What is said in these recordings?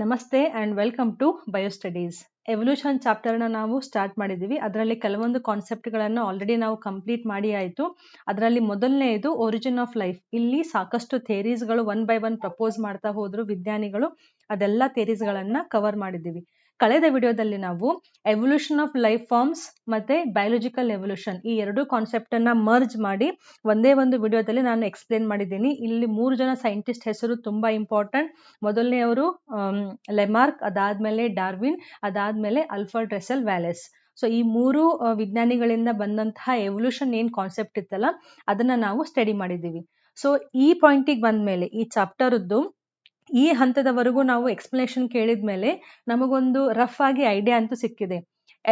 ನಮಸ್ತೆ and welcome to ಬಯೋಸ್ಟಡೀಸ್. Evolution ಚಾಪ್ಟರ್ನ ನಾವು start ಮಾಡಿದ್ದೀವಿ. ಅದರಲ್ಲಿ ಕೆಲವೊಂದು ಕಾನ್ಸೆಪ್ಟ್ಗಳನ್ನು ಆಲ್ರೆಡಿ ನಾವು ಕಂಪ್ಲೀಟ್ ಮಾಡಿ ಆಯಿತು. ಅದರಲ್ಲಿ ಮೊದಲನೆಯದು ಒರಿಜಿನ್ ಆಫ್ ಲೈಫ್. ಇಲ್ಲಿ ಸಾಕಷ್ಟು ಥೇರೀಸ್ಗಳು ಒನ್ ಬೈ ಒನ್ ಪ್ರಪೋಸ್ ಮಾಡ್ತಾ ಹೋದ್ರು ವಿಜ್ಞಾನಿಗಳು. ಅದೆಲ್ಲ ಥೇರೀಸ್ಗಳನ್ನು ಕವರ್ ಮಾಡಿದ್ದೀವಿ. ಕಳೆದ ವಿಡಿಯೋದಲ್ಲಿ ನಾವು ಎವಲ್ಯೂಷನ್ ಆಫ್ ಲೈಫ್ ಫಾರ್ಮ್ಸ್ ಮತ್ತೆ ಬಯೋಲಜಿಕಲ್ ಎವಲ್ಯೂಷನ್ ಈ ಎರಡು ಕಾನ್ಸೆಪ್ಟನ್ನು ಮರ್ಜ್ ಮಾಡಿ ಒಂದೇ ಒಂದು ವಿಡಿಯೋದಲ್ಲಿ ನಾನು ಎಕ್ಸ್ಪ್ಲೇನ್ ಮಾಡಿದ್ದೀನಿ. ಇಲ್ಲಿ 3 ಜನ ಸೈಂಟಿಸ್ಟ್ ಹೆಸರು ತುಂಬಾ ಇಂಪಾರ್ಟೆಂಟ್. ಮೊದಲನೆಯವರು ಲೆಮಾರ್ಕ್, ಅದಾದ್ಮೇಲೆ ಡಾರ್ವಿನ್, ಅದಾದ್ಮೇಲೆ ಆಲ್ಫರ್ಡ್ ರಸೆಲ್ ವ್ಯಾಲೆಸ್. ಸೊ ಈ 3 ವಿಜ್ಞಾನಿಗಳಿಂದ ಬಂದಂತಹ ಎವಲ್ಯೂಷನ್ ಏನ್ ಕಾನ್ಸೆಪ್ಟ್ ಇತ್ತಲ್ಲ ಅದನ್ನ ನಾವು ಸ್ಟಡಿ ಮಾಡಿದ್ದೀವಿ. ಸೊ ಈ ಪಾಯಿಂಟಿಗೆ ಬಂದ್ಮೇಲೆ ಈ ಚಾಪ್ಟರ್ದ್ದು ಈ ಹಂತದವರೆಗೂ ನಾವು ಎಕ್ಸ್ಪ್ಲನೇಷನ್ ಕೇಳಿದ್ಮೇಲೆ ನಮಗೊಂದು ರಫ್ ಆಗಿ ಐಡಿಯಾ ಅಂತೂ ಸಿಕ್ಕಿದೆ.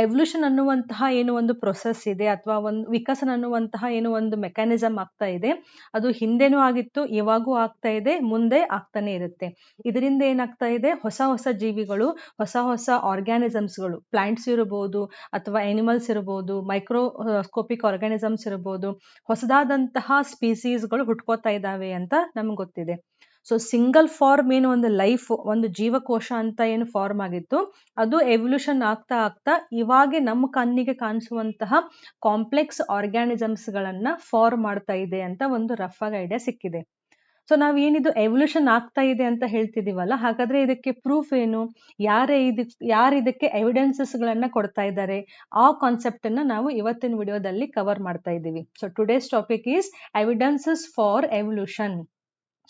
ಎವಲ್ಯೂಷನ್ ಅನ್ನುವಂತಹ ಏನು ಒಂದು ಪ್ರೊಸೆಸ್ ಇದೆ ಅಥವಾ ಒಂದು ವಿಕಸನ ಅನ್ನುವಂತಹ ಏನು ಒಂದು ಮೆಕ್ಯಾನಿಸಮ್ ಆಗ್ತಾ ಇದೆ, ಅದು ಹಿಂದೆನೂ ಆಗಿತ್ತು, ಇವಾಗೂ ಆಗ್ತಾ ಇದೆ, ಮುಂದೆ ಆಗ್ತಾನೆ ಇರುತ್ತೆ. ಇದರಿಂದ ಏನಾಗ್ತಾ ಇದೆ, ಹೊಸ ಹೊಸ ಜೀವಿಗಳು, ಹೊಸ ಹೊಸ ಆರ್ಗ್ಯಾನಿಸಮ್ಸ್ಗಳು, ಪ್ಲಾಂಟ್ಸ್ ಇರಬಹುದು ಅಥವಾ ಎನಿಮಲ್ಸ್ ಇರಬಹುದು, ಮೈಕ್ರೋಸ್ಕೋಪಿಕ್ ಆರ್ಗ್ಯಾನಿಸಮ್ಸ್ ಇರಬಹುದು, ಹೊಸದಾದಂತಹ ಸ್ಪೀಸೀಸ್ಗಳು ಹುಟ್ಕೋತಾ ಇದ್ದಾವೆ ಅಂತ ನಮ್ಗೆ ಗೊತ್ತಿದೆ. ಸೊ ಸಿಂಗಲ್ ಫಾರ್ಮ್ ಏನು ಒಂದು ಲೈಫ್, ಒಂದು ಜೀವಕೋಶ ಅಂತ ಏನು ಫಾರ್ಮ್ ಆಗಿತ್ತು, ಅದು ಎವಲ್ಯೂಷನ್ ಆಗ್ತಾ ಆಗ್ತಾ ಇವಾಗೆ ನಮ್ಮ ಕಣ್ಣಿಗೆ ಕಾಣಿಸುವಂತಹ ಕಾಂಪ್ಲೆಕ್ಸ್ ಆರ್ಗ್ಯಾನಿಸಮ್ಸ್ ಗಳನ್ನ ಫಾರ್ಮ್ ಮಾಡ್ತಾ ಇದೆ ಅಂತ ಒಂದು ರಫ್ ಆಗಿ ಐಡಿಯಾ ಸಿಕ್ಕಿದೆ. ಸೊ ನಾವೇನಿದು ಎವಲ್ಯೂಷನ್ ಆಗ್ತಾ ಇದೆ ಅಂತ ಹೇಳ್ತಿದೀವಲ್ಲ, ಹಾಗಾದ್ರೆ ಇದಕ್ಕೆ ಪ್ರೂಫ್ ಏನು, ಯಾರು ಇದಕ್ಕೆ ಎವಿಡೆನ್ಸಸ್ ಗಳನ್ನ ಕೊಡ್ತಾ ಇದ್ದಾರೆ, ಆ ಕಾನ್ಸೆಪ್ಟ್ ಅನ್ನ ನಾವು ಇವತ್ತಿನ ವಿಡಿಯೋದಲ್ಲಿ ಕವರ್ ಮಾಡ್ತಾ ಇದ್ದೀವಿ. So today's topic is evidences for evolution.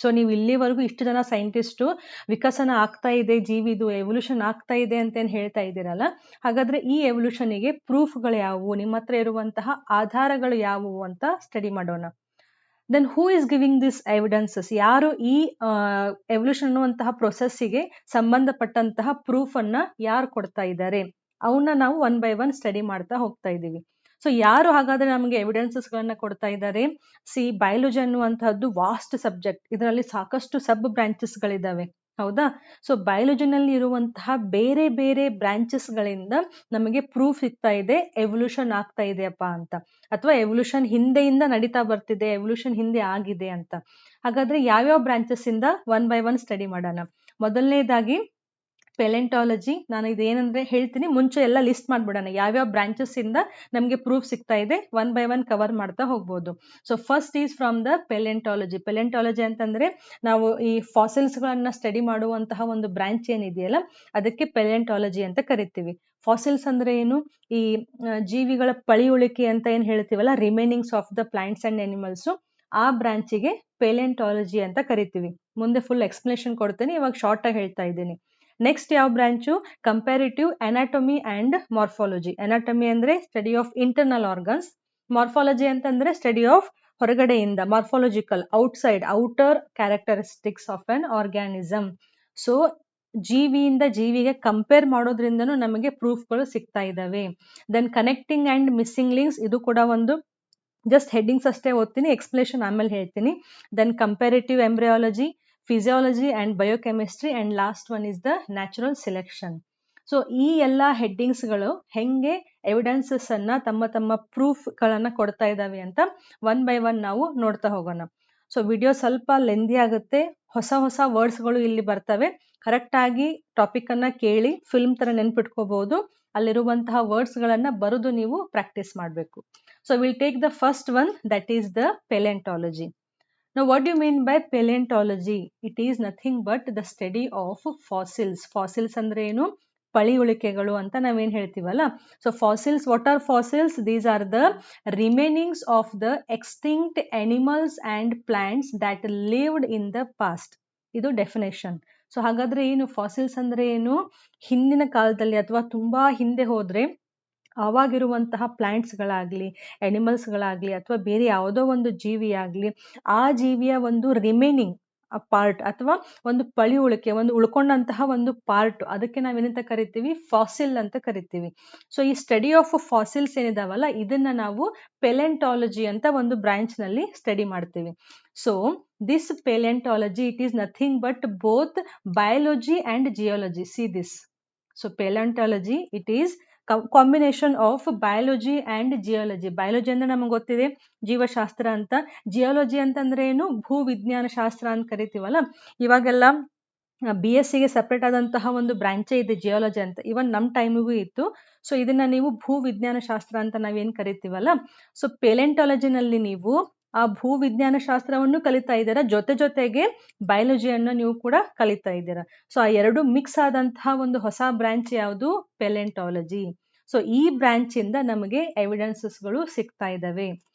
So ನೀವು ಇಲ್ಲಿವರೆಗೂ ಇಷ್ಟು ಜನ ಸೈಂಟಿಸ್ಟು ವಿಕಸನ ಆಗ್ತಾ ಇದೆ, ಜೀವಿದು ಎವಲ್ಯೂಷನ್ ಆಗ್ತಾ ಇದೆ ಅಂತ ಏನ್ ಹೇಳ್ತಾ ಇದ್ದೀರಲ್ಲ, ಹಾಗಾದ್ರೆ ಈ ಎವಲ್ಯೂಷನ್ಗೆ ಪ್ರೂಫ್ಗಳು ಯಾವುವು, ನಿಮ್ಮ ಹತ್ರ ಇರುವಂತಹ ಆಧಾರಗಳು ಯಾವುವು ಅಂತ ಸ್ಟಡಿ ಮಾಡೋಣ. Then who is giving this evidences, ಯಾರು ಈ ಎವಲ್ಯೂಷನ್ ಅನ್ನುವಂತಹ ಪ್ರೊಸೆಸ್ಸಿಗೆ ಸಂಬಂಧಪಟ್ಟಂತಹ ಪ್ರೂಫ್ ಅನ್ನ ಯಾರು ಕೊಡ್ತಾ ಇದ್ದಾರೆ, ಅವನ್ನ ನಾವು ಒನ್ ಬೈ ಒನ್ ಸ್ಟಡಿ ಮಾಡ್ತಾ ಹೋಗ್ತಾ ಇದ್ದೀವಿ. ಸೊ ಯಾರು ಹಾಗಾದ್ರೆ ನಮಗೆ ಎವಿಡೆನ್ಸಸ್ ಗಳನ್ನ ಕೊಡ್ತಾ ಇದ್ದಾರೆ? ಬಯಾಲಜಿ ಅನ್ನುವಂತಹದ್ದು ವಾಸ್ಟ್ ಸಬ್ಜೆಕ್ಟ್. ಇದರಲ್ಲಿ ಸಾಕಷ್ಟು ಸಬ್ ಬ್ರಾಂಚಸ್ ಗಳಿದಾವೆ, ಹೌದಾ? ಸೊ ಬಯಾಲಜಿನಲ್ಲಿ ಇರುವಂತಹ ಬೇರೆ ಬೇರೆ ಬ್ರಾಂಚಸ್ ಗಳಿಂದ ನಮಗೆ ಪ್ರೂಫ್ ಸಿಗ್ತಾ ಇದೆ ಎವಲ್ಯೂಷನ್ ಆಗ್ತಾ ಇದೆಯಪ್ಪ ಅಂತ, ಅಥವಾ ಎವಲ್ಯೂಷನ್ ಹಿಂದೆಯಿಂದ ನಡೀತಾ ಬರ್ತಿದೆ, ಎವಲ್ಯೂಷನ್ ಹಿಂದೆ ಆಗಿದೆ ಅಂತ. ಹಾಗಾದ್ರೆ ಯಾವ್ಯಾವ ಬ್ರಾಂಚಸ್ ಇಂದ ಒನ್ ಬೈ ಒನ್ ಸ್ಟಡಿ ಮಾಡೋಣ. ಮೊದಲನೇದಾಗಿ ಪೆಲೆಂಟಾಲಜಿ. ನಾನು ಇದೇನಂದ್ರೆ ಹೇಳ್ತೀನಿ, ಮುಂಚೆ ಎಲ್ಲ ಲಿಸ್ಟ್ ಮಾಡ್ಬಿಡೋಣ ಯಾವ್ಯಾವ ಬ್ರಾಂಚಸ್ ಇಂದ ನಮಗೆ ಪ್ರೂಫ್ ಸಿಗ್ತಾ ಇದೆ, ಒನ್ ಬೈ ಒನ್ ಕವರ್ ಮಾಡ್ತಾ ಹೋಗ್ಬೋದು. So first is from the palaeontology. Palaeontology ಅಂತಂದ್ರೆ ನಾವು ಈ ಫಾಸಿಲ್ಸ್ ಗಳನ್ನ ಸ್ಟಡಿ ಮಾಡುವಂತಹ ಒಂದು ಬ್ರಾಂಚ್ ಏನಿದೆಯಲ್ಲ, ಅದಕ್ಕೆ ಪೆಲೆಂಟಾಲಜಿ ಅಂತ ಕರಿತೀವಿ. ಫಾಸಿಲ್ಸ್ ಅಂದ್ರೆ ಏನು, ಈ ಜೀವಿಗಳ ಪಳಿಯುಳಿಕೆ ಅಂತ ಏನ್ ಹೇಳ್ತೀವಲ್ಲ, remainings of the plants and animals, ಆ ಬ್ರಾಂಚಿಗೆ ಪೆಲೆಂಟಾಲಜಿ ಅಂತ ಕರಿತೀವಿ. ಮುಂದೆ ಫುಲ್ ಎಕ್ಸ್ಪ್ಲನೇಷನ್ ಕೊಡ್ತೇನೆ, ಇವಾಗ ಶಾರ್ಟ್ ಆಗಿ ಹೇಳ್ತಾ ಇದ್ದೀನಿ. ನೆಕ್ಸ್ಟ್ ಯಾವ branch? Comparative anatomy and morphology. Anatomy ಅಂದ್ರೆ study of internal organs, morphology ಅಂತಂದ್ರೆ ಸ್ಟಡಿ ಆಫ್ ಹೊರಗಡೆಯಿಂದ, morphological outer characteristics of an organism. So ಜೀವಿಯಿಂದ ಜೀವಿಗೆ ಕಂಪೇರ್ ಮಾಡೋದ್ರಿಂದನೂ ನಮಗೆ ಪ್ರೂಫ್ಗಳು ಸಿಗ್ತಾ ಇದಾವೆ. Then connecting and missing links, ಇದು ಕೂಡ ಒಂದು ಜಸ್ಟ್ ಹೆಡ್ಡಿಂಗ್ಸ್ ಅಷ್ಟೇ ಓದ್ತೀನಿ, ಎಕ್ಸ್ಪ್ಲೇಷನ್ ಆಮೇಲೆ ಹೇಳ್ತೀನಿ. Then comparative embryology, physiology and biochemistry, and last one is the natural selection. So ಈ ಎಲ್ಲ ಹೆಡ್ಡಿಂಗ್ಸ್ಗಳು ಹೆಂಗೆ ಎವಿಡೆನ್ಸಸ್ ಅನ್ನ ತಮ್ಮ ತಮ್ಮ ಪ್ರೂಫ್ ಗಳನ್ನ ಕೊಡ್ತಾ ಇದಾವೆ ಅಂತ ಒನ್ ಬೈ ಒನ್ ನಾವು ನೋಡ್ತಾ ಹೋಗೋಣ. ಸೊ ವಿಡಿಯೋ ಸ್ವಲ್ಪ ಲೆಂದಿ ಆಗುತ್ತೆ, ಹೊಸ ಹೊಸ ವರ್ಡ್ಸ್ಗಳು ಇಲ್ಲಿ ಬರ್ತವೆ. ಕರೆಕ್ಟ್ ಆಗಿ ಟಾಪಿಕ್ ಅನ್ನ ಕೇಳಿ ಫಿಲ್ಮ್ ತರ ನೆನ್ಪಿಟ್ಕೋಬಹುದು, ಅಲ್ಲಿರುವಂತಹ ವರ್ಡ್ಸ್ ಗಳನ್ನ ಬರೆದು ನೀವು ಪ್ರಾಕ್ಟೀಸ್ ಮಾಡಬೇಕು. So will take the first one, that is the palaeontology. Now what do you mean by paleontology? It is nothing but the study of fossils. Fossils ಅಂದ್ರೆ ಏನು? ಪಳಿಯುಳಿಕೆಗಳು ಅಂತ ನಾವೇನ್ ಹೇಳ್ತೀವಲ್ಲ. So fossils, what are fossils? These are the remainings of the extinct animals and plants that lived in the past. ಇದು definition. So ಹಾಗಾದ್ರೆ ಏನು fossils ಅಂದ್ರೆ ಏನು? ಹಿಂದಿನ ಕಾಲದಲ್ಲಿ ಅಥವಾ ತುಂಬಾ ಹಿಂದೆ ಹೋದ್ರೆ ಆವಾಗಿರುವಂತಹ ಪ್ಲಾಂಟ್ಸ್ಗಳಾಗ್ಲಿ, ಅನಿಮಲ್ಸ್ಗಳಾಗ್ಲಿ, ಅಥವಾ ಬೇರೆ ಯಾವುದೋ ಒಂದು ಜೀವಿ ಆಗ್ಲಿ, ಆ ಜೀವಿಯ ಒಂದು ರಿಮೈನಿಂಗ್ ಪಾರ್ಟ್ ಅಥವಾ ಒಂದು ಪಳಿಯುಳಿಕೆ, ಒಂದು ಉಳ್ಕೊಂಡಂತಹ ಒಂದು ಪಾರ್ಟ್, ಅದಕ್ಕೆ ನಾವೇನಂತ ಕರಿತೀವಿ? ಫಾಸಿಲ್ ಅಂತ ಕರಿತೀವಿ. ಸೊ ಈ ಸ್ಟಡಿ ಆಫ್ ಫಾಸಿಲ್ಸ್ ಏನಿದಾವಲ್ಲ, ಇದನ್ನ ನಾವು ಪೆಲೆಂಟಾಲಜಿ ಅಂತ ಒಂದು ಬ್ರಾಂಚ್ ನಲ್ಲಿ ಸ್ಟಡಿ ಮಾಡ್ತೀವಿ. So this palaeontology, it is nothing but both biology and geology. See this. So palaeontology it is combination of biology and geology. Biology ಅಂದ್ರೆ ನಮಗೆ ಗೊತ್ತಿದೆ ಜೀವಶಾಸ್ತ್ರ ಅಂತ, ಜಿಯಾಲಜಿ ಅಂತಂದ್ರೆ ಏನು? ಭೂ ವಿಜ್ಞಾನ ಶಾಸ್ತ್ರ ಅಂತ ಕರಿತೀವಲ್ಲ. ಇವಾಗೆಲ್ಲ BScಗೆ ಸಪ್ರೇಟ್ ಆದಂತಹ ಒಂದು ಬ್ರಾಂಚೇ ಇದೆ ಜಿಯಾಲಜಿ ಅಂತ. ಇವನ್ ನಮ್ಮ ಟೈಮಿಗೂ ಇತ್ತು. ಸೊ ಇದನ್ನ ನೀವು ಭೂವಿಜ್ಞಾನ ಶಾಸ್ತ್ರ ಅಂತ ನಾವೇನ್ ಕರಿತೀವಲ್ಲ, ಸೊ ಪೆಲೆಂಟಾಲಜಿನಲ್ಲಿ ನೀವು ಆ ಭೂವಿಜ್ಞಾನ ಶಾಸ್ತ್ರವನ್ನು ಕಲಿತಾ ಇದ್ದೀರಾ, ಜೊತೆಗೆ ಬಯಾಲಜಿಯನ್ನು ನೀವು ಕೂಡ ಕಲಿತಾ ಇದ್ದೀರಾ. ಸೊ ಆ ಎರಡು ಮಿಕ್ಸ್ ಆದಂತಹ ಒಂದು ಹೊಸ ಬ್ರಾಂಚ್ ಯಾವುದು? ಪೆಲೆಂಟಾಲಜಿ. ಸೊ ಈ ಬ್ರಾಂಚ್ ಇಂದ ನಮಗೆ ಎವಿಡೆನ್ಸಸ್ಗಳು ಸಿಗ್ತಾ ಇದ್ದಾವೆ.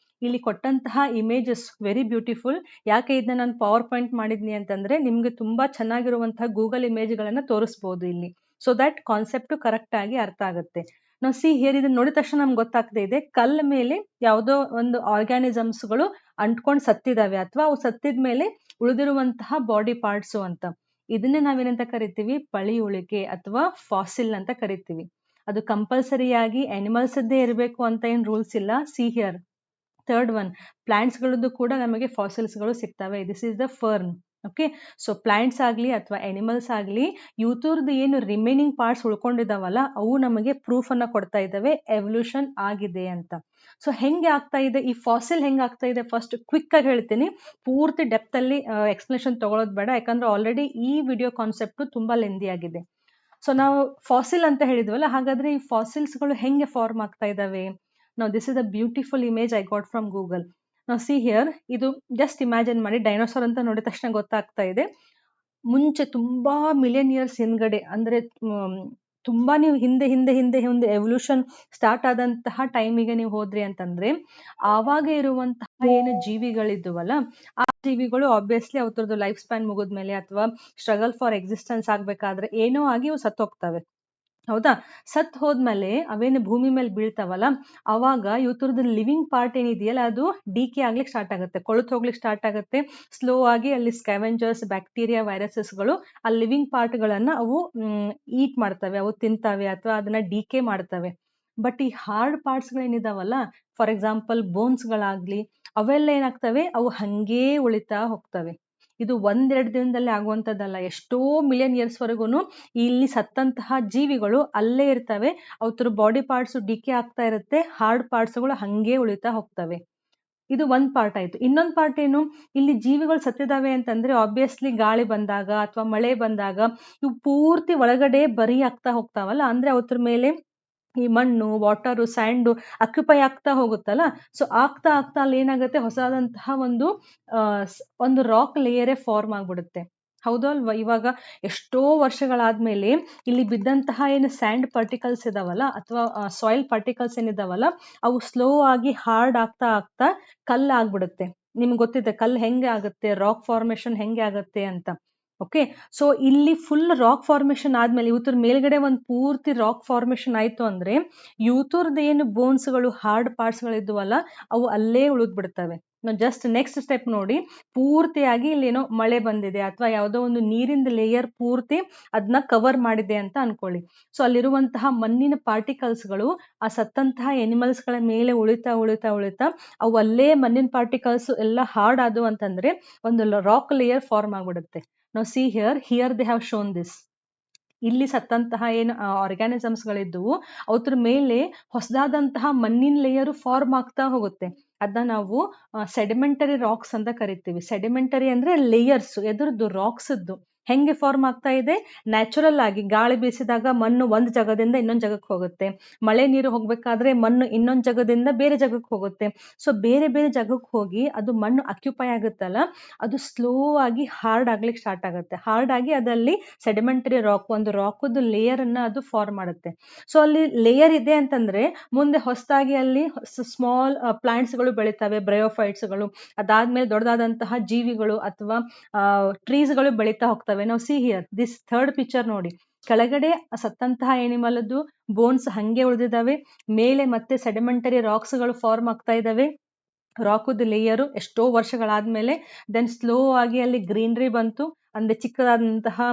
ಇಲ್ಲಿ ಕೊಟ್ಟಂತಹ ಇಮೇಜಸ್ ವೆರಿ ಬ್ಯೂಟಿಫುಲ್. ಯಾಕೆ ಇದನ್ನ ನಾನು ಪವರ್ ಪಾಯಿಂಟ್ ಮಾಡಿದ್ನಿ ಅಂತಂದ್ರೆ ನಿಮ್ಗೆ ತುಂಬಾ ಚೆನ್ನಾಗಿರುವಂತಹ ಗೂಗಲ್ ಇಮೇಜ್ಗಳನ್ನ ತೋರಿಸ್ಬೋದು ಇಲ್ಲಿ. ಸೊ ದಟ್ ಕಾನ್ಸೆಪ್ಟ್ ಕರೆಕ್ಟ್ ಆಗಿ ಅರ್ಥ ಆಗುತ್ತೆ. ನಾವು ಸಿ ಹಿಯರ್ ಇದನ್ನ ನೋಡಿದ ತಕ್ಷಣ ನಮ್ಗೆ ಗೊತ್ತಾಗ್ತಾ ಇದೆ, ಕಲ್ಲ ಮೇಲೆ ಯಾವುದೋ ಒಂದು ಆರ್ಗ್ಯಾನಿಸಮ್ಸ್ಗಳು ಅಂಟ್ಕೊಂಡು ಸತ್ತಿದಾವೆ, ಅಥವಾ ಅವು ಸತ್ತಿದ ಮೇಲೆ ಉಳಿದಿರುವಂತಹ ಬಾಡಿ ಪಾರ್ಟ್ಸು ಅಂತ. ಇದನ್ನೇ ನಾವೇನಂತ ಕರಿತೀವಿ? ಪಳಿಯುಳಿಕೆ ಅಥವಾ ಫಾಸಿಲ್ ಅಂತ ಕರಿತೀವಿ. ಅದು ಕಂಪಲ್ಸರಿಯಾಗಿ ಅನಿಮಲ್ಸ್ದೇ ಇರಬೇಕು ಅಂತ ಏನ್ ರೂಲ್ಸ್ ಇಲ್ಲ. ಸಿ ಹಿಯರ್ ಥರ್ಡ್ ಒನ್, ಪ್ಲಾಂಟ್ಸ್ಗಳದ್ದು ಕೂಡ ನಮಗೆ ಫಾಸಿಲ್ಸ್ಗಳು ಸಿಗ್ತವೆ. This is the fern. Okay, so plants ಆಗಲಿ ಅಥವಾ ಅನಿಮಲ್ಸ್ ಆಗಲಿ ಇವತ್ತರದ್ದು ಏನು ರಿಮೈನಿಂಗ್ ಪಾರ್ಟ್ಸ್ ಉಳ್ಕೊಂಡಿದಾವಲ್ಲ, ಅವು ನಮಗೆ ಪ್ರೂಫ್ ಅನ್ನ ಕೊಡ್ತಾ ಇದ್ದಾವೆ ಎವಲ್ಯೂಷನ್ ಆಗಿದೆ ಅಂತ. ಸೊ ಹೆಂಗೆ ಆಗ್ತಾ ಇದೆ ಈ ಫಾಸಿಲ್, ಹೆಂಗೆ ಆಗ್ತಾ ಇದೆ ಫಸ್ಟ್ ಕ್ವಿಕ್ ಆಗಿ ಹೇಳ್ತೀನಿ. ಪೂರ್ತಿ ಡೆಪ್ತ್ ಅಲ್ಲಿ ಎಕ್ಸ್ಪ್ಲನೇಷನ್ ತಗೊಳ್ಳೋದು ಬೇಡ, ಯಾಕಂದ್ರೆ ಆಲ್ರೆಡಿ ಈ ವಿಡಿಯೋ ಕಾನ್ಸೆಪ್ಟ್ ತುಂಬಾ ಲೆಂದಿ ಆಗಿದೆ. ಸೊ ನಾವು ಫಾಸಿಲ್ ಅಂತ ಹೇಳಿದ್ವಲ್ಲ, ಹಾಗಾದ್ರೆ ಈ ಫಾಸಿಲ್ಸ್ಗಳು ಹೆಂಗೆ ಫಾರ್ಮ್ ಆಗ್ತಾ ಇದಾವೆ? Now this is a beautiful image I got from Google. Now see here, ಇದು ಜಸ್ಟ್ ಇಮ್ಯಾಜಿನ್ ಮಾಡಿ, ಡೈನೋಸಾರ್ ಅಂತ ನೋಡಿದ ತಕ್ಷಣ ಗೊತ್ತಾಗ್ತಾ ಇದೆ. ಮುಂಚೆ ತುಂಬಾ ಮಿಲಿಯನ್ ಇಯರ್ಸ್ ಹಿಂದ್ಗಡೆ, ಅಂದ್ರೆ ತುಂಬಾ ನೀವು ಹಿಂದೆ ಒಂದು ಎವಲ್ಯೂಷನ್ ಸ್ಟಾರ್ಟ್ ಆದಂತಹ ಟೈಮಿಗೆ ನೀವು ಹೋದ್ರಿ ಅಂತಂದ್ರೆ, ಆವಾಗ ಇರುವಂತಹ ಏನು ಜೀವಿಗಳಿದ್ವಲ್ಲ, ಆ ಜೀವಿಗಳು ಆಬ್ವಿಯಸ್ಲಿ ಅವ್ರದ್ದು ಲೈಫ್ ಸ್ಪ್ಯಾನ್ ಮುಗಿದ್ಮೇಲೆ ಅಥವಾ ಸ್ಟ್ರಗಲ್ ಫಾರ್ ಎಕ್ಸಿಸ್ಟೆನ್ಸ್ ಆಗ್ಬೇಕಾದ್ರೆ ಏನೋ ಆಗಿ ಅವು ಸತ್ತೋಗ್ತವೆ. ಹೌದಾ? ಸತ್ ಹೋದ್ಮೇಲೆ ಅವೇನು ಭೂಮಿ ಮೇಲೆ ಬೀಳ್ತಾವಲ್ಲ, ಅವಾಗ ಇವತ್ತರದ್ದು ಲಿವಿಂಗ್ ಪಾರ್ಟ್ ಏನಿದೆಯಲ್ಲ ಅದು ಡಿಕೆ ಆಗ್ಲಿಕ್ಕೆ ಸ್ಟಾರ್ಟ್ ಆಗುತ್ತೆ, ಕೊಳುತು ಹೋಗ್ಲಿಕ್ಕೆ ಸ್ಟಾರ್ಟ್ ಆಗುತ್ತೆ. ಸ್ಲೋ ಆಗಿ ಅಲ್ಲಿ ಸ್ಕ್ಯಾವೆಂಜರ್ಸ್, ಬ್ಯಾಕ್ಟೀರಿಯಾ, ವೈರಸಸ್ಗಳು ಆ ಲಿವಿಂಗ್ ಪಾರ್ಟ್ಗಳನ್ನ ಅವು ಈಟ್ ಮಾಡ್ತವೆ, ಅವು ತಿಂತವೆ ಅಥವಾ ಅದನ್ನ ಡಿಕೆ ಮಾಡ್ತವೆ. ಬಟ್ ಈ ಹಾರ್ಡ್ ಪಾರ್ಟ್ಸ್ಗಳೇನಿದಾವಲ್ಲ, ಫಾರ್ ಎಕ್ಸಾಂಪಲ್ ಬೋನ್ಸ್ಗಳಾಗ್ಲಿ, ಅವೆಲ್ಲ ಏನಾಗ್ತವೆ? ಅವು ಹಂಗೇ ಉಳಿತಾ ಹೋಗ್ತವೆ. ಇದು ಒಂದೆರಡು ದಿನದಲ್ಲಿ ಆಗುವಂಥದ್ದಲ್ಲ, ಎಷ್ಟೋ ಮಿಲಿಯನ್ ಇಯರ್ಸ್ ವರೆಗೂ ಇಲ್ಲಿ ಸತ್ತಂತಹ ಜೀವಿಗಳು ಅಲ್ಲೇ ಇರ್ತವೆ. ಅವ್ರ ಬಾಡಿ ಪಾರ್ಟ್ಸ್ ಡಿಕೆ ಆಗ್ತಾ ಇರುತ್ತೆ, ಹಾರ್ಡ್ ಪಾರ್ಟ್ಸ್ಗಳು ಹಂಗೆ ಉಳಿತಾ ಹೋಗ್ತವೆ. ಇದು ಒಂದ್ ಪಾರ್ಟ್ ಆಯ್ತು. ಇನ್ನೊಂದು ಪಾರ್ಟ್ ಏನು? ಇಲ್ಲಿ ಜೀವಿಗಳು ಸತ್ತಿದಾವೆ ಅಂತಂದ್ರೆ ಆಬ್ವಿಯಸ್ಲಿ ಗಾಳಿ ಬಂದಾಗ ಅಥವಾ ಮಳೆ ಬಂದಾಗ ಇವು ಪೂರ್ತಿ ಒಳಗಡೆ ಬರಿ ಆಗ್ತಾ ಹೋಗ್ತಾವಲ್ಲ, ಅಂದ್ರೆ ಅವ್ರ ಮೇಲೆ ಈ ಮಣ್ಣು, ವಾಟರು, ಸ್ಯಾಂಡು ಅಕ್ಯುಪೈ ಆಗ್ತಾ ಹೋಗುತ್ತಲ್ಲ. ಸೊ ಆಗ್ತಾ ಅಲ್ಲಿ ಏನಾಗುತ್ತೆ? ಹೊಸದಂತಹ ಒಂದು ರಾಕ್ ಲೇಯರೇ ಫಾರ್ಮ್ ಆಗ್ಬಿಡುತ್ತೆ. ಹೌದು ಅಲ್ವಾ? ಇವಾಗ ಎಷ್ಟೋ ವರ್ಷಗಳಾದ್ಮೇಲೆ ಇಲ್ಲಿ ಬಿದ್ದಂತಹ ಏನು ಸ್ಯಾಂಡ್ ಪಾರ್ಟಿಕಲ್ಸ್ ಇದಾವಲ್ಲ ಅಥವಾ ಸಾಯಿಲ್ ಪಾರ್ಟಿಕಲ್ಸ್ ಏನಿದಾವಲ್ಲ, ಅವು ಸ್ಲೋ ಆಗಿ ಹಾರ್ಡ್ ಆಗ್ತಾ ಕಲ್ಲು ಆಗ್ಬಿಡುತ್ತೆ. ನಿಮ್ಗೆ ಗೊತ್ತಿದೆ ಕಲ್ಲು ಹೆಂಗೆ ಆಗುತ್ತೆ, ರಾಕ್ ಫಾರ್ಮೇಶನ್ ಹೆಂಗೆ ಆಗುತ್ತೆ ಅಂತ. ಓಕೆ, ಸೊ ಇಲ್ಲಿ ಫುಲ್ ರಾಕ್ ಫಾರ್ಮೇಶನ್ ಆದ್ಮೇಲೆ ಇವತ್ತರ ಮೇಲ್ಗಡೆ ಒಂದು ಪೂರ್ತಿ ರಾಕ್ ಫಾರ್ಮೇಶನ್ ಆಯ್ತು ಅಂದ್ರೆ, ಇವತ್ತರದ್ದು ಏನು ಬೋನ್ಸ್ಗಳು, ಹಾರ್ಡ್ ಪಾರ್ಟ್ಸ್ಗಳು ಇದ್ವಲ್ಲ, ಅವು ಅಲ್ಲೇ ಉಳಿದ್ ಬಿಡ್ತವೆ. ಜಸ್ಟ್ ನೆಕ್ಸ್ಟ್ ಸ್ಟೆಪ್ ನೋಡಿ, ಪೂರ್ತಿಯಾಗಿ ಇಲ್ಲಿ ಏನೋ ಮಳೆ ಬಂದಿದೆ ಅಥವಾ ಯಾವುದೋ ಒಂದು ನೀರಿನ ಲೇಯರ್ ಪೂರ್ತಿ ಅದನ್ನ ಕವರ್ ಮಾಡಿದೆ ಅಂತ ಅನ್ಕೊಳ್ಳಿ. ಸೊ ಅಲ್ಲಿರುವಂತಹ ಮಣ್ಣಿನ ಪಾರ್ಟಿಕಲ್ಸ್ಗಳು ಆ ಸತ್ತಂತಹ ಎನಿಮಲ್ಸ್ಗಳ ಮೇಲೆ ಉಳಿತಾ ಅವು ಅಲ್ಲೇ ಮಣ್ಣಿನ ಪಾರ್ಟಿಕಲ್ಸ್ ಎಲ್ಲ ಹಾರ್ಡ್ ಆದವು ಅಂತಂದ್ರೆ ಒಂದು ರಾಕ್ ಲೇಯರ್ ಫಾರ್ಮ್ ಆಗ್ಬಿಡುತ್ತೆ. ನಾವು see here they have shown this. ಇಲ್ಲಿ ಸತ್ತಂತಹ ಏನು ಆರ್ಗ್ಯಾನಿಸಮ್ಸ್ಗಳಿದ್ದವು ಅವ್ರ ಮೇಲೆ ಹೊಸದಾದಂತಹ ಮಣ್ಣಿನ ಲೇಯರ್ ಫಾರ್ಮ್ ಆಗ್ತಾ ಹೋಗುತ್ತೆ. ಅದನ್ನ ನಾವು ಸೆಡಿಮೆಂಟರಿ ರಾಕ್ಸ್ ಅಂತ ಕರಿತೀವಿ. ಸೆಡಿಮೆಂಟರಿ ಅಂದ್ರೆ ಲೇಯರ್ಸ್, ಎದುರದ್ದು ರಾಕ್ಸ್ದ್ದು ಹೆಂಗೆ ಫಾರ್ಮ್ ಆಗ್ತಾ ಇದೆ? ನ್ಯಾಚುರಲ್ ಆಗಿ ಗಾಳಿ ಬೀಸಿದಾಗ ಮಣ್ಣು ಒಂದ್ ಜಾಗದಿಂದ ಇನ್ನೊಂದ್ ಜಾಗಕ್ಕೆ ಹೋಗುತ್ತೆ, ಮಳೆ ನೀರು ಹೋಗ್ಬೇಕಾದ್ರೆ ಮಣ್ಣು ಇನ್ನೊಂದ್ ಜಾಗದಿಂದ ಬೇರೆ ಜಾಗಕ್ಕೆ ಹೋಗುತ್ತೆ. ಸೊ ಬೇರೆ ಜಾಗಕ್ಕೆ ಹೋಗಿ ಅದು ಮಣ್ಣು ಅಕ್ಯುಪೈ ಆಗುತ್ತಲ್ಲ, ಅದು ಸ್ಲೋ ಆಗಿ ಹಾರ್ಡ್ ಆಗ್ಲಿಕ್ಕೆ ಸ್ಟಾರ್ಟ್ ಆಗುತ್ತೆ. ಹಾರ್ಡ್ ಆಗಿ ಅದಲ್ಲಿ ಸೆಡಿಮೆಂಟರಿ ರಾಕ್, ಒಂದು ರಾಕದ್ದು ಲೇಯರ್ ಅನ್ನ ಅದು ಫಾರ್ಮ್ ಮಾಡುತ್ತೆ. ಸೊ ಅಲ್ಲಿ ಲೇಯರ್ ಇದೆ ಅಂತಂದ್ರೆ ಮುಂದೆ ಹೊಸದಾಗಿ ಅಲ್ಲಿ ಸ್ಮಾಲ್ ಪ್ಲಾಂಟ್ಸ್ಗಳು ಬೆಳಿತವೆ, ಬ್ರಯೋಫೈಟ್ಸ್ಗಳು. ಅದಾದ್ಮೇಲೆ ದೊಡ್ಡದಾದಂತಹ ಜೀವಿಗಳು ಅಥವಾ ಟ್ರೀಸ್ಗಳು ಬೆಳೀತಾ ಹೋಗ್ತವೆ. ನಾವು see here this third picture ನೋಡಿ, ಕೆಳಗಡೆ ಸತ್ತಂತಹ ಎನಿಮಲ್ದು ಬೋನ್ಸ್ ಹಂಗೆ ಉಳಿದಿದ್ದಾವೆ, ಮೇಲೆ ಮತ್ತೆ ಸೆಡಿಮೆಂಟರಿ ರಾಕ್ಸ್ಗಳು ಫಾರ್ಮ್ ಆಗ್ತಾ ಇದಾವೆ. ರಾಕುದು ಲೇಯರು ಎಷ್ಟೋ ವರ್ಷಗಳಾದ್ಮೇಲೆ ದೆನ್ ಸ್ಲೋ ಆಗಿ ಅಲ್ಲಿ ಗ್ರೀನರಿ ಬಂತು, ಅಂದ್ರೆ ಚಿಕ್ಕದಾದಂತಹ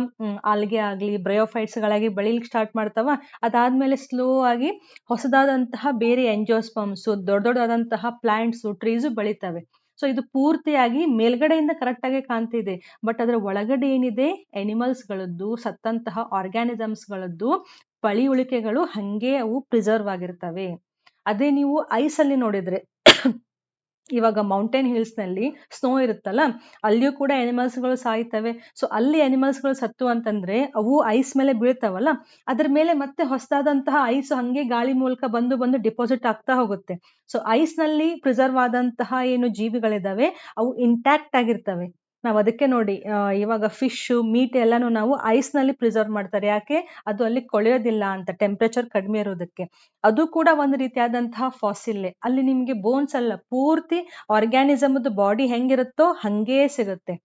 ಆಲ್ಗೆ ಆಗ್ಲಿ, ಬ್ರಯೋಫೈಟ್ಸ್ಗಳಾಗಿ ಬೆಳಿಲಿಕ್ಕೆ ಸ್ಟಾರ್ಟ್ ಮಾಡ್ತಾವ. ಅದಾದ್ಮೇಲೆ ಸ್ಲೋ ಆಗಿ ಹೊಸದಾದಂತಹ ಬೇರೆ ಎಂಜಿಯೋಸ್ಪರ್ಮ್ಸ್, ದೊಡ್ಡದಾದಂತಹ ಪ್ಲಾಂಟ್ಸ್, ಟ್ರೀಸು ಬೆಳಿತವೆ. ಸೊ ಇದು ಪೂರ್ತಿಯಾಗಿ ಮೇಲ್ಗಡೆಯಿಂದ ಕರೆಕ್ಟ್ ಆಗಿ ಕಾಣ್ತಿದೆ, ಬಟ್ ಅದರ ಒಳಗಡೆ ಏನಿದೆ? ಎನಿಮಲ್ಸ್ಗಳದ್ದು, ಸತ್ತಂತಹ ಆರ್ಗ್ಯಾನಿಸಮ್ಸ್ಗಳದ್ದು ಪಳಿಯುಳಿಕೆಗಳು ಹಂಗೆ ಅವು ಪ್ರಿಸರ್ವ್ ಆಗಿರ್ತವೆ. ಅದೇ ನೀವು ಐಸ್ ಅಲ್ಲಿ ನೋಡಿದ್ರೆ ಇವಾಗ ಮೌಂಟೇನ್ ಹಿಲ್ಸ್ನಲ್ಲಿ ಸ್ನೋ ಇರುತ್ತಲ್ಲ, ಅಲ್ಲಿಯೂ ಕೂಡ ಅನಿಮಲ್ಸ್ಗಳು ಸಾಯ್ತವೆ. ಸೊ ಅಲ್ಲಿ ಅನಿಮಲ್ಸ್ಗಳು ಸತ್ತು ಅಂತಂದ್ರೆ ಅವು ಐಸ್ ಮೇಲೆ ಬೀಳ್ತಾವಲ್ಲ, ಅದ್ರ ಮೇಲೆ ಮತ್ತೆ ಹೊಸದಾದಂತಹ ಐಸ್ ಹಂಗೆ ಗಾಳಿ ಮೂಲಕ ಬಂದು ಬಂದು ಡಿಪಾಸಿಟ್ ಆಗ್ತಾ ಹೋಗುತ್ತೆ. ಸೊ ಐಸ್ ನಲ್ಲಿ ಪ್ರಿಸರ್ವ್ ಆದಂತಹ ಏನು ಜೀವಿಗಳಿದಾವೆ ಅವು ಇಂಟ್ಯಾಕ್ಟ್ ಆಗಿರ್ತವೆ. ನಾವು ಅದಕ್ಕೆ ನೋಡಿ ಇವಾಗ ಫಿಶ್ ಮೀಟ್ ಎಲ್ಲಾನು ನಾವು ಐಸ್ ನಲ್ಲಿ ಪ್ರಿಸರ್ವ್ ಮಾಡ್ತಾರೆ. ಯಾಕೆ? ಅದು ಅಲ್ಲಿ ಕೊಳೆಯೋದಿಲ್ಲ ಅಂತ, ಟೆಂಪರೇಚರ್ ಕಡಿಮೆ ಇರೋದಕ್ಕೆ. ಅದು ಕೂಡ ಒಂದು ರೀತಿಯಾದಂತಹ ಫಾಸಿಲ್ಲೆ. ಅಲ್ಲಿ ನಿಮ್ಗೆ ಬೋನ್ಸ್ ಅಲ್ಲ, ಪೂರ್ತಿ ಆರ್ಗ್ಯಾನಿಸಮ್ದು ಬಾಡಿ ಹೆಂಗಿರುತ್ತೋ ಹಂಗೇ ಸಿಗುತ್ತೆ.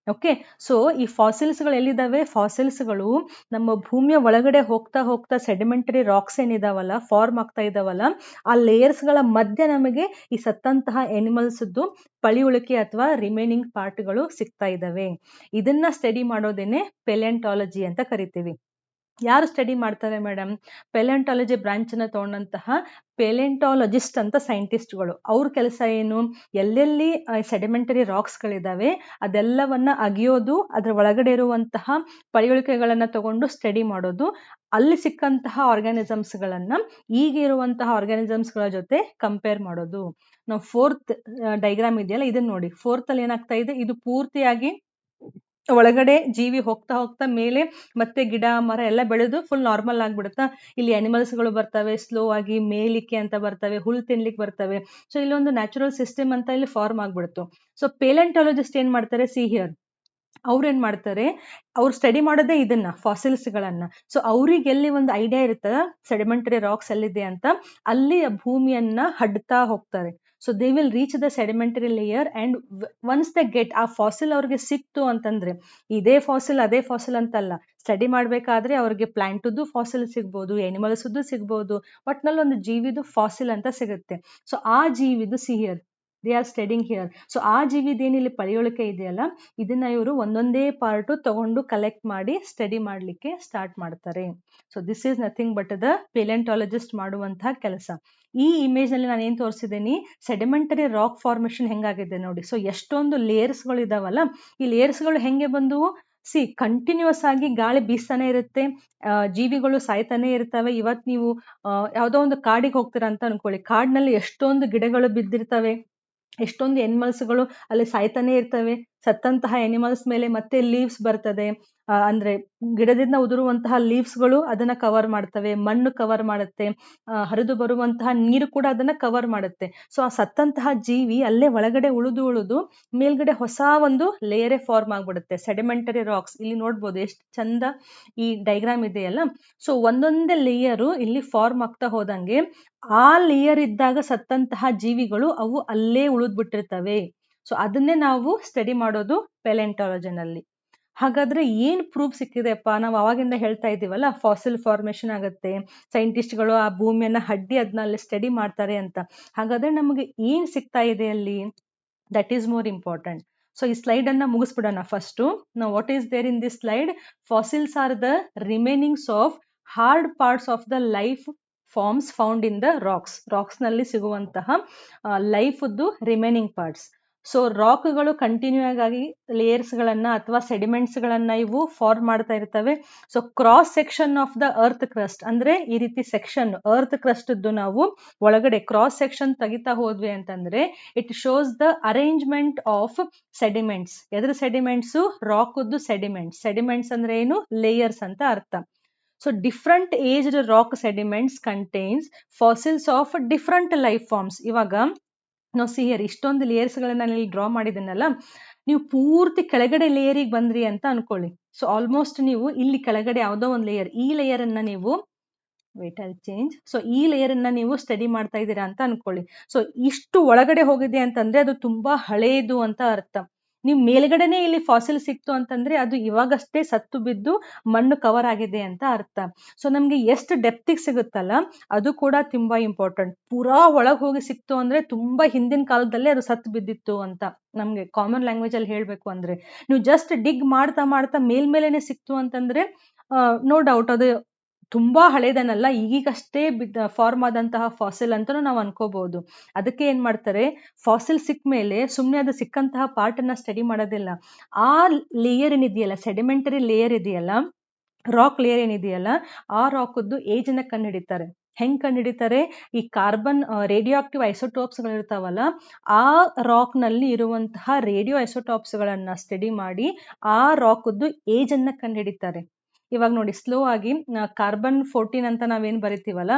ಓಕೆ, ಸೊ ಈ ಫಾಸಿಲ್ಸ್ಗಳು ಎಲ್ಲಿದ್ದಾವೆ? ಫಾಸಿಲ್ಸ್ಗಳು ನಮ್ಮ ಭೂಮಿಯ ಒಳಗಡೆ ಹೋಗ್ತಾ ಹೋಗ್ತಾ ಸೆಡಿಮೆಂಟರಿ ರಾಕ್ಸ್ ಏನಿದಾವಲ್ಲ, ಫಾರ್ಮ್ ಆಗ್ತಾ ಇದಾವಲ್ಲ, ಆ ಲೇಯರ್ಸ್ಗಳ ಮಧ್ಯೆ ನಮಗೆ ಈ ಸತ್ತಂತಹ ಎನಿಮಲ್ಸ್ದು ಪಳಿಯುಳಿಕೆ ಅಥವಾ ರಿಮೈನಿಂಗ್ ಪಾರ್ಟ್ಗಳು ಸಿಗ್ತಾ ಇದಾವೆ. ಇದನ್ನ ಸ್ಟಡಿ ಮಾಡೋದೇನೆ ಪೆಲಿಯಂಟಾಲಜಿ ಅಂತ ಕರಿತೀವಿ. ಯಾರು ಸ್ಟಡಿ ಮಾಡ್ತಾರೆ ಮೇಡಮ್? ಪೆಲಿಯಂಟಾಲಜಿ ಬ್ರಾಂಚ್ ಅನ್ನ ತಗೊಂಡಂತಹ ಪೆಲಿಯಂಟಾಲಜಿಸ್ಟ್ ಅಂತ ಸೈಂಟಿಸ್ಟ್ಗಳು. ಅವ್ರ ಕೆಲಸ ಏನು? ಎಲ್ಲೆಲ್ಲಿ ಸೆಡಿಮೆಂಟರಿ ರಾಕ್ಸ್ಗಳಿದಾವೆ ಅದೆಲ್ಲವನ್ನ ಅಗಿಯೋದು, ಅದ್ರ ಒಳಗಡೆ ಇರುವಂತಹ ಪಳಿಯುಳಿಕೆಗಳನ್ನ ತಗೊಂಡು ಸ್ಟಡಿ ಮಾಡೋದು, ಅಲ್ಲಿ ಸಿಕ್ಕಂತಹ ಆರ್ಗ್ಯಾನಿಸಮ್ಸ್ಗಳನ್ನ ಈಗ ಇರುವಂತಹ ಆರ್ಗ್ಯಾನಿಸಮ್ಸ್ಗಳ ಜೊತೆ ಕಂಪೇರ್ ಮಾಡೋದು. ನಾವು ಫೋರ್ತ್ ಡೈಗ್ರಾಮ್ ಇದೆಯಲ್ಲ, ಇದನ್ನ ನೋಡಿ. ಫೋರ್ತ್ ಅಲ್ಲಿ ಏನಾಗ್ತಾ ಇದೆ? ಇದು ಪೂರ್ತಿಯಾಗಿ ಒಳಗಡೆ ಜೀವಿ ಹೋಗ್ತಾ ಹೋಗ್ತಾ ಮೇಲೆ ಮತ್ತೆ ಗಿಡ ಮರ ಎಲ್ಲ ಬೆಳೆದು ಫುಲ್ ನಾರ್ಮಲ್ ಆಗ್ಬಿಡುತ್ತಾ. ಇಲ್ಲಿ ಅನಿಮಲ್ಸ್ಗಳು ಬರ್ತವೆ, ಸ್ಲೋ ಆಗಿ ಮೇಲಿಕ್ಕೆ ಅಂತ ಬರ್ತವೆ, ಹುಲ್ ತಿನ್ಲಿಕ್ಕೆ ಬರ್ತವೆ. ಸೊ ಇಲ್ಲೊಂದು ನ್ಯಾಚುರಲ್ ಸಿಸ್ಟಮ್ ಅಂತ ಇಲ್ಲಿ ಫಾರ್ಮ್ ಆಗ್ಬಿಡ್ತು. ಸೊ ಪೆಲಿಯಂಟಾಲಜಿಸ್ಟ್ ಏನ್ ಮಾಡ್ತಾರೆ? ಸಿ ಹಿಯರ್, ಅವ್ರು ಏನ್ ಮಾಡ್ತಾರೆ? ಅವ್ರು ಸ್ಟಡಿ ಮಾಡೋದೇ ಇದನ್ನ, ಫಾಸಿಲ್ಸ್ಗಳನ್ನ. ಸೊ ಅವ್ರಿಗೆ ಎಲ್ಲಿ ಒಂದು ಐಡಿಯಾ ಇರುತ್ತಲ್ಲ ಸೆಡಿಮೆಂಟರಿ ರಾಕ್ಸ್ ಎಲ್ಲಿದೆ ಅಂತ, ಅಲ್ಲಿ ಭೂಮಿಯನ್ನ ಹಡ್ತಾ ಹೋಗ್ತಾರೆ. So they will reach the sedimentary layer and once the get ಆ ಫಾಸಿಲ್ ಅವ್ರಿಗೆ ಸಿಕ್ತು ಅಂತಂದ್ರೆ, ಇದೇ ಫಾಸಿಲ್ ಅದೇ ಫಾಸಿಲ್ ಅಂತಲ್ಲ, ಸ್ಟಡಿ ಮಾಡ್ಬೇಕಾದ್ರೆ ಅವ್ರಿಗೆ ಪ್ಲಾಂಟ್ದು ಫಾಸಿಲ್ ಸಿಗ್ಬೋದು, ಎನಿಮಲ್ಸ್ದು ಸಿಗ್ಬೋದು, ಒಟ್ನಲ್ಲಿ ಒಂದು ಜೀವಿದು ಫಾಸಿಲ್ ಅಂತ ಸಿಗುತ್ತೆ. ಸೊ ಆ ಜೀವಿದು see here they are studying here. So ಆ ಜೀವಿದೇನಿಲ್ಲಿ ಪಳಿಯುಳಿಕೆ ಇದೆಯಲ್ಲ, ಇದನ್ನ ಇವರು ಒಂದೊಂದೇ ಪಾರ್ಟು ತಗೊಂಡು ಕಲೆಕ್ಟ್ ಮಾಡಿ ಸ್ಟಡಿ ಮಾಡ್ಲಿಕ್ಕೆ ಸ್ಟಾರ್ಟ್ ಮಾಡ್ತಾರೆ. So this is nothing but the palaeontologist ಮಾಡುವಂತಹ ಕೆಲಸ. ಈ ಇಮೇಜ್ ನಲ್ಲಿ ನಾನು ಏನ್ ತೋರಿಸಿದ್ದೀನಿ? ಸೆಡಿಮೆಂಟರಿ ರಾಕ್ ಫಾರ್ಮೇಶನ್ ಹೆಂಗಾಗಿದೆ ನೋಡಿ. ಸೊ ಎಷ್ಟೊಂದು ಲೇಯರ್ಸ್ಗಳು ಇದಾವಲ್ಲ, ಈ ಲೇಯರ್ಸ್ಗಳು ಹೆಂಗೆ ಬಂದು ಕಂಟಿನ್ಯೂಸ್ ಆಗಿ ಗಾಳಿ ಬೀಸ್ತಾನೆ ಇರುತ್ತೆ, ಜೀವಿಗಳು ಸಾಯ್ತಾನೆ ಇರ್ತವೆ. ಇವತ್ ನೀವು ಯಾವ್ದೋ ಒಂದು ಕಾಡಿಗೆ ಹೋಗ್ತೀರಾ ಅಂತ ಅನ್ಕೊಳ್ಳಿ, ಕಾಡಿನಲ್ಲಿ ಎಷ್ಟೊಂದು ಗಿಡಗಳು ಬಿದ್ದಿರ್ತವೆ, ಎಷ್ಟೊಂದು ಎನಿಮಲ್ಸ್ಗಳು ಅಲ್ಲಿ ಸಾಯ್ತಾನೆ ಇರ್ತವೆ. ಸತ್ತಂತಹ ಎನಿಮಲ್ಸ್ ಮೇಲೆ ಮತ್ತೆ ಲೀವ್ಸ್ ಬರ್ತದೆ, ಅಂದ್ರೆ ಗಿಡದಿಂದ ಉದುರುವಂತಹ ಲೀವ್ಸ್ಗಳು ಅದನ್ನ ಕವರ್ ಮಾಡ್ತವೆ, ಮಣ್ಣು ಕವರ್ ಮಾಡುತ್ತೆ, ಹರಿದು ಬರುವಂತಹ ನೀರು ಕೂಡ ಅದನ್ನ ಕವರ್ ಮಾಡುತ್ತೆ. ಸೊ ಆ ಸತ್ತಂತಹ ಜೀವಿ ಅಲ್ಲೇ ಒಳಗಡೆ ಉಳಿದು ಉಳಿದು ಮೇಲ್ಗಡೆ ಹೊಸ ಒಂದು ಲೇಯರೇ ಫಾರ್ಮ್ ಆಗ್ಬಿಡುತ್ತೆ, ಸೆಡಿಮೆಂಟರಿ ರಾಕ್ಸ್. ಇಲ್ಲಿ ನೋಡ್ಬೋದು ಎಷ್ಟು ಚಂದ ಈ ಡೈಗ್ರಾಮ್ ಇದೆಯಲ್ಲ. ಸೊ ಒಂದೊಂದೇ ಲೇಯರು ಇಲ್ಲಿ ಫಾರ್ಮ್ ಆಗ್ತಾ ಹೋದಂಗೆ ಆ ಲೇಯರ್ ಇದ್ದಾಗ ಸತ್ತಂತಹ ಜೀವಿಗಳು ಅವು ಅಲ್ಲೇ ಉಳಿದ್ಬಿಟ್ಟಿರ್ತವೆ. ಸೊ ಅದನ್ನೇ ನಾವು ಸ್ಟಡಿ ಮಾಡೋದು ಪೆಲಿಯಂಟಾಲಜಿನಲ್ಲಿ. ಹಾಗಾದ್ರೆ ಏನ್ ಪ್ರೂಫ್ ಸಿಕ್ಕಿದೆಪ್ಪ? ನಾವು ಅವಾಗಿಂದ ಹೇಳ್ತಾ ಇದೀವಲ್ಲ, ಫಾಸಿಲ್ ಫಾರ್ಮೇಶನ್ ಆಗುತ್ತೆ, ಸೈಂಟಿಸ್ಟ್ಗಳು ಆ ಭೂಮಿಯನ್ನ ಹಡ್ಡಿ ಅದನ್ನ ಅಲ್ಲಿ ಸ್ಟಡಿ ಮಾಡ್ತಾರೆ ಅಂತ. ಹಾಗಾದ್ರೆ ನಮಗೆ ಏನ್ ಸಿಗ್ತಾ ಇದೆ ಅಲ್ಲಿ? That is more important. So ಈ ಸ್ಲೈಡ್ ಅನ್ನ ಮುಗಿಸ್ಬಿಡೋಣ ಫಸ್ಟ್. ನಾವು what is there in this slide? Fossils are the remainings of hard parts of the life forms found in the rocks. Rocks ನಲ್ಲಿ ಸಿಗುವಂತಹ ಲೈಫ್ದು ರಿಮೈನಿಂಗ್ ಪಾರ್ಟ್ಸ್. ಸೊ ರಾಕ್ಗಳು continue ಆಗಿ layers ಗಳನ್ನ ಅಥವಾ ಸೆಡಿಮೆಂಟ್ಸ್ ಗಳನ್ನ ಇವು ಫಾರ್ಮ್ ಮಾಡ್ತಾ ಇರ್ತವೆ. So cross section of the earth crust, ಅಂದ್ರೆ ಈ ರೀತಿ ಸೆಕ್ಷನ್ ಅರ್ತ್ ಕ್ರಸ್ಟ್ ನಾವು ಒಳಗಡೆ ಕ್ರಾಸ್ ಸೆಕ್ಷನ್ ತೆಗಿತಾ ಹೋದ್ವಿ ಅಂತಂದ್ರೆ it shows the arrangement of sediments. ಎದ್ರ ಸೆಡಿಮೆಂಟ್ಸ್? ರಾಕ್ದು ಸೆಡಿಮೆಂಟ್ಸ್. ಸೆಡಿಮೆಂಟ್ಸ್ ಅಂದ್ರೆ ಏನು? ಲೇಯರ್ಸ್ ಅಂತ ಅರ್ಥ. So different aged rock sediments contains fossils of different life forms. ಇವಾಗ ನಾವು ಸಿಹಿಯರ್ ಇಷ್ಟೊಂದು ಲೇಯರ್ಸ್ ಗಳನ್ನ ನಾನು ಇಲ್ಲಿ ಡ್ರಾ ಮಾಡಿದ್ದೀನಲ್ಲ, ನೀವು ಪೂರ್ತಿ ಕೆಳಗಡೆ ಲೇಯರಿಗೆ ಬಂದ್ರಿ ಅಂತ ಅನ್ಕೊಳ್ಳಿ. ಸೊ ಆಲ್ಮೋಸ್ಟ್ ನೀವು ಇಲ್ಲಿ ಕೆಳಗಡೆ ಯಾವುದೋ ಒಂದು ಲೇಯರ್, ಈ ಲೇಯರ್ ಅನ್ನ ನೀವು ಚೇಂಜ್. ಸೊ ಈ ಲೇಯರ್ ಅನ್ನ ನೀವು ಸ್ಟಡಿ ಮಾಡ್ತಾ ಇದ್ದೀರಾ ಅಂತ ಅನ್ಕೊಳ್ಳಿ. ಸೊ ಇಷ್ಟು ಒಳಗಡೆ ಹೋಗಿದೆ ಅಂತಂದ್ರೆ ಅದು ತುಂಬಾ ಹಳೇದು ಅಂತ ಅರ್ಥ. ನೀವು ಮೇಲ್ಗಡೆನೆ ಇಲ್ಲಿ ಫಾಸಿಲ್ ಸಿಕ್ತು ಅಂತಂದ್ರೆ ಅದು ಇವಾಗಷ್ಟೇ ಸತ್ತು ಬಿದ್ದು ಮಣ್ಣು ಕವರ್ ಆಗಿದೆ ಅಂತ ಅರ್ಥ. ಸೊ ನಮ್ಗೆ ಎಷ್ಟು ಡೆಪ್ತಿಗೆ ಸಿಗುತ್ತಲ್ಲ ಅದು ಕೂಡ ತುಂಬಾ ಇಂಪಾರ್ಟೆಂಟ್. ಪೂರಾ ಒಳಗ್ ಹೋಗಿ ಸಿಕ್ತು ಅಂದ್ರೆ ತುಂಬಾ ಹಿಂದಿನ ಕಾಲದಲ್ಲೇ ಅದು ಸತ್ತು ಬಿದ್ದಿತ್ತು ಅಂತ. ನಮ್ಗೆ ಕಾಮನ್ ಲ್ಯಾಂಗ್ವೇಜ್ ಅಲ್ಲಿ ಹೇಳ್ಬೇಕು ಅಂದ್ರೆ, ನೀವು ಜಸ್ಟ್ ಡಿಗ್ ಮಾಡ್ತಾ ಮಾಡ್ತಾ ಮೇಲ್ಮೇಲೆನೆ ಸಿಕ್ತು ಅಂತಂದ್ರೆ ನೋ ಡೌಟ್ ಅದು ತುಂಬಾ ಹಳೇದನ್ನಲ್ಲ, ಈಗೀಗಷ್ಟೇ ಫಾರ್ಮ್ ಆದಂತಹ ಫಾಸಿಲ್ ಅಂತಾನು ನಾವು ಅನ್ಕೋಬಹುದು. ಅದಕ್ಕೆ ಏನ್ ಮಾಡ್ತಾರೆ, ಫಾಸಿಲ್ ಸಿಕ್ಕ ಮೇಲೆ ಸುಮ್ನೆ ಅದು ಸಿಕ್ಕಂತಹ ಪಾರ್ಟ್ ಅನ್ನ ಸ್ಟಡಿ ಮಾಡೋದಿಲ್ಲ, ಆ ಲೇಯರ್ ಏನಿದೆಯಲ್ಲ, ಸೆಡಿಮೆಂಟರಿ ಲೇಯರ್ ಇದೆಯಲ್ಲ, ರಾಕ್ ಲೇಯರ್ ಏನಿದೆಯಲ್ಲ, ಆ ರಾಕ್ದು ಏಜ್ ಅನ್ನ ಕಂಡು ಹಿಡಿತಾರೆ. ಹೆಂಗ್ ಕಂಡುಹಿಡಿತಾರೆ? ಈ ಕಾರ್ಬನ್ ರೇಡಿಯೋ ಆಕ್ಟಿವ್ ಐಸೋಟೋಪ್ಸ್ಗಳು ಇರ್ತಾವಲ್ಲ, ಆ ರಾಕ್ ನಲ್ಲಿ ಇರುವಂತಹ ರೇಡಿಯೋ ಐಸೋಟಾಪ್ಸ್ಗಳನ್ನ ಸ್ಟಡಿ ಮಾಡಿ ಆ ರಾಕ್ದು ಏಜ್ ಅನ್ನ ಕಂಡುಹಿಡಿತಾರೆ. ಇವಾಗ ನೋಡಿ, ಸ್ಲೋ ಆಗಿ ಕಾರ್ಬನ್ 14 ಅಂತ ನಾವೇನ್ ಬರಿತೀವಲ್ಲ,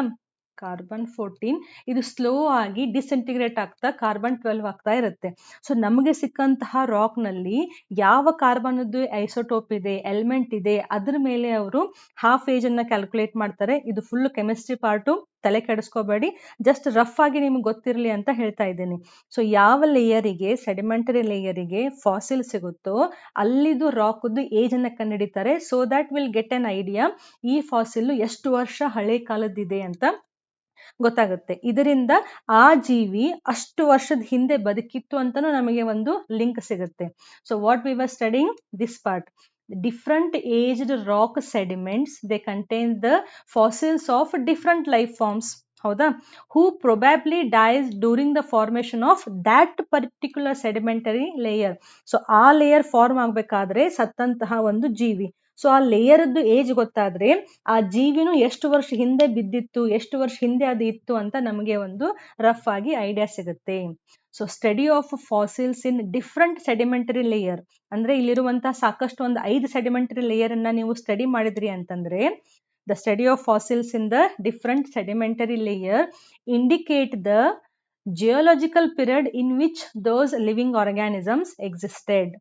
ಕಾರ್ಬನ್ 14 ಇದು ಸ್ಲೋ ಆಗಿ ಡಿಸ್ಇಂಟಿಗ್ರೇಟ್ ಆಗ್ತಾ ಕಾರ್ಬನ್ 12 ಆಗ್ತಾ ಇರುತ್ತೆ. ಸೊ ನಮಗೆ ಸಿಕ್ಕಂತಹ ರಾಕ್ ನಲ್ಲಿ ಯಾವ ಕಾರ್ಬನ್ ಐಸೋಟೋಪ್ ಇದೆ, ಎಲಿಮೆಂಟ್ ಇದೆ, ಅದ್ರ ಮೇಲೆ ಅವರು ಹಾಫ್ ಏಜ್ ಅನ್ನ ಕ್ಯಾಲ್ಕುಲೇಟ್ ಮಾಡ್ತಾರೆ. ಇದು ಫುಲ್ ಕೆಮಿಸ್ಟ್ರಿ ಪಾರ್ಟು, ತಲೆ ಕೆಡಿಸ್ಕೋಬೇಡಿ, ಜಸ್ಟ್ ರಫ್ ಆಗಿ ನಿಮ್ಗೆ ಗೊತ್ತಿರಲಿ ಅಂತ ಹೇಳ್ತಾ ಇದ್ದೀನಿ. ಸೊ ಯಾವ ಲೇಯರಿಗೆ, ಸೆಡಿಮೆಂಟರಿ ಲೇಯರಿಗೆ ಫಾಸಿಲ್ ಸಿಗುತ್ತೋ ಅಲ್ಲಿದು ರಾಕ್ದು ಏಜ್ ಅನ್ನ ಕಂಡುಹಿಡಿತಾರೆ. So that will get an idea ಈ ಫಾಸಿಲ್ ಎಷ್ಟು ವರ್ಷ ಹಳೆ ಕಾಲದ್ದಿದೆ ಅಂತ ಗೊತ್ತಾಗುತ್ತೆ. ಇದರಿಂದ ಆ ಜೀವಿ ಅಷ್ಟು ವರ್ಷದ ಹಿಂದೆ ಬದುಕಿತ್ತು ಅಂತಾನು ನಮಗೆ ಒಂದು ಲಿಂಕ್ ಸಿಗುತ್ತೆ. So what we were studying this part, different aged rock sediments, they contain the fossils of different life forms, ಹೌದಾ, who probably dies during the formation of that particular sedimentary layer. So ಆ layer form ಆಗ್ಬೇಕಾದ್ರೆ ಸತ್ತಂತಹ ಒಂದು ಜೀವಿ. So ಆ ಲೇಯರ್ದು age ಗೊತ್ತಾದ್ರೆ ಆ ಜೀವಿನೂ ಎಷ್ಟು ವರ್ಷ ಹಿಂದೆ ಬಿದ್ದಿತ್ತು, ಎಷ್ಟು ವರ್ಷ ಹಿಂದೆ ಅದು ಇತ್ತು ಅಂತ ನಮಗೆ ಒಂದು ರಫ್ ಆಗಿ ಐಡಿಯಾ ಸಿಗುತ್ತೆ. So study of fossils in different sedimentary layer ಅಂದ್ರೆ ಇಲ್ಲಿರುವಂತಹ ಸಾಕಷ್ಟು ಒಂದು 5 ಸೆಡಿಮೆಂಟರಿ ಲೇಯರ್ ಅನ್ನ ನೀವು ಸ್ಟಡಿ ಮಾಡಿದ್ರಿ ಅಂತಂದ್ರೆ, the study of fossils in the different sedimentary layer indicate the geological period in which those living organisms existed.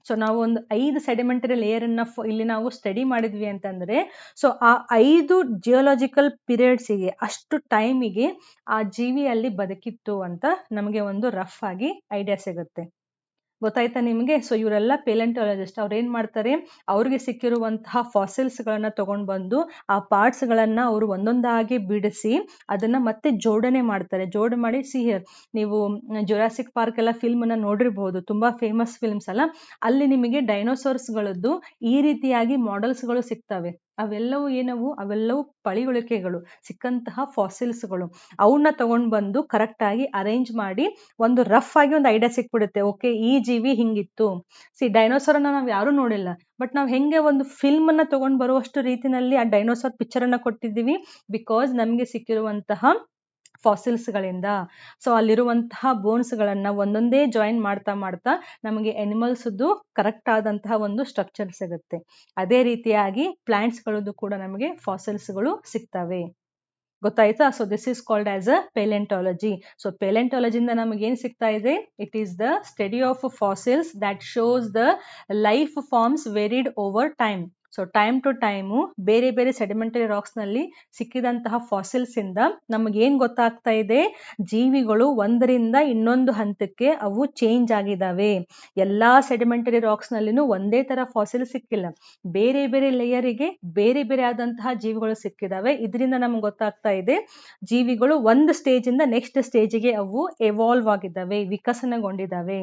So ನಾವು ಒಂದು 5 ಸೆಡಿಮೆಂಟರಿ ಲೇಯರ್ ಅನ್ನ ಇಲ್ಲಿ ನಾವು ಸ್ಟಡಿ ಮಾಡಿದ್ವಿ ಅಂತಂದ್ರೆ, ಸೊ ಆ 5 ಜಿಯೋಲಾಜಿಕಲ್ ಪೀರಿಯಡ್ಸ್ಗೆ, ಅಷ್ಟು ಟೈಮಿಗೆ ಆ ಜೀವಿ ಅಲ್ಲಿ ಬದುಕಿತ್ತು ಅಂತ ನಮಗೆ ಒಂದು ರಫ್ ಆಗಿ ಐಡಿಯಾ ಸಿಗುತ್ತೆ. ಗೊತ್ತಾಯ್ತಾ ನಿಮಗೆ? ಸೊ ಇವರೆಲ್ಲ ಪೆಲೆಂಟಾಲಜಿಸ್ಟ್. ಅವ್ರು ಏನ್ ಮಾಡ್ತಾರೆ, ಅವ್ರಿಗೆ ಸಿಕ್ಕಿರುವಂತಹ ಫಾಸಿಲ್ಸ್ ಗಳನ್ನ ತಗೊಂಡ್ ಬಂದು ಆ ಪಾರ್ಟ್ಸ್ ಗಳನ್ನ ಅವರು ಒಂದೊಂದಾಗಿ ಬಿಡಿಸಿ ಅದನ್ನ ಮತ್ತೆ ಜೋಡಣೆ ಮಾಡ್ತಾರೆ. ಜೋಡಣೆ ಮಾಡಿ ಹಿಯರ್ ನೀವು ಜುರಾಸಿಕ್ ಪಾರ್ಕ್ ಎಲ್ಲ ಫಿಲ್ಮ್ ಅನ್ನ ನೋಡಿರ್ಬಹುದು, ತುಂಬಾ ಫೇಮಸ್ ಫಿಲ್ಮ್ಸ್ ಅಲ್ಲ, ಅಲ್ಲಿ ನಿಮಗೆ ಡೈನೋಸಾರ್ಸ್ ಗಳದ್ದು ಈ ರೀತಿಯಾಗಿ ಮಾಡೆಲ್ಸ್ ಗಳು ಸಿಗ್ತವೆ. ಅವೆಲ್ಲವೂ ಏನವು, ಅವೆಲ್ಲವೂ ಪಳಿಯುಳಿಕೆಗಳು, ಸಿಕ್ಕಂತಹ ಫಾಸಿಲ್ಸ್ಗಳು. ಅವನ್ನ ತಗೊಂಡ್ ಬಂದು ಕರೆಕ್ಟ್ ಆಗಿ ಅರೇಂಜ್ ಮಾಡಿ ಒಂದು ರಫ್ ಆಗಿ ಒಂದು ಐಡಿಯಾ ಸಿಕ್ಬಿಡುತ್ತೆ. ಓಕೆ, ಈ ಜೀವಿ ಹಿಂಗಿತ್ತು. ಡೈನೋಸಾರ್ ಅನ್ನ ನಾವ್ ಯಾರು ನೋಡಿಲ್ಲ, ಬಟ್ ನಾವ್ ಹೆಂಗೆ ಒಂದು ಫಿಲ್ಮ್ ಅನ್ನ ತಗೊಂಡ್ ಬರುವಷ್ಟು ರೀತಿನಲ್ಲಿ ಆ ಡೈನೋಸಾರ್ ಪಿಕ್ಚರ್ ಅನ್ನ ಕೊಟ್ಟಿದ್ದೀವಿ, ಬಿಕಾಸ್ ನಮ್ಗೆ ಸಿಕ್ಕಿರುವಂತಹ ಫಾಸಿಲ್ಸ್ ಗಳಿಂದ. ಸೊ ಅಲ್ಲಿರುವಂತಹ ಬೋನ್ಸ್ ಗಳನ್ನ ಒಂದೊಂದೇ ಜಾಯಿನ್ ಮಾಡ್ತಾ ಮಾಡ್ತಾ ನಮಗೆ ಎನಿಮಲ್ಸ್ ಕರೆಕ್ಟ್ ಆದಂತಹ ಒಂದು ಸ್ಟ್ರಕ್ಚರ್ ಸಿಗುತ್ತೆ. ಅದೇ ರೀತಿಯಾಗಿ ಪ್ಲಾಂಟ್ಸ್ ಗಳದ್ದು ಕೂಡ ನಮಗೆ ಫಾಸಿಲ್ಸ್ ಗಳು ಸಿಗ್ತವೆ. ಗೊತ್ತಾಯ್ತಾ? So this is called as a palaeontology. ಸೊ ಪೆಲೆಂಟಾಲಜಿಯಿಂದ ನಮಗೆ ಏನ್ ಸಿಗ್ತಾ ಇದೆ? It is the study of fossils that shows the life forms varied over time. So time to time ಬೇರೆ ಬೇರೆ ಸೆಡಿಮೆಂಟರಿ ರಾಕ್ಸ್ ನಲ್ಲಿ ಸಿಕ್ಕಿದಂತಹ ಫಾಸಿಲ್ಸ್ ಇಂದ ನಮಗೆ ಏನ್ ಗೊತ್ತಾಗ್ತಾ ಇದೆ? ಜೀವಿಗಳು ಒಂದರಿಂದ ಇನ್ನೊಂದು ಹಂತಕ್ಕೆ ಅವು ಚೇಂಜ್ ಆಗಿದಾವೆ. ಎಲ್ಲಾ ಸೆಡಿಮೆಂಟರಿ ರಾಕ್ಸ್ ನಲ್ಲಿನೂ ಒಂದೇ ತರ ಫಾಸಿಲ್ ಸಿಕ್ಕಿಲ್ಲ, ಬೇರೆ ಬೇರೆ ಲೇಯರಿಗೆ ಬೇರೆ ಬೇರೆ ಆದಂತಹ ಜೀವಿಗಳು ಸಿಕ್ಕಿದಾವೆ. ಇದರಿಂದ ನಮ್ಗೆ ಗೊತ್ತಾಗ್ತಾ ಇದೆ ಜೀವಿಗಳು ಒಂದು ಸ್ಟೇಜ್ ಇಂದ ನೆಕ್ಸ್ಟ್ ಸ್ಟೇಜಿಗೆ ಅವು ಎವಾಲ್ವ್ ಆಗಿದ್ದಾವೆ, ವಿಕಸನಗೊಂಡಿದ್ದಾವೆ.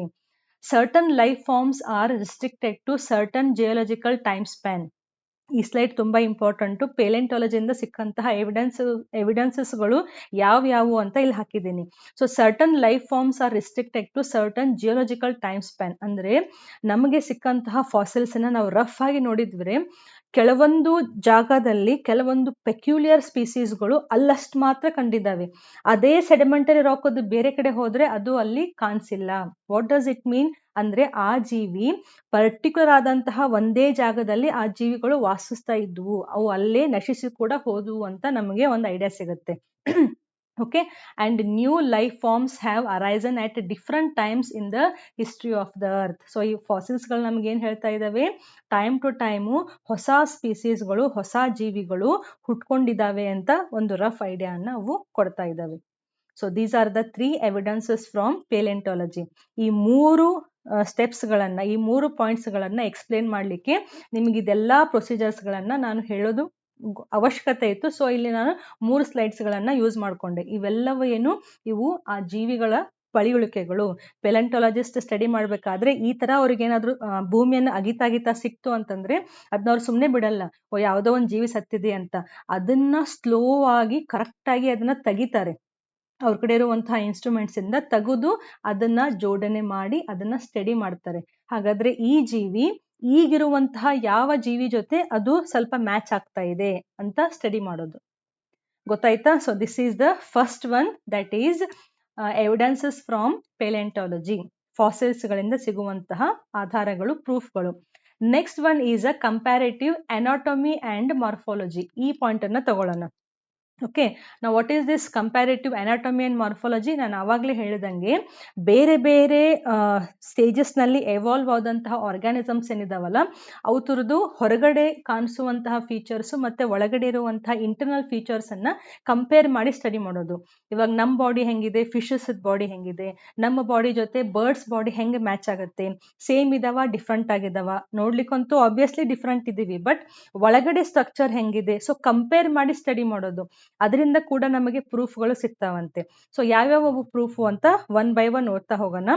Certain life forms are restricted to certain geological time span. ಈ ಸ್ಲೈಡ್ ತುಂಬಾ ಇಂಪಾರ್ಟೆಂಟ್. ಪೆಲೆಂಟಾಲಜಿಯಿಂದ ಸಿಕ್ಕಂತಹ ಎವಿಡೆನ್ಸಸ್ಗಳು ಯಾವ್ಯಾವು ಅಂತ ಇಲ್ಲಿ ಹಾಕಿದ್ದೀನಿ. So certain life forms are restricted to certain geological time span ಅಂದ್ರೆ ನಮಗೆ ಸಿಕ್ಕಂತಹ ಫಾಸಿಲ್ಸ್ ಅನ್ನ ನಾವು ರಫ್ ಆಗಿ ನೋಡಿದ್ರೆ ಕೆಲವೊಂದು ಜಾಗದಲ್ಲಿ ಕೆಲವೊಂದು ಪೆಕ್ಯುಲಿಯರ್ ಸ್ಪೀಸೀಸ್ಗಳು ಅಲ್ಲಷ್ಟು ಮಾತ್ರ ಕಂಡಿದ್ದಾವೆ. ಅದೇ ಸೆಡಿಮೆಂಟರಿ ರಾಕ್ ಅದು ಬೇರೆ ಕಡೆ ಹೋದ್ರೆ ಅದು ಅಲ್ಲಿ ಕಾಣಿಸಿಲ್ಲ. ವಾಟ್ ಡಸ್ ಇಟ್ ಮೀನ್ ಅಂದ್ರೆ ಆ ಜೀವಿ ಪರ್ಟಿಕ್ಯುಲರ್ ಆದಂತಹ ಒಂದೇ ಜಾಗದಲ್ಲಿ ಆ ಜೀವಿಗಳು ವಾಸಿಸ್ತಾ ಇದ್ವು, ಅವು ಅಲ್ಲೇ ನಶಿಸಿ ಕೂಡ ಹೋದವು ಅಂತ ನಮಗೆ ಒಂದು ಐಡಿಯಾ ಸಿಗುತ್ತೆ. Okay, and new life forms have arisen at different times in the history of the earth. So ಈ ಫಾಸಿಲ್ಸ್ ಗಳು ನಮ್ಗೆ ಏನ್ ಹೇಳ್ತಾ ಇದಾವೆ? ಟೈಮ್ ಟು ಟೈಮು ಹೊಸ ಸ್ಪೀಸೀಸ್ಗಳು, ಹೊಸ ಜೀವಿಗಳು ಹುಟ್ಕೊಂಡಿದ್ದಾವೆ ಅಂತ ಒಂದು ರಫ್ ಐಡಿಯಾನ ಅವು ಕೊಡ್ತಾ ಇದ್ದಾವೆ. So these are the 3 evidences from paleontology. ಈ 3 ಸ್ಟೆಪ್ಸ್ ಗಳನ್ನ, ಈ 3 ಪಾಯಿಂಟ್ಸ್ ಗಳನ್ನ ಎಕ್ಸ್ಪ್ಲೇನ್ ಮಾಡ್ಲಿಕ್ಕೆ ನಿಮ್ಗೆ ಇದೆಲ್ಲಾ ಪ್ರೊಸೀಜರ್ಸ್ ಗಳನ್ನ ನಾನು ಹೇಳೋದು ಅವಶ್ಯಕತೆ ಇತ್ತು. ಸೊ ಇಲ್ಲಿ ನಾನು 3 ಸ್ಲೈಡ್ಸ್ ಗಳನ್ನ ಯೂಸ್ ಮಾಡ್ಕೊಂಡೆ. ಇವೆಲ್ಲವೂ ಏನು? ಇವು ಆ ಜೀವಿಗಳ ಪಳಿಯುಳಿಕೆಗಳು. ಪೆಲೆಂಟಾಲಜಿಸ್ಟ್ ಸ್ಟಡಿ ಮಾಡ್ಬೇಕಾದ್ರೆ ಈ ತರ ಅವ್ರಿಗೆ ಏನಾದ್ರು ಭೂಮಿಯನ್ನ ಅಗಿತಾ ಸಿಕ್ತು ಅಂತಂದ್ರೆ ಅದನ್ನ ಅವ್ರು ಸುಮ್ನೆ ಬಿಡಲ್ಲ. ಯಾವ್ದೋ ಒಂದ್ ಜೀವಿ ಸತ್ತಿದೆ ಅಂತ, ಅದನ್ನ ಸ್ಲೋ ಆಗಿ ಕರೆಕ್ಟ್ ಆಗಿ ಅದನ್ನ ತೆಗಿತಾರೆ. ಅವ್ರ ಕಡೆ ಇರುವಂತಹ ಇನ್ಸ್ಟ್ರೂಮೆಂಟ್ಸ್ ಇಂದ ತೆಗೆದು ಅದನ್ನ ಜೋಡಣೆ ಮಾಡಿ ಅದನ್ನ ಸ್ಟಡಿ ಮಾಡ್ತಾರೆ. ಹಾಗಾದ್ರೆ ಈ ಜೀವಿ ಈಗಿರುವಂತಹ ಯಾವ ಜೀವಿ ಜೊತೆ ಅದು ಸ್ವಲ್ಪ ಮ್ಯಾಚ್ ಆಗ್ತಾ ಇದೆ ಅಂತ ಸ್ಟಡಿ ಮಾಡೋದು. ಗೊತ್ತಾಯ್ತಾ? So this is the first one, that is evidences from paleontology, ಫಾಸಿಲ್ಸ್ಗಳಿಂದ ಸಿಗುವಂತಹ ಆಧಾರಗಳು, ಪ್ರೂಫ್ಗಳು. Next one is a comparative anatomy and morphology. ಈ ಪಾಯಿಂಟ್ ಅನ್ನ ತಗೊಳ್ಳೋಣ. ಓಕೆ, ನಾವು what is this comparative anatomy and morphology? ನಾನು ಆವಾಗಲೇ ಹೇಳಿದಂಗೆ ಬೇರೆ ಬೇರೆ ಸ್ಟೇಜಸ್ನಲ್ಲಿ ಎವಾಲ್ವ್ ಆದಂತಹ ಆರ್ಗ್ಯಾನಿಸಮ್ಸ್ ಏನಿದಾವಲ್ಲ, ಅವತರದ್ದು ಹೊರಗಡೆ ಕಾಣಿಸುವಂತಹ ಫೀಚರ್ಸ್ ಮತ್ತೆ ಒಳಗಡೆ ಇರುವಂತಹ ಇಂಟರ್ನಲ್ ಫೀಚರ್ಸ್ ಅನ್ನ ಕಂಪೇರ್ ಮಾಡಿ ಸ್ಟಡಿ ಮಾಡೋದು. ಇವಾಗ ನಮ್ಮ ಬಾಡಿ ಹೆಂಗಿದೆ, ಫಿಶಸ್ ಬಾಡಿ ಹೆಂಗಿದೆ, ನಮ್ಮ ಬಾಡಿ ಜೊತೆ ಬರ್ಡ್ಸ್ ಬಾಡಿ ಹೆಂಗೆ ಮ್ಯಾಚ್ ಆಗುತ್ತೆ, ಸೇಮ್ ಇದಾವ ಡಿಫ್ರೆಂಟ್ ಆಗಿದಾವ? ನೋಡ್ಲಿಕ್ಕಂತೂ ಆಬ್ವಿಯಸ್ಲಿ ಡಿಫ್ರೆಂಟ್ ಇದೀವಿ, ಬಟ್ ಒಳಗಡೆ ಸ್ಟ್ರಕ್ಚರ್ ಹೆಂಗಿದೆ, ಸೊ ಕಂಪೇರ್ ಮಾಡಿ ಸ್ಟಡಿ ಮಾಡೋದು. ಅದರಿಂದ ಕೂಡ ನಮಗೆ ಪ್ರೂಫ್ಗಳು ಸಿಗ್ತಾವಂತೆ. ಸೊ ಯಾವ್ಯಾವ ಪ್ರೂಫ್ ಅಂತ ಒನ್ ಬೈ ಒನ್ ಓದ್ತಾ ಹೋಗೋಣ.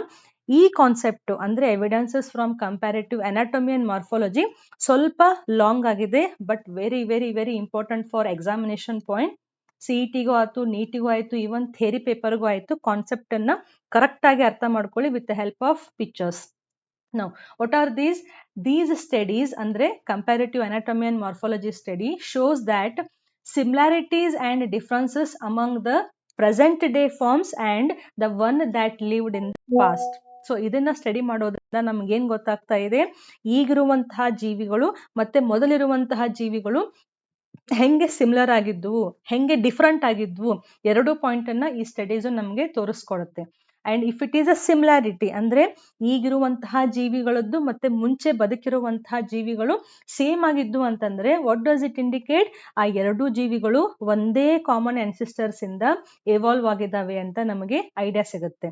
ಈ ಕಾನ್ಸೆಪ್ಟ್ ಅಂದ್ರೆ evidences from comparative anatomy and morphology ಸ್ವಲ್ಪ ಲಾಂಗ್ ಆಗಿದೆ, but very very very important for examination point. ಸಿಇಟಿಗೂ ಆಯ್ತು, ನೀಟಿಗೂ ಆಯ್ತು, ಈವನ್ ಥೇರಿ ಪೇಪರ್ಗೂ ಆಯ್ತು. ಕಾನ್ಸೆಪ್ಟ್ ಅನ್ನ ಕರೆಕ್ಟ್ ಆಗಿ ಅರ್ಥ ಮಾಡ್ಕೊಳ್ಳಿ with the help of pictures. Now, what are these? These studies andre comparative anatomy and morphology study shows that similarities and differences among the present day forms and the one that lived in the past. So ಇದನ್ನ study ಮಾಡೋದ್ರಿಂದ ನಮ್ಗೆ ಏನ್ ಗೊತ್ತಾಗ್ತಾ ಇದೆ, ಈಗಿರುವಂತಹ ಜೀವಿಗಳು ಮತ್ತೆ ಮೊದಲಿರುವಂತಹ ಜೀವಿಗಳು ಹೆಂಗೆ ಸಿಮಿಲರ್ ಆಗಿದ್ವು, ಹೆಂಗೆ ಡಿಫ್ರೆಂಟ್ ಆಗಿದ್ವು, ಎರಡು ಪಾಯಿಂಟ್ ಅನ್ನ ಈ ಸ್ಟಡೀಸ್ ನಮ್ಗೆ ತೋರಿಸ್ಕೊಡುತ್ತೆ. And if it is a similarity ಅಂದ್ರೆ ಈಗಿರುವಂತಹ ಜೀವಿಗಳದ್ದು ಮತ್ತೆ ಮುಂಚೆ ಬದುಕಿರುವಂತಹ ಜೀವಿಗಳು ಸೇಮ್ ಆಗಿದ್ವು ಅಂತಂದ್ರೆ ವಾಟ್ ಡಸ್ ಇಟ್ ಇಂಡಿಕೇಟ್? ಆ ಎರಡೂ ಜೀವಿಗಳು ಒಂದೇ ಕಾಮನ್ ಆನ್ಸಿಸ್ಟರ್ಸ್ ಇಂದ ಎವಾಲ್ವ್ ಆಗಿದ್ದಾವೆ ಅಂತ ನಮಗೆ ಐಡಿಯಾ ಸಿಗುತ್ತೆ.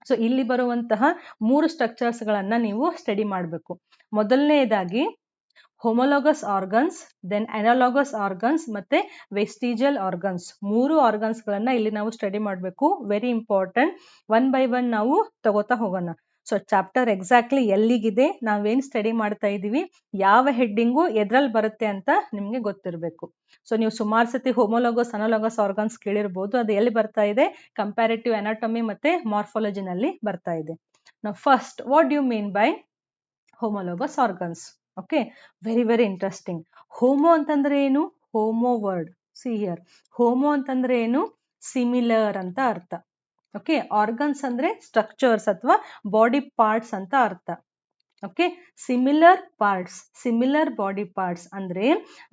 ಸೊ ಇಲ್ಲಿ ಬರುವಂತಹ 3 ಸ್ಟ್ರಕ್ಚರ್ಸ್ ಗಳನ್ನ ನೀವು ಸ್ಟಡಿ ಮಾಡಬೇಕು. ಮೊದಲನೇದಾಗಿ ಹೋಮೋಲೋಗಸ್ ಆರ್ಗನ್ಸ್, ದೆನ್ ಅನಾಲೋಗಸ್ ಆರ್ಗನ್ಸ್ ಮತ್ತೆ ವೆಸ್ಟಿಜಿಯಲ್ ಆರ್ಗನ್ಸ್. 3 ಆರ್ಗನ್ಸ್ ಗಳನ್ನ ಇಲ್ಲಿ ನಾವು ಸ್ಟಡಿ ಮಾಡಬೇಕು. Very important. One by one ನಾವು ತಗೋತಾ ಹೋಗೋಣ. ಸೊ ಚಾಪ್ಟರ್ ಎಕ್ಸಾಕ್ಟ್ಲಿ ಎಲ್ಲಿಗಿದೆ, ನಾವೇನ್ ಸ್ಟಡಿ ಮಾಡ್ತಾ ಇದೀವಿ, ಯಾವ ಹೆಡ್ಡಿಂಗು ಎದ್ರಲ್ಲಿ ಬರುತ್ತೆ ಅಂತ ನಿಮ್ಗೆ ಗೊತ್ತಿರಬೇಕು. ಸೊ ನೀವು ಸುಮಾರು ಸತಿ ಹೋಮೋಲೋಗಸ್ ಅನಾಲೋಗಸ್ ಆರ್ಗನ್ಸ್ ಕೇಳಿರ್ಬೋದು. ಅದು ಎಲ್ಲಿ ಬರ್ತಾ ಇದೆ? ಕಂಪ್ಯಾರೇಟಿವ್ ಅನಾಟಮಿ ಮತ್ತೆ ಮಾರ್ಫಾಲಜಿನಲ್ಲಿ ಬರ್ತಾ ಇದೆ. ನಾವು first, what do you mean by homologous organs? Okay, very very interesting. Homo ಅಂತಂದ್ರೆ ಏನು? Homo word, see here. Homo ಅಂತಂದ್ರೆ ಏನು? ಸಿಮಿಲರ್ ಅಂತ ಅರ್ಥ. ಓಕೆ, ಆರ್ಗನ್ಸ್ ಅಂದ್ರೆ ಸ್ಟ್ರಕ್ಚರ್ಸ್ ಅಥವಾ ಬಾಡಿ ಪಾರ್ಟ್ಸ್ ಅಂತ ಅರ್ಥ. Okay, similar parts, similar body parts ಅಂದ್ರೆ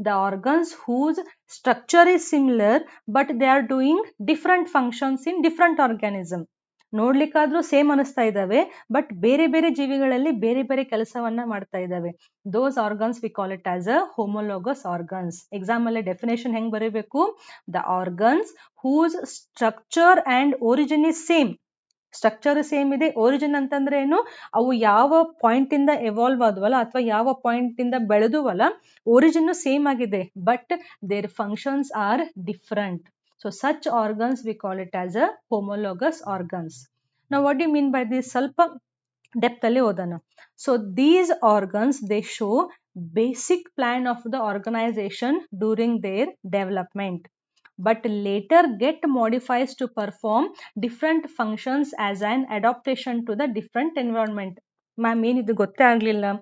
the organs whose structure is similar but they are doing different functions in different organism. ನೋಡ್ಲಿಕ್ಕಾದ್ರೂ ಸೇಮ್ ಅನಿಸ್ತಾ ಇದ್ದಾವೆ, ಬಟ್ ಬೇರೆ ಬೇರೆ ಜೀವಿಗಳಲ್ಲಿ ಬೇರೆ ಬೇರೆ ಕೆಲಸವನ್ನ ಮಾಡ್ತಾ ಇದ್ದಾವೆ. Those organs we call it as a homologous organs. Exam ಅಲ್ಲಿ ಡೆಫಿನೇಷನ್ ಹೆಂಗ್ ಬರೀಬೇಕು? The organs whose structure and origin is same. Structure same ಇದೆ, ಒರಿಜಿನ್ ಅಂತಂದ್ರೆ ಏನು? ಅವು ಯಾವ ಪಾಯಿಂಟ್ ಇಂದ ಎವಾಲ್ವ್ ಆದ್ವಲ್ಲ ಅಥವಾ ಯಾವ ಪಾಯಿಂಟ್ ಇಂದ ಬೆಳೆದುವಲ್ಲ, ಒರಿಜಿನ್ ಸೇಮ್ ಆಗಿದೆ, but their functions are different. So such organs we call it as a homologous organs. Now what do you mean by this? Salpa depth alli odana. So these organs, they show basic plan of the organization during their development, but later get modified to perform different functions as an adaptation to the different environment. Ma'am, enidu gotte aglilla.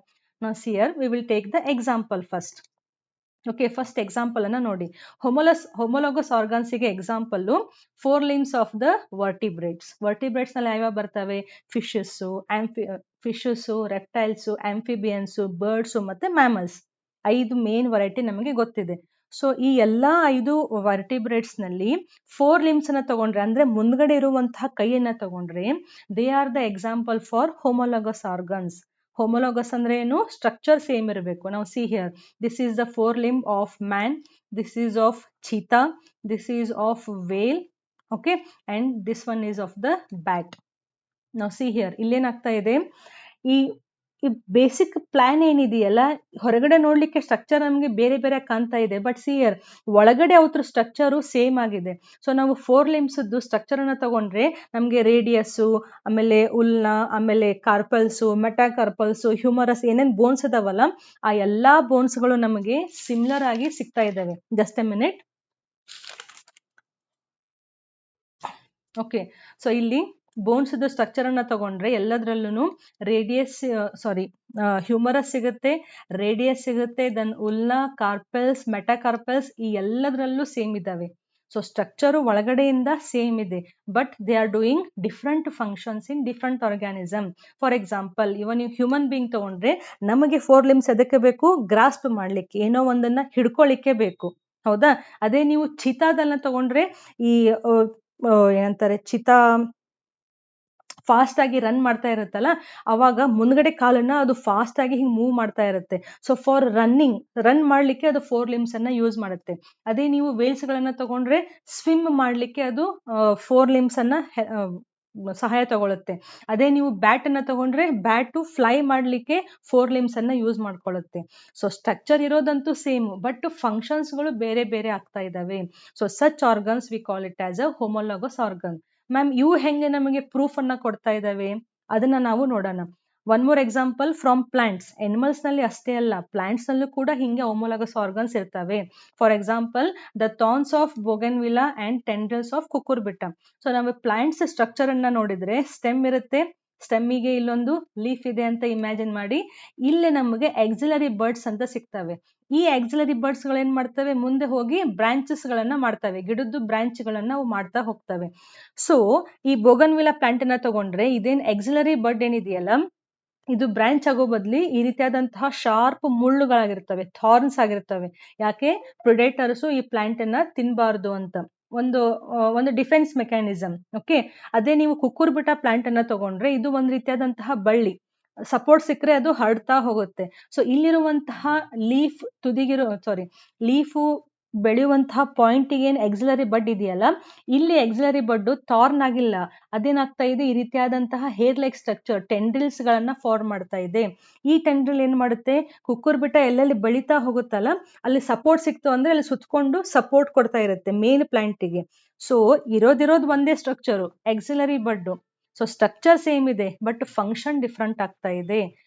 Now here we will take the example first. Okay, first example ಅನ್ನ ನೋಡಿ. Homologous organs ಗೆ example 4 limbs of the vertebrates. Vertebrates ನಲ್ಲಿ ಯಾವ್ಯಾವ ಬರ್ತವೆ? Fishes, reptiles, amphibians, birds ಮತ್ತೆ mammals. 5 main variety ನಮಗೆ ಗೊತ್ತಿದೆ. So ಈ ಎಲ್ಲಾ 5 ವರ್ಟಿಬ್ರೇಟ್ಸ್ ನಲ್ಲಿ 4 limbs ಅನ್ನ ತಗೊಂಡ್ರೆ ಅಂದ್ರೆ ಮುಂದ್ಗಡೆ ಇರುವಂತಹ ಕೈಯನ್ನ ತಗೊಂಡ್ರೆ they are the example for homologous organs. Homologous ಅಂದ್ರೆ ಏನು? ಸ್ಟ್ರಕ್ಚರ್ ಸೇಮ್ ಇರಬೇಕು. ನಾವು see here, this is the 4 limb of man, this is of cheetah, this is of whale, okay, and this one is of the bat. ನಾವು see here, ಇಲ್ಲೇನಾಗ್ತಾ ಇದೆ? ಈ basic plan ಏನಿದೆಯಲ್ಲ, ಹೊರಗಡೆ ನೋಡ್ಲಿಕ್ಕೆ ಸ್ಟ್ರಕ್ಚರ್ ನಮಗೆ ಬೇರೆ ಬೇರೆ ಕಾಣ್ತಾ ಇದೆ, ಬಟ್ ಸಿ ಹಿಯರ್ ಒಳಗಡೆ ಅವ್ರ ಸ್ಟ್ರಕ್ಚರು ಸೇಮ್ ಆಗಿದೆ. ಸೊ ನಾವು 4 limbs ಸ್ಟ್ರಕ್ಚರ್ ಅನ್ನ ತಗೊಂಡ್ರೆ ನಮ್ಗೆ ರೇಡಿಯಸ್ಸು, ಆಮೇಲೆ ಉಲ್ನಾ, ಆಮೇಲೆ ಕಾರ್ಪಲ್ಸು, ಮೆಟಾಕಾರ್ಪಲ್ಸು, ಹ್ಯೂಮರಸ್, ಏನೇನ್ ಬೋನ್ಸ್ ಇದಾವಲ್ಲ ಆ ಎಲ್ಲಾ ಬೋನ್ಸ್ಗಳು ನಮಗೆ ಸಿಮಿಲರ್ ಆಗಿ ಸಿಗ್ತಾ ಇದಾವೆ. Just A minute. Okay, so ಇಲ್ಲಿ ಬೋನ್ಸ್ ಸ್ಟ್ರಕ್ಚರ್ ಅನ್ನ ತಗೊಂಡ್ರೆ ಎಲ್ಲದ್ರಲ್ಲೂ ರೇಡಿಯಸ್, ಹ್ಯೂಮರಸ್ ಸಿಗುತ್ತೆ, ರೇಡಿಯಸ್ ಸಿಗುತ್ತೆ, ದೆನ್ ಉಲ್ನಾ, ಕಾರ್ಪಲ್ಸ್, ಮೆಟಾಕಾರ್ಪಲ್ಸ್, ಈ ಎಲ್ಲದರಲ್ಲೂ ಸೇಮ್ ಇದಾವೆ. ಸೊ ಸ್ಟ್ರಕ್ಚರ್ ಒಳಗಡೆಯಿಂದ ಸೇಮ್ ಇದೆ, but they are doing different functions in different organism. For example, ಇವಾಗ ನೀವು ಹ್ಯೂಮನ್ ಬೀಯಿಂಗ್ ತಗೊಂಡ್ರೆ ನಮಗೆ 4 limbs ಎದಕ್ಕೆ ಬೇಕು? ಗ್ರಾಸ್ಪ್ ಮಾಡ್ಲಿಕ್ಕೆ, ಏನೋ ಒಂದನ್ನ ಹಿಡ್ಕೊಳ್ಳಿಕ್ಕೆ ಬೇಕು, ಹೌದಾ? ಅದೇ ನೀವು ಚಿತಾದನ್ನ ತಗೊಂಡ್ರೆ ಈ ಏನಂತಾರೆ, ಚಿತಾ ಫಾಸ್ಟ್ ಆಗಿ ರನ್ ಮಾಡ್ತಾ ಇರುತ್ತಲ್ಲ, ಅವಾಗ ಮುಂದ್ಗಡೆ ಕಾಲನ್ನ ಅದು ಫಾಸ್ಟ್ ಆಗಿ ಹಿಂಗ್ ಮೂವ್ ಮಾಡ್ತಾ ಇರುತ್ತೆ. ಸೊ ಫಾರ್ ರನ್ ಮಾಡ್ಲಿಕ್ಕೆ ಅದು 4 limbs ಅನ್ನ ಯೂಸ್ ಮಾಡುತ್ತೆ. ಅದೇ ನೀವು ವೇಲ್ಸ್ ಗಳನ್ನ ತಗೊಂಡ್ರೆ ಸ್ವಿಮ್ ಮಾಡ್ಲಿಕ್ಕೆ ಅದು 4 limbs ಅನ್ನ ಸಹಾಯ ತಗೊಳುತ್ತೆ. ಅದೇ ನೀವು ಬ್ಯಾಟ್ ಅನ್ನ ತಗೊಂಡ್ರೆ ಬ್ಯಾಟು ಫ್ಲೈ ಮಾಡ್ಲಿಕ್ಕೆ 4 limbs ಅನ್ನ ಯೂಸ್ ಮಾಡ್ಕೊಳ್ಳುತ್ತೆ. ಸೊ ಸ್ಟ್ರಕ್ಚರ್ ಇರೋದಂತೂ ಸೇಮ್, ಬಟ್ ಫಂಕ್ಷನ್ಸ್ ಗಳು ಬೇರೆ ಬೇರೆ ಆಗ್ತಾ ಇದಾವೆ. So such organs we call it as a homologous organ. Ma'am ಇವು ಹೆಂಗೆ ನಮಗೆ ಪ್ರೂಫ್ ಅನ್ನ ಕೊಡ್ತಾ ಇದಾವೆ ಅದನ್ನ ನಾವು ನೋಡೋಣ. One more example from plants. Animals ನಲ್ಲಿ ಅಷ್ಟೇ ಅಲ್ಲ, ಪ್ಲಾಂಟ್ಸ್ ನಲ್ಲೂ ಕೂಡ ಹಿಂಗೆ ಹೋಮೋಲಾಗಸ್ ಆರ್ಗನ್ಸ್ ಇರ್ತವೆ. For example the thorns of bougainvillea and tendrils of cucurbita. So ನಾವು ಪ್ಲಾಂಟ್ಸ್ ಸ್ಟ್ರಕ್ಚರ್ ಅನ್ನ ನೋಡಿದ್ರೆ ಸ್ಟೆಮ್ ಇರುತ್ತೆ, ಸ್ಟೆಮ್ಮಿಗೆ ಇಲ್ಲೊಂದು ಲೀಫ್ ಇದೆ ಅಂತ ಇಮ್ಯಾಜಿನ್ ಮಾಡಿ. ಇಲ್ಲಿ ನಮಗೆ ಆಕ್ಸಿಲರಿ ಬರ್ಡ್ಸ್ ಅಂತ ಸಿಗ್ತವೆ. ಈ ಆಕ್ಸಿಲರಿ ಬರ್ಡ್ಸ್ ಗಳು ಏನ್ ಮಾಡ್ತವೆ? ಮುಂದೆ ಹೋಗಿ ಬ್ರಾಂಚಸ್ ಗಳನ್ನ ಮಾಡ್ತವೆ, ಗಿಡದ್ದು ಬ್ರಾಂಚ್ ಗಳನ್ನ ಅವು ಮಾಡ್ತಾ ಹೋಗ್ತವೆ. ಸೊ ಈ ಬೋಗನ್ವಿಲ್ಲಾ ಪ್ಲಾಂಟ್ ಅನ್ನ ತಗೊಂಡ್ರೆ ಇದೇನ್ ಆಕ್ಸಿಲರಿ ಬರ್ಡ್ ಏನಿದೆಯಲ್ಲ, ಇದು ಬ್ರಾಂಚ್ ಆಗೋ ಬದ್ಲಿ ಈ ರೀತಿಯಾದಂತಹ ಶಾರ್ಪ್ ಮುಳ್ಳುಗಳಾಗಿರ್ತವೆ, ಥಾರ್ನ್ಸ್ ಆಗಿರ್ತವೆ. ಯಾಕೆ? ಪ್ರಿಡೇಟರ್ಸ್ ಈ ಪ್ಲಾಂಟ್ ಅನ್ನ ತಿನ್ಬಾರ್ದು ಅಂತ, ಒಂದು ಡಿಫೆನ್ಸ್ ಮೆಕ್ಯಾನಿಸಮ್. ಓಕೆ. ಅದೇ ನೀವು ಕುಕ್ಕುರ್ಬಿಟಾ ಪ್ಲಾಂಟ್ ಅನ್ನ ತಗೊಂಡ್ರೆ ಇದು ಒಂದ್ ರೀತಿಯಾದಂತಹ ಬಳ್ಳಿ, ಸಪೋರ್ಟ್ ಸಿಕ್ಕರೆ ಅದು ಹರಡ್ತಾ ಹೋಗುತ್ತೆ. ಸೊ ಇಲ್ಲಿರುವಂತಹ ಲೀಫು ಬೆಳೆಯುವಂತಹ ಪಾಯಿಂಟ್ ಏನ್ ಆಕ್ಸಿಲರಿ ಬಡ್ ಇದೆಯಲ್ಲ, ಇಲ್ಲಿ ಆಕ್ಸಿಲರಿ ಬಡ್ ಥಾರ್ನ್ ಆಗಿಲ್ಲ, ಅದೇನಾಗ್ತಾ ಇದೆ, ಈ ರೀತಿಯಾದಂತಹ ಹೇರ್ ಲೈಕ್ ಸ್ಟ್ರಕ್ಚರ್ ಟೆಂಡ್ರಿಲ್ಸ್ ಗಳನ್ನ ಫಾರ್ಮ್ ಮಾಡ್ತಾ ಇದೆ. ಈ ಟೆಂಡ್ರಿಲ್ ಏನ್ ಮಾಡುತ್ತೆ? ಕುಕ್ಕುರ್ಬಿಟ ಎಲ್ಲೆಲ್ಲಿ ಬೆಳೀತಾ ಹೋಗುತ್ತಲ್ಲ, ಅಲ್ಲಿ ಸಪೋರ್ಟ್ ಸಿಕ್ತು ಅಂದ್ರೆ ಅಲ್ಲಿ ಸುತ್ತಕೊಂಡು ಸಪೋರ್ಟ್ ಕೊಡ್ತಾ ಇರುತ್ತೆ ಮೇನ್ ಪ್ಲಾಂಟಿಗೆ. ಸೊ ಇರೋದಿರೋದು ಒಂದೇ structure, axillary bud. So structure same ಇದೆ, ಬಟ್ ಫಂಕ್ಷನ್ ಡಿಫ್ರೆಂಟ್ ಆಗ್ತಾ ಇದೆ.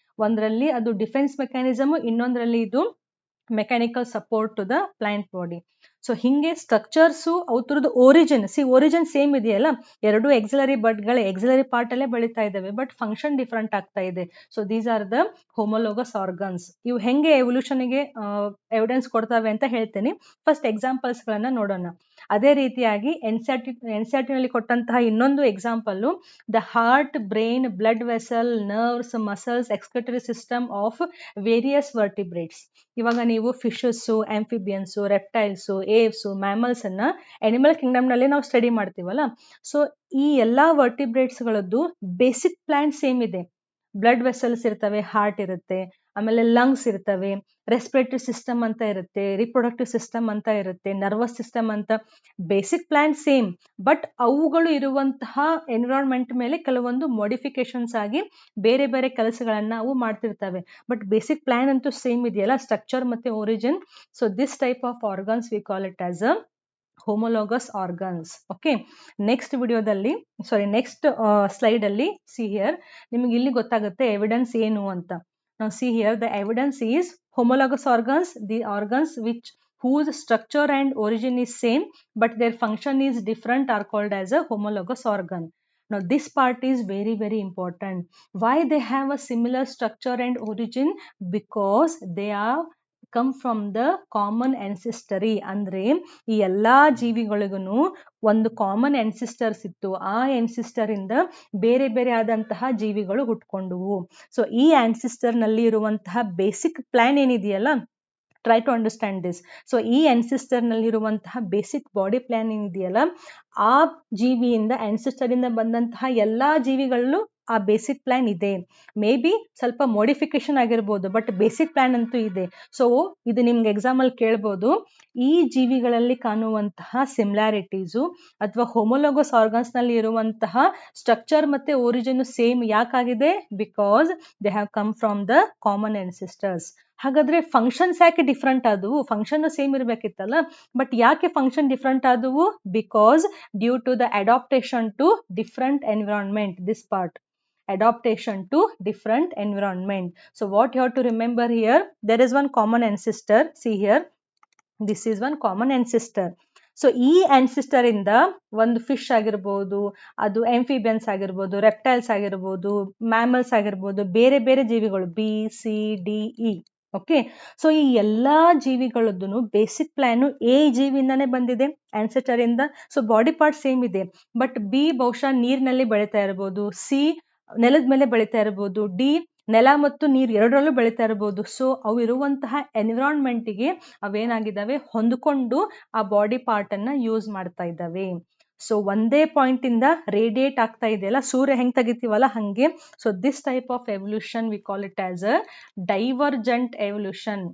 ಒಂದರಲ್ಲಿ ಅದು ಡಿಫೆನ್ಸ್ ಮೆಕ್ಯಾನಿಸಮ್, ಇನ್ನೊಂದರಲ್ಲಿ ಇದು mechanical support to the plant body. So ಹಿಂಗೆ ಸ್ಟ್ರಕ್ಚರ್ಸು ಅವ್ರದ್ದು ಒರಿಜಿನ್ ಸೇಮ್ ಇದೆಯಲ್ಲ, ಎರಡು ಆಕ್ಸಿಲರಿ ಬಡ್ಗಳು ಆಕ್ಸಿಲರಿ ಪಾರ್ಟ್ ಅಲ್ಲೇ ಬೆಳೀತಾ ಇದಾವೆ, ಬಟ್ ಫಂಕ್ಷನ್ ಡಿಫ್ರೆಂಟ್ ಆಗ್ತಾ ಇದೆ. So these are the homologous organs. ಇವು ಹೆಂಗೆ ಎವಲ್ಯೂಷನ್ಗೆ ಎವಿಡೆನ್ಸ್ ಕೊಡ್ತವೆ ಅಂತ ಹೇಳ್ತೀನಿ. ಫಸ್ಟ್ ಎಕ್ಸಾಂಪಲ್ಸ್ ಗಳನ್ನ ನೋಡೋಣ. ಅದೇ ರೀತಿಯಾಗಿ NCERT ನಲ್ಲಿ ಕೊಟ್ಟಂತಹ ಇನ್ನೊಂದು example, the heart, brain, blood vessel, nerves, muscles, excretory system of various vertebrates. ಇವಾಗ ನೀವು fishes, amphibians, reptiles, Aves, mammals ಅನ್ನ ಅನಿಮಲ್ ಕಿಂಗ್ಡಮ್ ನಲ್ಲಿ ನಾವು ಸ್ಟಡಿ ಮಾಡ್ತೀವಲ್ಲ, ಸೊ ಈ ಎಲ್ಲಾ ವರ್ಟಿಬ್ರೇಟ್ಸ್ ಗಳದ್ದು ಬೇಸಿಕ್ ಪ್ಲಾನ್ ಸೇಮ್ ಇದೆ. ಬ್ಲಡ್ ವೆಸಲ್ಸ್ ಇರ್ತವೆ, ಹಾರ್ಟ್ ಇರುತ್ತೆ, ಆಮೇಲೆ ಲಂಗ್ಸ್ ಇರ್ತವೆ, ರೆಸ್ಪಿರೇಟರಿ ಸಿಸ್ಟಮ್ ಅಂತ ಇರುತ್ತೆ, ರಿಪ್ರೊಡಕ್ಟಿವ್ ಸಿಸ್ಟಮ್ ಅಂತ ಇರುತ್ತೆ, ನರ್ವಸ್ ಸಿಸ್ಟಮ್ ಅಂತ. ಬೇಸಿಕ್ ಪ್ಲಾನ್ ಸೇಮ್, ಬಟ್ ಅವುಗಳು ಇರುವಂತಹ ಎನ್ವಿರಾನ್ಮೆಂಟ್ ಮೇಲೆ ಕೆಲವೊಂದು ಮಾಡಿಫಿಕೇಶನ್ಸ್ ಆಗಿ ಬೇರೆ ಬೇರೆ ಕೆಲಸಗಳನ್ನ ಅವು ಮಾಡ್ತಿರ್ತವೆ. ಬಟ್ ಬೇಸಿಕ್ ಪ್ಲಾನ್ ಅಂತೂ ಸೇಮ್ ಇದೆಯಲ್ಲ, ಸ್ಟ್ರಕ್ಚರ್ ಮತ್ತೆ origin. So this type of organs we call it as a homologous organs. Okay, next slide ಅಲ್ಲಿ see here, ನಿಮಗೆ ಇಲ್ಲಿ ಗೊತ್ತಾಗುತ್ತೆ ಎವಿಡೆನ್ಸ್ ಏನು ಅಂತ. Now see here, the evidence is homologous organs, the organs whose structure and origin is same but their function is different are called as a homologous organ. Now this part is very very important. Why they have a similar structure and origin? Because they are come from the common ancestry. ಅಂದ್ರೆ ಈ ಎಲ್ಲಾ ಜೀವಿಗಳಿಗೂ ಒಂದು common ancestors ಇತ್ತು, ಆ ancestor ಇಂದ ಬೇರೆ ಬೇರೆ ಆದಂತಹ ಜೀವಿಗಳು ಹುಟ್ಕೊಂಡುವು. ಸೊ ಈ ಆನ್ಸಿಸ್ಟರ್ ನಲ್ಲಿ ಇರುವಂತಹ ಬೇಸಿಕ್ ಪ್ಲಾನ್ ಏನಿದೆಯಲ್ಲ, try to understand this. So ಈ ಆನ್ಸಿಸ್ಟರ್ ನಲ್ಲಿರುವಂತಹ ಬೇಸಿಕ್ ಬಾಡಿ ಪ್ಲಾನ್ ಏನಿದೆಯಲ್ಲ, ಆ ಜೀವಿಯಿಂದ ಆನ್ಸಿಸ್ಟರ್ ಇಂದ ಬಂದಂತಹ ಎಲ್ಲಾ ಜೀವಿಗಳಲ್ಲೂ ಆ ಬೇಸಿಕ್ ಪ್ಲಾನ್ ಇದೆ. ಮೇ ಬಿ ಸ್ವಲ್ಪ ಮಾಡಿಫಿಕೇಶನ್ ಆಗಿರ್ಬೋದು, ಬಟ್ ಬೇಸಿಕ್ ಪ್ಲಾನ್ ಅಂತೂ ಇದೆ. ಸೊ ಇದು ನಿಮ್ಗೆ ಎಕ್ಸಾಮ್ ಅಲ್ಲಿ ಕೇಳ್ಬೋದು, ಈ ಜೀವಿಗಳಲ್ಲಿ ಕಾಣುವಂತಹ ಸಿಮಿಲಾರಿಟೀಸು ಅಥವಾ ಹೋಮೋಲೋಗಸ್ ಆರ್ಗನ್ಸ್ ನಲ್ಲಿ ಇರುವಂತಹ ಸ್ಟ್ರಕ್ಚರ್ ಮತ್ತೆ ಒರಿಜಿನ್ ಸೇಮ್ ಯಾಕಾಗಿದೆ? Because they have come from the common ancestors. ಹಾಗಾದ್ರೆ ಫಂಕ್ಷನ್ಸ್ ಯಾಕೆ ಡಿಫ್ರೆಂಟ್ ಆದವು? ಫಂಕ್ಷನ್ ಸೇಮ್ ಇರ್ಬೇಕಿತ್ತಲ್ಲ, ಬಟ್ ಯಾಕೆ ಫಂಕ್ಷನ್ ಡಿಫ್ರೆಂಟ್ ಆದವು? Because due to the adaptation to different environment. This part, adaptation to different environment. So what you have to remember here, there is one common ancestor. See here, this is one common ancestor. So ಈ ancestor ಇಂದ ಒಂದು fish ಆಗಿರ್ಬೋದು, ಅದು amphibians ಆಗಿರ್ಬೋದು, reptiles ಆಗಿರ್ಬೋದು, mammals ಆಗಿರ್ಬೋದು, ಬೇರೆ ಬೇರೆ ಜೀವಿಗಳು BCDE ಓಕೆ. ಸೊ ಈ ಎಲ್ಲಾ ಜೀವಿಗಳದ್ದು ಬೇಸಿಕ್ ಪ್ಲಾನ್ ಎ ಜೀವಿಯಿಂದಾನೇ ಬಂದಿದೆ, ಆನ್ಸೆಸ್ಟರ್ ಇಂದ. ಸೊ ಬಾಡಿ ಪಾರ್ಟ್ ಸೇಮ್ ಇದೆ, ಬಟ್ ಬಿ ಬಹುಶಃ ನೀರಿನಲ್ಲಿ ಬೆಳೀತಾ ಇರಬಹುದು, ಸಿ ನೆಲದ ಮೇಲೆ ಬೆಳೀತಾ ಇರಬಹುದು, ಡಿ ನೆಲ ಮತ್ತು ನೀರು ಎರಡರಲ್ಲೂ ಬೆಳೀತಾ ಇರಬಹುದು. ಸೊ ಅವು ಇರುವಂತಹ ಎನ್ವಿರಾನ್ಮೆಂಟ್ಗೆ ಅವೇನಾಗಿದ್ದಾವೆ, ಹೊಂದ್ಕೊಂಡು ಆ ಬಾಡಿ ಪಾರ್ಟ್ ಅನ್ನ ಯೂಸ್ ಮಾಡ್ತಾ ಇದ್ದಾವೆ. ಸೊ ಒಂದೇ ಪಾಯಿಂಟ್ ಇಂದ ರೇಡಿಯೇಟ್ ಆಗ್ತಾ ಇದೆಯಲ್ಲ, ಸೂರ್ಯ ಹೆಂಗ್ ತೆಗಿತೀವಲ್ಲ ಹಂಗೆ. So this type of evolution we call it as a divergent evolution.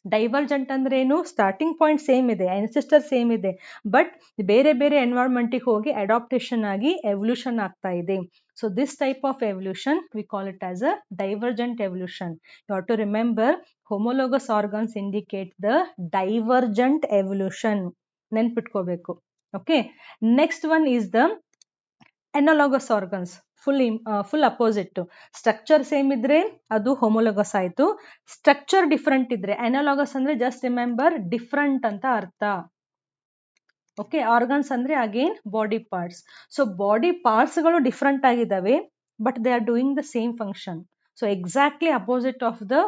Divergent ಅಂದ್ರೆ ಏನು, ಸ್ಟಾರ್ಟಿಂಗ್ ಪಾಯಿಂಟ್ ಸೇಮ್ ಇದೆ, ಆನ್ಸೆಸ್ಟರ್ ಸೇಮ್ ಇದೆ, ಬಟ್ ಬೇರೆ ಬೇರೆ ಎನ್ವೈರನ್ಮೆಂಟ್ಗೆ ಹೋಗಿ ಅಡಾಪ್ಟೇಷನ್ ಆಗಿ ಎವಲ್ಯೂಷನ್ ಆಗ್ತಾ ಇದೆ. So this type of evolution we call it as a divergent evolution. You have to remember, homologous organs indicate the divergent evolution. ನೆನ್ಪಿಟ್ಕೋಬೇಕು. Okay. Next one is the analogous organs. Full opposite. Structure same ಇದ್ರೆ ಅದು homologous ಆಯ್ತು. Structure different ಇದ್ರೆ ಅನಾಲೋಗಸ್ ಅಂದ್ರೆ just remember different ಅಂತ ಅರ್ಥ. Okay. Organs ಅಂದ್ರೆ again body parts. So body parts ಗಳು ಡಿಫ್ರೆಂಟ್ ಆಗಿದ್ದಾವೆ, but they are doing the same function. So exactly opposite of the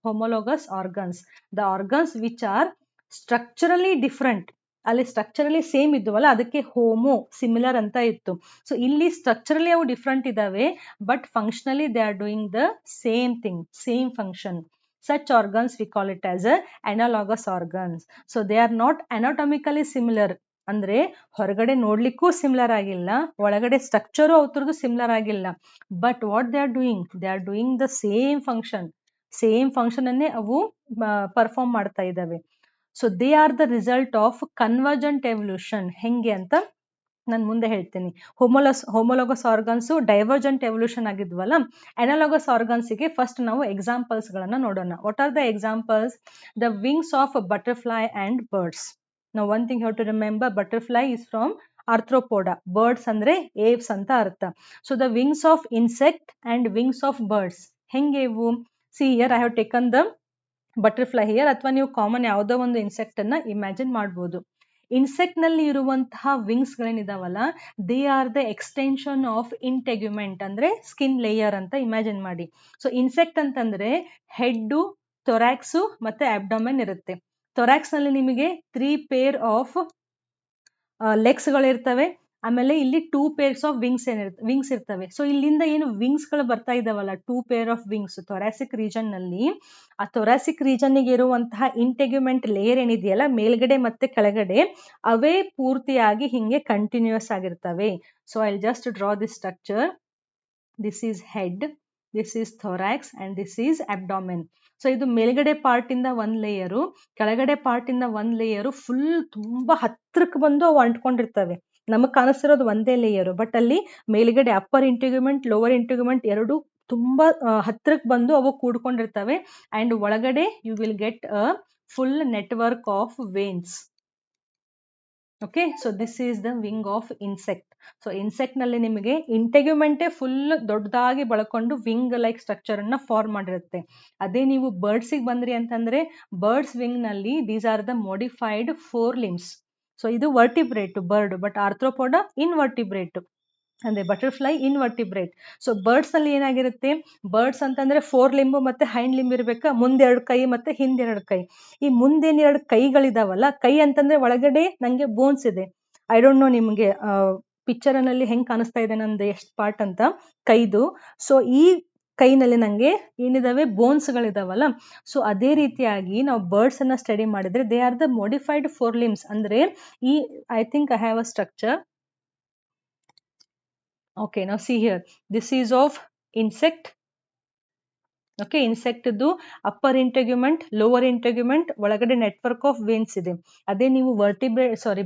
homologous organs. The organs which are structurally different, ಅಲ್ಲಿ structurally same ಇದ್ವಲ್ಲ, ಅದಕ್ಕೆ homo similar ಅಂತ ಇತ್ತು. So ಇಲ್ಲಿ structurally ಅವು different ಇದಾವೆ, but functionally they are doing the same thing, same function. Such organs we call it as a analogous organs. So they are not anatomically similar. ಅಂದ್ರೆ ಹೊರಗಡೆ ನೋಡ್ಲಿಕ್ಕೂ similar ಆಗಿಲ್ಲ, ಒಳಗಡೆ ಸ್ಟ್ರಕ್ಚರು ಅವ್ರದ್ದು ಸಿಮಿಲರ್ ಆಗಿಲ್ಲ, but what they are doing the same function ಅನ್ನೇ ಅವು perform ಮಾಡ್ತಾ ಇದ್ದಾವೆ. So they are the result of convergent evolution. ಹೆಂಗೆ ಅಂತ ನಾನು ಮುಂದೆ ಹೇಳ್ತೀನಿ. ಹೋಮೋಲೋಗಸ್ ಆರ್ಗನ್ಸ್ ಡೈವರ್ಜೆಂಟ್ ಎವಲ್ಯೂಷನ್ ಆಗಿದ್ವಲ್ಲ, ಅನಾಲೋಗಸ್ ಆರ್ಗನ್ಸ್ಗೆ ಫಸ್ಟ್ ನಾವು ಎಕ್ಸಾಂಪಲ್ಸ್ ಗಳನ್ನ ನೋಡೋಣ. What are the examples? The wings of butterfly and birds. ನಾವು one thing have to remember, butterfly is from Arthropoda, birds ಅಂದ್ರೆ ಏವ್ಸ್ ಅಂತ ಅರ್ಥ. So the wings of insect and wings of birds ಹೆಂಗೆ ಇವು? C here I have taken the butterfly here, ಅಥವಾ ನೀವು common ಯಾವುದೋ ಒಂದು ಇನ್ಸೆಕ್ಟ್ ಅನ್ನ ಇಮ್ಯಾಜಿನ್ ಮಾಡಬಹುದು. ಇನ್ಸೆಕ್ಟ್ ನಲ್ಲಿ ಇರುವಂತಹ ವಿಂಗ್ಸ್ ಗಳೇನಿದಾವಲ್ಲ, they are the extension of integument, ಅಂದ್ರೆ ಸ್ಕಿನ್ ಲೇಯರ್ ಅಂತ ಇಮ್ಯಾಜಿನ್ ಮಾಡಿ. ಸೊ ಇನ್ಸೆಕ್ಟ್ ಅಂತಂದ್ರೆ ಹೆಡ್, ಥೊರಾಕ್ಸ್ ಮತ್ತೆ ಅಬ್ಡೋಮೆನ್ ಇರುತ್ತೆ. ಥೊರಾಕ್ಸ್ ನಲ್ಲಿ ನಿಮಗೆ 3 ಪೇರ್ ಆಫ್ ಲೆಗ್ಸ್ ಗಳಿರ್ತವೆ, ಆಮೇಲೆ ಇಲ್ಲಿ 2 ಪೇರ್ಸ್ ಆಫ್ ವಿಂಗ್ಸ್ ಇರ್ತವೆ. ಸೊ ಇಲ್ಲಿಂದ ಏನು ವಿಂಗ್ಸ್ ಗಳು ಬರ್ತಾ ಇದಾವಲ್ಲ, 2 pair of wings thoracic region ನಲ್ಲಿ, ಆ ಥೊರಾಸಿಕ್ ರೀಜನ್ ಗೆ ಇರುವಂತಹ ಇಂಟೆಗ್ಯುಮೆಂಟ್ ಲೇಯರ್ ಏನಿದೆಯಲ್ಲ, ಮೇಲ್ಗಡೆ ಮತ್ತೆ ಕೆಳಗಡೆ, ಅವೇ ಪೂರ್ತಿಯಾಗಿ ಹಿಂಗೆ ಕಂಟಿನ್ಯೂಸ್ ಆಗಿರ್ತವೆ. So I just draw this structure. This is head, this is thorax and this is abdomen. So ಇದು ಮೇಲ್ಗಡೆ ಪಾರ್ಟ್ ಇಂದ ಒಂದ್ ಲೇಯರು, ಕೆಳಗಡೆ ಪಾರ್ಟ್ ಇಂದ ಒಂದ್ ಲೇಯರು, ಫುಲ್ ತುಂಬಾ ಹತ್ರಕ್ಕೆ ಬಂದು ಅವು ಅಂಟ್ಕೊಂಡಿರ್ತವೆ. ನಮಗ್ ಕಾಣಿಸ್ತಿರೋದು ಒಂದೇ ಲೇಯರು, ಬಟ್ ಅಲ್ಲಿ ಮೇಲ್ಗಡೆ ಅಪ್ಪರ್ ಇಂಟಿಗ್ಯುಮೆಂಟ್, ಲೋವರ್ ಇಂಟಿಗ್ಯುಮೆಂಟ್ ಎರಡು ತುಂಬಾ ಹತ್ರಕ್ಕೆ ಬಂದು ಅವು ಕೂಡ್ಕೊಂಡಿರ್ತವೆ. ಅಂಡ್ ಒಳಗಡೆ you will get a full network of veins. Okay. So this is the wing of insect. So insect ನಲ್ಲಿ ನಿಮಗೆ ಇಂಟೆಗ್ಯುಮೆಂಟೇ ಫುಲ್ ದೊಡ್ಡದಾಗಿ ಬಳಕೊಂಡು ವಿಂಗ್ ಲೈಕ್ ಸ್ಟ್ರಕ್ಚರ್ ಅನ್ನ ಫಾರ್ಮ್ ಮಾಡಿರುತ್ತೆ. ಅದೇ ನೀವು ಬರ್ಡ್ಸ್ ಗೆ ಬಂದ್ರಿ ಅಂತಂದ್ರೆ, ಬರ್ಡ್ಸ್ ವಿಂಗ್ ನಲ್ಲಿ these are the modified 4 limbs. So ಇದು vertebrate bird, but Arthropoda invertebrate, ಅಂದ್ರೆ ಬಟರ್ಫ್ಲೈ ಇನ್ವರ್ಟಿಬ್ರೇಟ್. ಸೊ ಬರ್ಡ್ಸ್ ನಲ್ಲಿ ಏನಾಗಿರುತ್ತೆ, ಬರ್ಡ್ಸ್ ಅಂತಂದ್ರೆ 4 ಲಿಂಬ್ ಮತ್ತೆ ಹೈಂಡ್ ಲಿಂಬ್ ಇರ್ಬೇಕಾ, ಮುಂದೆ 2 ಕೈ ಮತ್ತೆ ಹಿಂದೆ 2 ಕೈ. ಈ ಮುಂದೇನ್ 2 ಕೈಗಳಿದಾವಲ್ಲ, ಕೈ ಅಂತಂದ್ರೆ ಒಳಗಡೆ ನಂಗೆ ಬೋನ್ಸ್ ಇದೆ. ಐ ಡೋಂಟ್ ನೋ ನಿಮ್ಗೆ ಪಿಕ್ಚರ್ ನಲ್ಲಿ ಹೆಂಗ್ ಕಾಣಿಸ್ತಾ ಇದೆ ನಂದು ಎಷ್ಟು ಪಾರ್ಟ್ ಅಂತ ಕೈದು. ಸೊ ಈ ಕೈನಲ್ಲಿ ನಂಗೆ ಏನಿದಾವೆ, ಬೋನ್ಸ್ ಗಳಿದಾವಲ್ಲ. ಸೊ ಅದೇ ರೀತಿಯಾಗಿ ನಾವು ಬರ್ಡ್ಸ್ ಅನ್ನ ಸ್ಟಡಿ ಮಾಡಿದ್ರೆ, they are the modified 4 limbs. ಅಂದ್ರೆ ಈ I think I have a structure. Okay, now see here, this is of insect. Okay, insect ಇದು upper integument, lower integument, ಒಳಗಡೆ network of veins ಇದೆ. ಅದೇ ನೀವು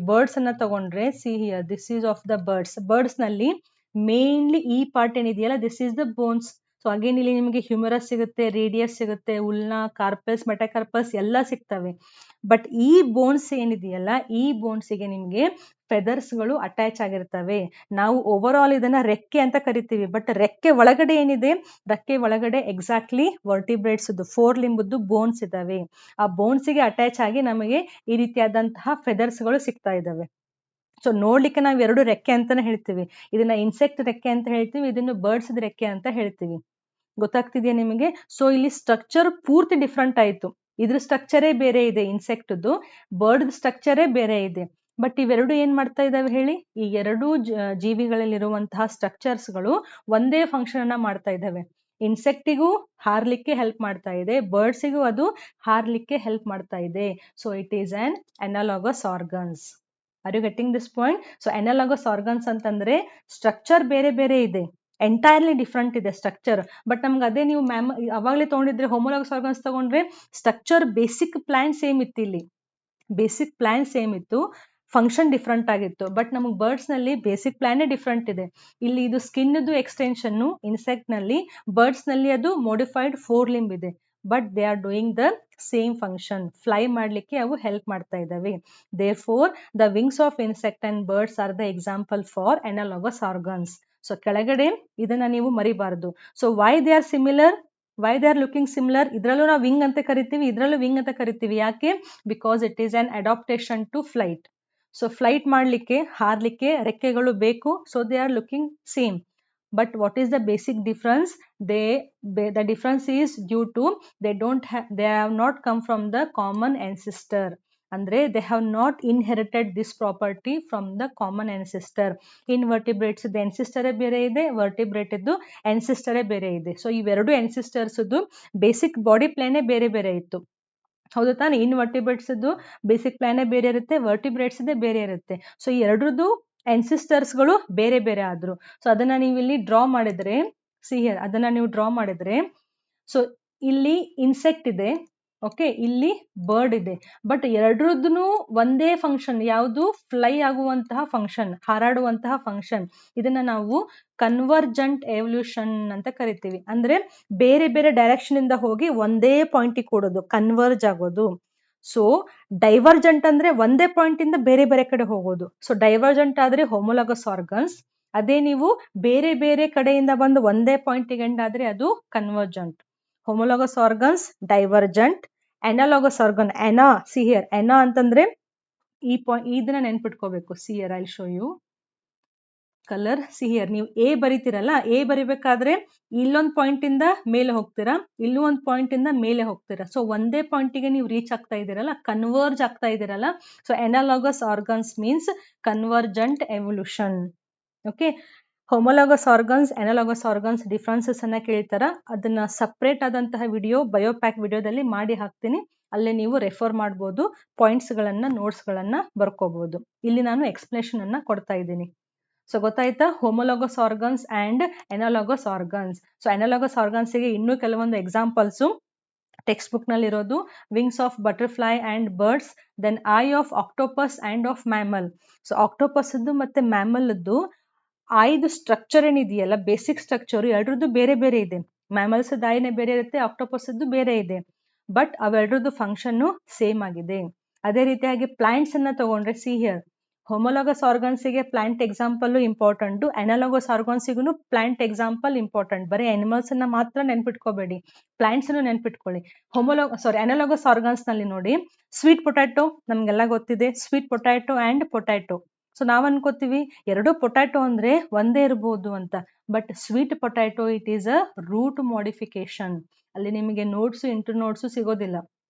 birds ಅನ್ನ ತಗೊಂಡ್ರೆ, see here, this is of the birds ನಲ್ಲಿ mainly ಈ part ಏನಿದೆಯಲ್ಲ, this is the bones. So again ಇಲ್ಲಿ ನಿಮಗೆ ಹ್ಯೂಮರಸ್ ಸಿಗುತ್ತೆ, ರೇಡಿಯಸ್ ಸಿಗುತ್ತೆ, ಉಲ್ನಾ, ಕಾರ್ಪಸ್, ಮೆಟಾಕಾರ್ಪಸ್ ಎಲ್ಲ ಸಿಗ್ತವೆ. ಬಟ್ ಈ ಬೋನ್ಸ್ ಏನಿದೆಯಲ್ಲ, ಈ ಬೋನ್ಸ್ಗೆ ನಿಮಗೆ ಫೆದರ್ಸ್ ಗಳು ಅಟ್ಯಾಚ್ ಆಗಿರ್ತವೆ. ನಾವು ಓವರ್ ಆಲ್ ಇದನ್ನ ರೆಕ್ಕೆ ಅಂತ ಕರಿತೀವಿ, ಬಟ್ ರೆಕ್ಕೆ ಒಳಗಡೆ ಏನಿದೆ, ರೆಕ್ಕೆ ಒಳಗಡೆ ಎಕ್ಸಾಕ್ಟ್ಲಿ ವರ್ಟಿಬ್ರೇಟ್ಸ್ 4 ಲಿಂಬದ್ದು ಬೋನ್ಸ್ ಇದಾವೆ. ಆ ಬೋನ್ಸ್ಗೆ ಅಟ್ಯಾಚ್ ಆಗಿ ನಮಗೆ ಈ ರೀತಿಯಾದಂತಹ ಫೆದರ್ಸ್ ಗಳು ಸಿಗ್ತಾ ಇದಾವೆ. ಸೊ ನೋಡ್ಲಿಕ್ಕೆ ನಾವು 2 ರೆಕ್ಕೆ ಅಂತಾನೆ ಹೇಳ್ತೀವಿ. ಇದನ್ನ ಇನ್ಸೆಕ್ಟ್ ರೆಕ್ಕೆ ಅಂತ ಹೇಳ್ತೀವಿ, ಇದನ್ನು ಬರ್ಡ್ಸ್ ರೆಕ್ಕೆ ಅಂತ ಹೇಳ್ತೀವಿ. ಗೊತ್ತಾಗ್ತಿದೆಯಾ ನಿಮಗೆ? ಸೊ ಇಲ್ಲಿ ಸ್ಟ್ರಕ್ಚರ್ ಪೂರ್ತಿ ಡಿಫ್ರೆಂಟ್ ಆಯ್ತು. ಇದ್ರ ಸ್ಟ್ರಕ್ಚರೇ ಬೇರೆ ಇದೆ, ಇನ್ಸೆಕ್ಟ್ದು. ಬರ್ಡ್ ಸ್ಟ್ರಕ್ಚರೇ ಬೇರೆ ಇದೆ. ಬಟ್ ಇವೆರಡು ಏನ್ ಮಾಡ್ತಾ ಇದಾವೆ ಹೇಳಿ? ಈ ಎರಡೂ ಜೀವಿಗಳಲ್ಲಿರುವಂತಹ ಸ್ಟ್ರಕ್ಚರ್ಸ್ಗಳು ಒಂದೇ ಫಂಕ್ಷನ್ ಅನ್ನ ಮಾಡ್ತಾ ಇದ್ದಾವೆ. ಇನ್ಸೆಕ್ಟಿಗೂ ಹಾರ್ಲಿಕ್ಕೆ ಹೆಲ್ಪ್ ಮಾಡ್ತಾ ಇದೆ, ಬರ್ಡ್ಸಿಗೂ ಅದು ಹಾರ್ಲಿಕ್ಕೆ ಹೆಲ್ಪ್ ಮಾಡ್ತಾ ಇದೆ. So it is an analogous organs. Are you getting this point? So analogous organs ಅಂತಂದ್ರೆ ಸ್ಟ್ರಕ್ಚರ್ ಬೇರೆ ಬೇರೆ ಇದೆ, ಎಂಟೈರ್ಲಿ ಡಿಫ್ರೆಂಟ್ ಇದೆ ಸ್ಟ್ರಕ್ಚರ್. ಬಟ್ ನಮ್ಗೆ ಅದೇ ನೀವು ಅವಾಗಲೇ ತಗೊಂಡಿದ್ರೆ ಹೋಮೋಲಾಗಸ್ ಆರ್ಗನ್ಸ್ ತಗೊಂಡ್ರೆ ಸ್ಟ್ರಕ್ಚರ್ ಬೇಸಿಕ್ ಪ್ಲಾನ್ ಸೇಮ್ ಇತ್ತು, ಇಲ್ಲಿ ಬೇಸಿಕ್ ಪ್ಲಾನ್ ಸೇಮ್ ಇತ್ತು, ಫಂಕ್ಷನ್ ಡಿಫ್ರೆಂಟ್ ಆಗಿತ್ತು. ಬಟ್ ನಮಗೆ ಬರ್ಡ್ಸ್ ನಲ್ಲಿ ಬೇಸಿಕ್ ಪ್ಲಾನೇ ಡಿಫ್ರೆಂಟ್ ಇದೆ. ಇಲ್ಲಿ ಇದು ಸ್ಕಿನ್ ಎಕ್ಸ್ಟೆನ್ಷನ್ ಇನ್ಸೆಕ್ಟ್ ನಲ್ಲಿ, ಬರ್ಡ್ಸ್ ನಲ್ಲಿ ಅದು ಮೋಡಿಫೈಡ್ 4 ಲಿಂಬ್ ಇದೆ. But they are doing the same function. Fly ಮಾಡ್ಲಿಕ್ಕೆ ಅವು ಹೆಲ್ಪ್ ಮಾಡ್ತಾ ಇದ್ದಾವೆ. Therefore the wings of insect and birds are the example for analogous organs. So ಕೆಳಗಡೆ ಇದನ್ನ ನೀವು ಮರಿಬಾರದು. So why they are similar? Why they are looking similar? ಇದ್ರಲ್ಲೂ ನಾವು ವಿಂಗ್ ಅಂತ ಕರಿತೀವಿ, ಇದ್ರಲ್ಲೂ ವಿಂಗ್ ಅಂತ ಕರಿತೀವಿ. ಯಾಕೆ? Because it is an adaptation to flight. So flight ಮಾಡ್ಲಿಕ್ಕೆ, ಹಾರ್ಲಿಕ್ಕೆ ರೆಕ್ಕೆಗಳು ಬೇಕು. So they are looking same. But what is the basic difference? The difference is due to they have not come from the common ancestor. Andre they have not inherited this property from the common ancestor. Invertebrates the ancestor ಬೇರೆ ಇದೆ, vertebrate ಇದ್ದು ancestor ಬೇರೆ ಇದೆ. So ಇವೆರಡು ancestors basic body ಪ್ಲಾನೇ ಬೇರೆ ಬೇರೆ ಇತ್ತು. ಹೌದು ತಾನೆ? ಇನ್ವರ್ಟಿಬ್ರೇಟ್ಸ್ ಬೇಸಿಕ್ ಪ್ಲಾನೇ ಬೇರೆ ಇರುತ್ತೆ, ವರ್ಟಿಬ್ರೇಟ್ಸ್ ಬೇರೆ ಇರುತ್ತೆ. ಸೊ ಈ ಎರಡರದ್ದು ಅನ್ಸಿಸ್ಟರ್ಸ್ಗಳು ಬೇರೆ ಬೇರೆ ಆದ್ರು. ಸೊ ಅದನ್ನ ನೀವು ಇಲ್ಲಿ ಡ್ರಾ ಮಾಡಿದ್ರೆ, ಅದನ್ನ ನೀವು ಡ್ರಾ ಮಾಡಿದ್ರೆ, ಸೊ ಇಲ್ಲಿ ಇನ್ಸೆಕ್ಟ್ ಇದೆ, ಓಕೆ, ಇಲ್ಲಿ ಬರ್ಡ್ ಇದೆ. ಬಟ್ ಎರಡರದ್ದು ಒಂದೇ ಫಂಕ್ಷನ್. ಯಾವುದು? ಫ್ಲೈ ಆಗುವಂತಹ ಫಂಕ್ಷನ್, ಹಾರಾಡುವಂತಹ ಫಂಕ್ಷನ್. ಇದನ್ನ ನಾವು ಕನ್ವರ್ಜೆಂಟ್ ಎವಲ್ಯೂಷನ್ ಅಂತ ಕರಿತೀವಿ. ಅಂದ್ರೆ ಬೇರೆ ಬೇರೆ ಡೈರೆಕ್ಷನ್ ಇಂದ ಹೋಗಿ ಒಂದೇ ಪಾಯಿಂಟಿಗೆ ಕೂಡೋದು, ಕನ್ವರ್ಜ್ ಆಗೋದು. ಸೊ ಡೈವರ್ಜೆಂಟ್ ಅಂದ್ರೆ ಒಂದೇ ಪಾಯಿಂಟ್ ಇಂದ ಬೇರೆ ಬೇರೆ ಕಡೆ ಹೋಗೋದು. ಸೊ ಡೈವರ್ಜೆಂಟ್ ಆದ್ರೆ ಹೋಮೋಲಾಗಸ್ ಆರ್ಗನ್ಸ್. ಅದೇ ನೀವು ಬೇರೆ ಬೇರೆ ಕಡೆಯಿಂದ ಬಂದು ಒಂದೇ ಪಾಯಿಂಟಿಗೆ ಎಂಡ್ ಆದ್ರೆ ಅದು convergent. Homologous organs divergent, analogous organ ಎನಾ. ಸಿ ಹಿಯರ್, ಎನಾ ಅಂತಂದ್ರೆ ಈ ಪಾಯಿಂಟ್, ಇದನ್ನ ನೆನ್ಪಿಟ್ಕೋಬೇಕು. See here, I will show you colour. See here, ನೀವು ಎ ಬರಿತೀರಲ್ಲ, ಎ ಬರಿಬೇಕಾದ್ರೆ ಇಲ್ಲೊಂದು ಪಾಯಿಂಟ್ ಇಂದ ಮೇಲೆ ಹೋಗ್ತೀರಾ, ಇಲ್ಲೂ ಒಂದು ಪಾಯಿಂಟ್ ಇಂದ ಮೇಲೆ ಹೋಗ್ತೀರಾ. ಸೊ ಒಂದೇ ಪಾಯಿಂಟಿಗೆ ನೀವು ರೀಚ್ ಆಗ್ತಾ ಇದ್ದೀರಲ್ಲ, ಕನ್ವರ್ಜ್ ಆಗ್ತಾ ಇದ್ದೀರಲ್ಲ. So analogous organs means convergent evolution. Okay, homologous organs, analogous organs differences ಅನ್ನ ಕೇಳ್ತಾರ. ಅದನ್ನ ಸಪ್ರೇಟ್ ಆದಂತಹ ವಿಡಿಯೋ ಬಯೋಪ್ಯಾಕ್ ವಿಡಿಯೋದಲ್ಲಿ ಮಾಡಿ ಹಾಕ್ತೀನಿ, ಅಲ್ಲೇ ನೀವು ರೆಫರ್ ಮಾಡ್ಬೋದು, ಪಾಯಿಂಟ್ಸ್ ಗಳನ್ನ, ನೋಟ್ಸ್ ಗಳನ್ನ ಬರ್ಕೋಬಹುದು. ಇಲ್ಲಿ ನಾನು ಎಕ್ಸ್ಪ್ಲನೇಷನ್ ಅನ್ನ ಕೊಡ್ತಾ ಇದ್ದೀನಿ. ಸೊ ಗೊತ್ತಾಯ್ತಾ? Homologous organs and analogous organs. So analogous organs ಗೆ ಇನ್ನೂ ಕೆಲವೊಂದು ಎಕ್ಸಾಂಪಲ್ಸ್ ಟೆಕ್ಸ್ಟ್ ಬುಕ್ ನಲ್ಲಿ ಇರೋದು: wings of butterfly and birds, then eye of octopus and of mammal. So octopus ಮತ್ತೆ ಮ್ಯಾಮಲ್ ಐದು ಸ್ಟ್ರಕ್ಚರ್ ಏನಿದೆಯಲ್ಲ, ಬೇಸಿಕ್ ಸ್ಟ್ರಕ್ಚರ್ ಎರಡರದ್ದು ಬೇರೆ ಬೇರೆ ಇದೆ. ಮ್ಯಾಮಲ್ಸ್ ಐನೇ ಬೇರೆ ಇರುತ್ತೆ, ಆಕ್ಟೋಪಸ್ ಬೇರೆ ಇದೆ. ಬಟ್ ಅವೆರಡರದ್ದು ಫಂಕ್ಷನ್ ಸೇಮ್ ಆಗಿದೆ. ಅದೇ ರೀತಿಯಾಗಿ ಪ್ಲಾಂಟ್ಸ್ ಅನ್ನ ತಗೊಂಡ್ರೆ, ಸಿ ಹಿಯರ್, ಹೋಮೋಲಾಗಸ್ ಆರ್ಗನ್ಸ್ಗೆ ಪ್ಲಾಂಟ್ ಎಕ್ಸಾಂಪಲ್ ಇಂಪಾರ್ಟೆಂಟ್, ಅನಾಲೋಗಸ್ ಆರ್ಗನ್ಸ್ಗೂ ಪ್ಲಾಂಟ್ ಎಕ್ಸಾಂಪಲ್ ಇಂಪಾರ್ಟೆಂಟ್. ಬರೀ ಅನಿಮಲ್ಸ್ ಅನ್ನ ಮಾತ್ರ ನೆನ್ಪಿಟ್ಕೋಬೇಡಿ, ಪ್ಲಾಂಟ್ಸ್ ಅನ್ನು ನೆನ್ಪಿಟ್ಕೊಳ್ಳಿ. ಅನಾಲೋಗಸ್ ಆರ್ಗನ್ಸ್ ನಲ್ಲಿ ನೋಡಿ, ಸ್ವೀಟ್ ಪೊಟ್ಯಾಟೊ ನಮ್ಗೆಲ್ಲ ಗೊತ್ತಿದೆ, sweet potato and potato. So ನಾವ್ ಅನ್ಕೋತೀವಿ ಎರಡು ಪೊಟ್ಯಾಟೊ ಅಂದ್ರೆ ಒಂದೇ ಇರಬಹುದು ಅಂತ. But sweet potato it is a root modification. ಅಲ್ಲಿ ನಿಮಗೆ ನೋಟ್ಸ್, ಇಂಟರ್ ನೋಟ್ಸ್ ಸಿಗೋದಿಲ್ಲ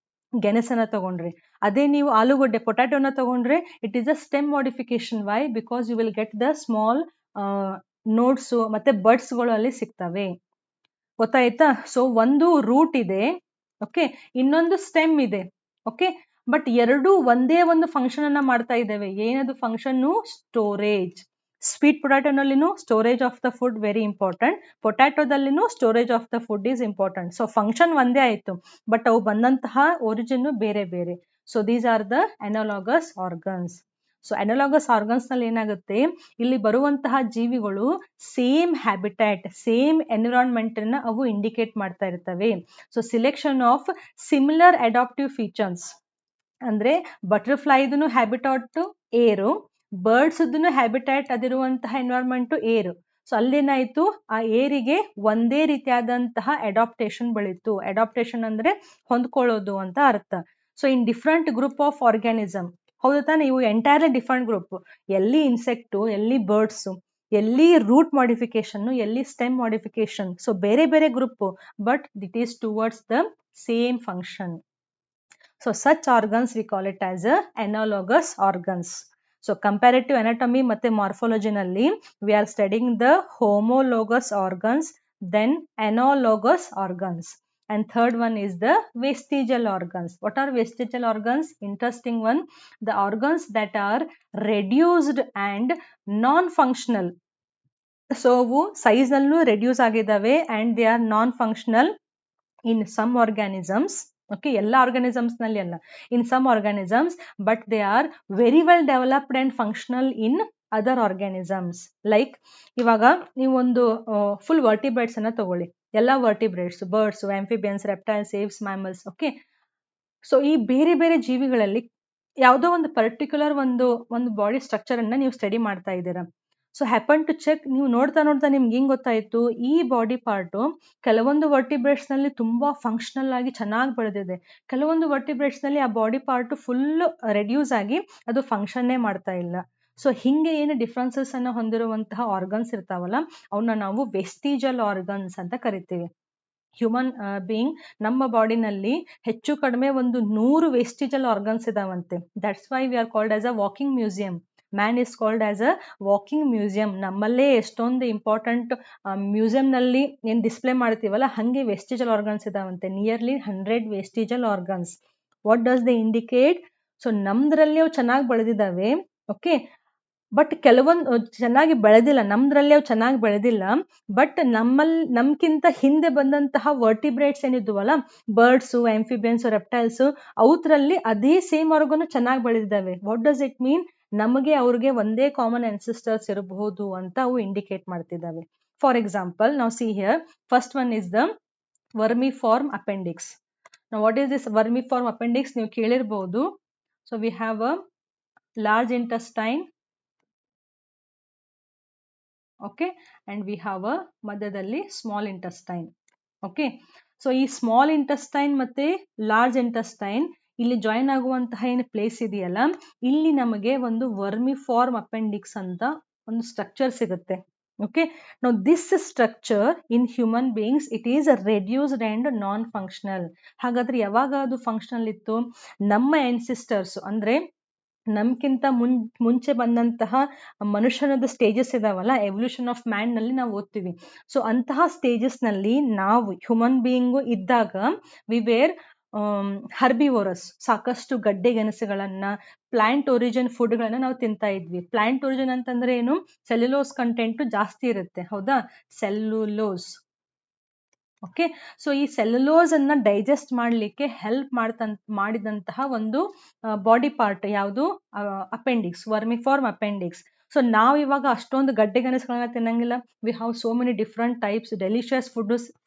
ಗೆಣಸನ್ನ ತಗೊಂಡ್ರೆ. ಅದೇ ನೀವು ಆಲೂಗಡ್ಡೆ ಪೊಟ್ಯಾಟೋನ ತಗೊಂಡ್ರೆ it is a stem modification. Why? Because you will get the small notes ಮತ್ತೆ ಬಡ್ಸ್ ಗಳು ಅಲ್ಲಿ ಸಿಗ್ತವೆ. ಗೊತ್ತಾಯ್ತಾ? ಸೊ ಒಂದು ರೂಟ್ ಇದೆ, ಓಕೆ, ಇನ್ನೊಂದು ಸ್ಟೆಮ್ ಇದೆ, ಓಕೆ. ಬಟ್ ಎರಡು ಒಂದೇ ಒಂದು ಫಂಕ್ಷನ್ ಅನ್ನ ಮಾಡ್ತಾ ಇದ್ದೇವೆ. ಏನದು ಫಂಕ್ಷನ್? ಸ್ಟೋರೇಜ್. ಸ್ವೀಟ್ ಪೊಟ್ಯಾಟೋನಲ್ಲಿನೂ storage of the food very important, ಪೊಟ್ಯಾಟೋದಲ್ಲಿನೂ storage of the food is important. So function ಒಂದೇ ಆಯ್ತು, ಬಟ್ ಅವು ಬಂದಂತಹ ಒರಿಜಿನ್ ಬೇರೆ ಬೇರೆ. So these are the analogous organs. So analogous organs ನಲ್ಲಿ ಏನಾಗುತ್ತೆ, ಇಲ್ಲಿ ಬರುವಂತಹ ಜೀವಿಗಳು ಸೇಮ್ ಹ್ಯಾಬಿಟ್ಯಾಟ್, ಸೇಮ್ ಎನ್ವಿರಾನ್ಮೆಂಟ್ ಅನ್ನ ಅವು ಇಂಡಿಕೇಟ್ ಮಾಡ್ತಾ ಇರ್ತವೆ. So selection of similar adaptive features. ಅಂದ್ರೆ ಬಟರ್ಫ್ಲೈದು ಹ್ಯಾಬಿಟಾಟ್ ಏರು, ಬರ್ಡ್ಸ್ ಹ್ಯಾಬಿಟ್ಯಾಟ್ ಅದಿರುವಂತಹ ಎನ್ವೈರನ್ಮೆಂಟ್ ಏರು. ಸೊ ಅಲ್ಲೇನಾಯ್ತು, ಆ ಏರಿಗೆ ಒಂದೇ ರೀತಿಯಾದಂತಹ ಅಡಾಪ್ಟೇಷನ್ ಬೆಳೀತು. ಅಡಾಪ್ಟೇಷನ್ ಅಂದ್ರೆ ಹೊಂದ್ಕೊಳ್ಳೋದು ಅಂತ ಅರ್ಥ. So in different group of organism. ಹೌದು ತಾನೆ? ಇವು ಎಂಟೈರ್ಲಿ ಡಿಫ್ರೆಂಟ್ ಗ್ರೂಪ್. ಎಲ್ಲಿ ಇನ್ಸೆಕ್ಟ್, ಎಲ್ಲಿ ಬರ್ಡ್ಸ್, ಎಲ್ಲಿ ರೂಟ್ ಮಾಡಿಫಿಕೇಶನ್, ಎಲ್ಲಿ ಸ್ಟೆಮ್ ಮಾಡಿಫಿಕೇಶನ್. ಸೊ ಬೇರೆ ಬೇರೆ group, but it is towards the same function. So such organs we call it as a analogous organs. So comparative anatomy ಮತ್ತೆ morphology ನಲ್ಲಿ we are studying the homologous organs, then analogous organs, and third one is the vestigial organs. What are vestigial organs? Interesting one. The organs that are reduced and non-functional. So ಅವು size ನಲ್ಲೂ reduce ಆಗಿದ್ದಾವೆ and they are non-functional in some organisms. Okay, ಎಲ್ಲ organisms ನಲ್ಲಿ ಅಲ್ಲ, in some organisms, but they are very well developed and functional in other organisms. Like ಇವಾಗ ನೀವೊಂದು full vertebrates ಅನ್ನ ತಗೊಳ್ಳಿ, ಎಲ್ಲ vertebrates, birds, amphibians, reptiles, apes, mammals. Okay, so ಈ ಬೇರೆ ಬೇರೆ ಜೀವಿಗಳಲ್ಲಿ ಯಾವುದೋ ಒಂದು ಪರ್ಟಿಕ್ಯುಲರ್ ಒಂದು ಬಾಡಿ ಸ್ಟ್ರಕ್ಚರ್ ಅನ್ನ ನೀವು ಸ್ಟಡಿ ಮಾಡ್ತಾ ಇದ್ದೀರಾ. ಸೊ ಹ್ಯಾಪನ್ ಟು ಚೆಕ್, ನೀವು ನೋಡ್ತಾ ನೋಡ್ತಾ ನಿಮ್ಗೆ ಹೆಂಗ್ ಗೊತ್ತಾಯ್ತು ಈ ಬಾಡಿ ಪಾರ್ಟು ಕೆಲವೊಂದು ವರ್ಟಿಬ್ರೇಟ್ಸ್ ನಲ್ಲಿ ತುಂಬಾ ಫಂಕ್ಷನಲ್ ಆಗಿ ಚೆನ್ನಾಗಿ ಬೆಳೆದಿದೆ, ಕೆಲವೊಂದು ವರ್ಟಿಬ್ರೇಟ್ಸ್ ನಲ್ಲಿ ಆ ಬಾಡಿ ಪಾರ್ಟ್ ಫುಲ್ ರೆಡ್ಯೂಸ್ ಆಗಿ ಅದು ಫಂಕ್ಷನ್ನೇ ಮಾಡ್ತಾ ಇಲ್ಲ. ಸೊ ಹಿಂಗೆ ಏನು ಡಿಫ್ರೆನ್ಸಸ್ ಅನ್ನ ಹೊಂದಿರುವಂತಹ ಆರ್ಗನ್ಸ್ ಇರ್ತಾವಲ್ಲ, ಅವನ್ನ ನಾವು ವೆಸ್ಟಿಜಲ್ ಆರ್ಗನ್ಸ್ ಅಂತ ಕರಿತೀವಿ. ಹ್ಯೂಮನ್ ಬೀಯಿಂಗ್ ನಮ್ಮ ಬಾಡಿನಲ್ಲಿ ಹೆಚ್ಚು ಕಡಿಮೆ 100 ವೆಸ್ಟಿಜಲ್ ಆರ್ಗನ್ಸ್ ಇದಾವಂತೆ. That's why we are called as a walking museum. Man is called as a walking museum. ನಮ್ಮಲ್ಲೇ ಎಷ್ಟೊಂದು ಇಂಪಾರ್ಟೆಂಟ್ ಮ್ಯೂಸಿಯಂ ನಲ್ಲಿ ಏನ್ ಡಿಸ್ಪ್ಲೇ ಮಾಡ್ತೀವಲ್ಲ, ಹಂಗೆ ವೆಸ್ಟಿಜಲ್ ಆರ್ಗನ್ಸ್ ಇದಾವಂತೆ. Nearly 100 vestigial organs. What does they indicate? So ನಮ್ದ್ರಲ್ಲಿ ಅವು ಚೆನ್ನಾಗಿ ಬೆಳೆದಿದ್ದಾವೆ, ಓಕೆ, ಬಟ್ ಕೆಲವೊಂದು ಚೆನ್ನಾಗಿ ಬೆಳೆದಿಲ್ಲ, ನಮ್ದ್ರಲ್ಲಿ ಅವು ಚೆನ್ನಾಗಿ ಬೆಳೆದಿಲ್ಲ. ಬಟ್ ನಮ್ಗಿಂತ ಹಿಂದೆ ಬಂದಂತಹ ವರ್ಟಿಬ್ರೇಟ್ಸ್ ಏನಿದ್ವಲ್ಲ, ಬರ್ಡ್ಸ್, ಆಂಫಿಬಿಯನ್ಸ್, ರೆಪ್ಟೈಲ್ಸ್, ಅವತ್ರಲ್ಲಿ ಅದೇ ಸೇಮ್ ಆರ್ಗನ್ ಚೆನ್ನಾಗಿ ಬೆಳೆದಿದ್ದಾವೆ. What does it mean? ನಮಗೆ ಅವ್ರಿಗೆ ಒಂದೇ ಕಾಮನ್ ಅನ್ಸಿಸ್ಟರ್ಸ್ ಇರಬಹುದು ಅಂತ ಅವು ಇಂಡಿಕೇಟ್ ಮಾಡ್ತಿದ್ದಾವೆ. ಫಾರ್ ಎಕ್ಸಾಂಪಲ್, ನಾವು see here, first one is the vermiform appendix. Now what is this vermiform appendix? ನೀವು ಕೇಳಿರಬಹುದು. So we have a large intestine, okay, and we have a ಮಧ್ಯದಲ್ಲಿ small intestine. Okay, so ಈ small intestine ಮತ್ತೆ large intestine ಇಲ್ಲಿ join ಆಗುವಂತಹ ಏನು place ಇದೆಯಲ್ಲ, ಇಲ್ಲಿ ನಮಗೆ ಒಂದು ವರ್ಮಿಫಾರ್ಮ್ ಅಪೆಂಡಿಕ್ಸ್ ಅಂತ ಒಂದು ಸ್ಟ್ರಕ್ಚರ್ ಸಿಗುತ್ತೆ. Okay, now this structure in human beings, it is a reduced and non-functional. ಹಾಗಾದ್ರೆ ಯಾವಾಗ ಅದು ಫಂಕ್ಷನಲ್ ಇತ್ತು? ನಮ್ಮ ancestors ಅಂದ್ರೆ ನಮ್ಗಿಂತ ಮುಂಚೆ ಬಂದಂತಹ ಮನುಷ್ಯನದ ಸ್ಟೇಜಸ್ ಇದಾವಲ್ಲ, ಎವಲ್ಯೂಷನ್ ಆಫ್ ಮ್ಯಾನ್ ನಲ್ಲಿ ನಾವು ಓದ್ತೀವಿ. ಸೊ ಅಂತಹ ಸ್ಟೇಜಸ್ ನಲ್ಲಿ ನಾವು ಹ್ಯೂಮನ್ ಬೀಯಿಂಗು ಇದ್ದಾಗ ವಿ ವೇರ್ ಹರ್ಬಿವೋರಸ್, ಸಾಕಷ್ಟು ಗಡ್ಡೆ ಗೆಣಸುಗಳನ್ನ, ಪ್ಲಾಂಟ್ ಒರಿಜಿನ್ ಫುಡ್ ಗಳನ್ನ ನಾವು ತಿಂತಾ ಇದ್ವಿ. ಪ್ಲಾಂಟ್ ಒರಿಜಿನ್ ಅಂತಂದ್ರೆ ಏನು? ಸೆಲ್ಯುಲೋಸ್ ಕಂಟೆಂಟ್ ಜಾಸ್ತಿ ಇರುತ್ತೆ, ಹೌದಾ? ಸೆಲ್ಯುಲೋಸ್. ಓಕೆ, ಸೊ ಈ ಸೆಲ್ಯುಲೋಸ್ ಅನ್ನ ಡೈಜೆಸ್ಟ್ ಮಾಡ್ಲಿಕ್ಕೆ ಹೆಲ್ಪ್ ಮಾಡಿದಂತಹ ಒಂದು ಬಾಡಿ ಪಾರ್ಟ್ ಯಾವುದು? Appendix, vermiform appendix. ಸೊ ನಾವು ಇವಾಗ ಅಷ್ಟೊಂದು ಗಡ್ಡೆ ಗೆಣಸುಗಳನ್ನ ತಿನ್ನಂಗಿಲ್ಲ. We have so many different types delicious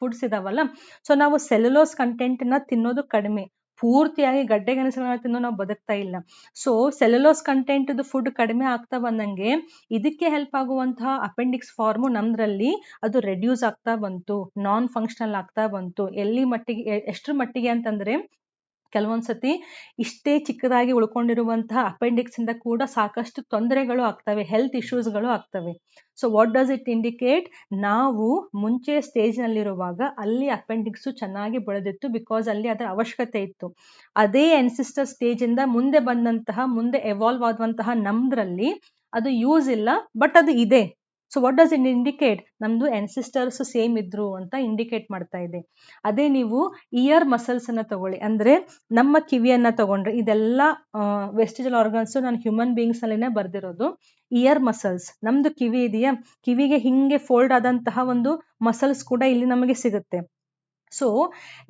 foods ಇದಾವಲ್ಲ. ಸೊ ನಾವು ಸೆಲ್ಯುಲೋಸ್ ಕಂಟೆಂಟ್ ನ ತಿನ್ನೋದು ಕಡಿಮೆ, ಪೂರ್ತಿಯಾಗಿ ಗಡ್ಡೆ ಗೆಣಸುಗಳನ್ನ ತಿನ್ನೋ ನಾವು ಬದುಕ್ತಾ ಇಲ್ಲ. ಸೊ ಸೆಲ್ಯುಲೋಸ್ ಕಂಟೆಂಟ್ ಫುಡ್ ಕಡಿಮೆ ಆಗ್ತಾ ಬಂದಂಗೆ ಇದಕ್ಕೆ ಹೆಲ್ಪ್ ಆಗುವಂತಹ ಅಪೆಂಡಿಕ್ಸ್ ಫಾರ್ಮು ನಮ್ದ್ರಲ್ಲಿ ಅದು ರೆಡ್ಯೂಸ್ ಆಗ್ತಾ ಬಂತು, ನಾನ್ ಫಂಕ್ಷನಲ್ ಆಗ್ತಾ ಬಂತು. ಎಲ್ಲಿ ಮಟ್ಟಿಗೆ, ಎಷ್ಟ್ರ ಮಟ್ಟಿಗೆ ಅಂತಂದ್ರೆ ಕೆಲವೊಂದ್ಸತಿ ಇಷ್ಟೇ ಚಿಕ್ಕದಾಗಿ ಉಳ್ಕೊಂಡಿರುವಂತಹ ಅಪೆಂಡಿಕ್ಸ್ ಇಂದ ಕೂಡ ಸಾಕಷ್ಟು ತೊಂದರೆಗಳು ಆಗ್ತವೆ, ಹೆಲ್ತ್ ಇಶ್ಯೂಸ್ಗಳು ಆಗ್ತವೆ. So what does it indicate? ನಾವು ಮುಂಚೆ ಸ್ಟೇಜ್ ನಲ್ಲಿರುವಾಗ ಅಲ್ಲಿ ಅಪೆಂಡಿಕ್ಸ್ ಚೆನ್ನಾಗಿ ಬೆಳೆದಿತ್ತು, ಬಿಕಾಸ್ ಅಲ್ಲಿ ಅದರ ಅವಶ್ಯಕತೆ ಇತ್ತು. ಅದೇ ಅನ್ಸಿಸ್ಟರ್ ಸ್ಟೇಜ್ ಇಂದ ಮುಂದೆ ಬಂದಂತಹ, ಮುಂದೆ ಎವಾಲ್ವ್ ಆಗುವಂತಹ ನಮ್ದ್ರಲ್ಲಿ ಅದು ಯೂಸ್ ಇಲ್ಲ, ಬಟ್ ಅದು ಇದೆ. So what does it indicate? ನಮ್ದು ಅನ್ಸಿಸ್ಟರ್ಸ್ ಸೇಮ್ ಇದ್ರು ಅಂತ ಇಂಡಿಕೇಟ್ ಮಾಡ್ತಾ ಇದೆ. ಅದೇ ನೀವು ಇಯರ್ ಮಸಲ್ಸ್ ಅನ್ನ ತಗೊಳ್ಳಿ, ಅಂದ್ರೆ ನಮ್ಮ ಕಿವಿಯನ್ನ ತಗೊಂಡ್ರೆ, ಇದೆಲ್ಲ ವೆಸ್ಟಿಜಲ್ ಆರ್ಗನ್ಸ್ ನಾನು ಹ್ಯೂಮನ್ ಬೀಯಿಂಗ್ಸ್ ನಲ್ಲಿನೇ ಬರ್ದಿರೋದು. ಇಯರ್ ಮಸಲ್ಸ್, ನಮ್ದು ಕಿವಿ ಇದೆಯಾ, ಕಿವಿಗೆ ಹಿಂಗೆ ಫೋಲ್ಡ್ ಆದಂತಹ ಒಂದು ಮಸಲ್ಸ್ ಕೂಡ ಇಲ್ಲಿ ನಮಗೆ ಸಿಗುತ್ತೆ. ಸೊ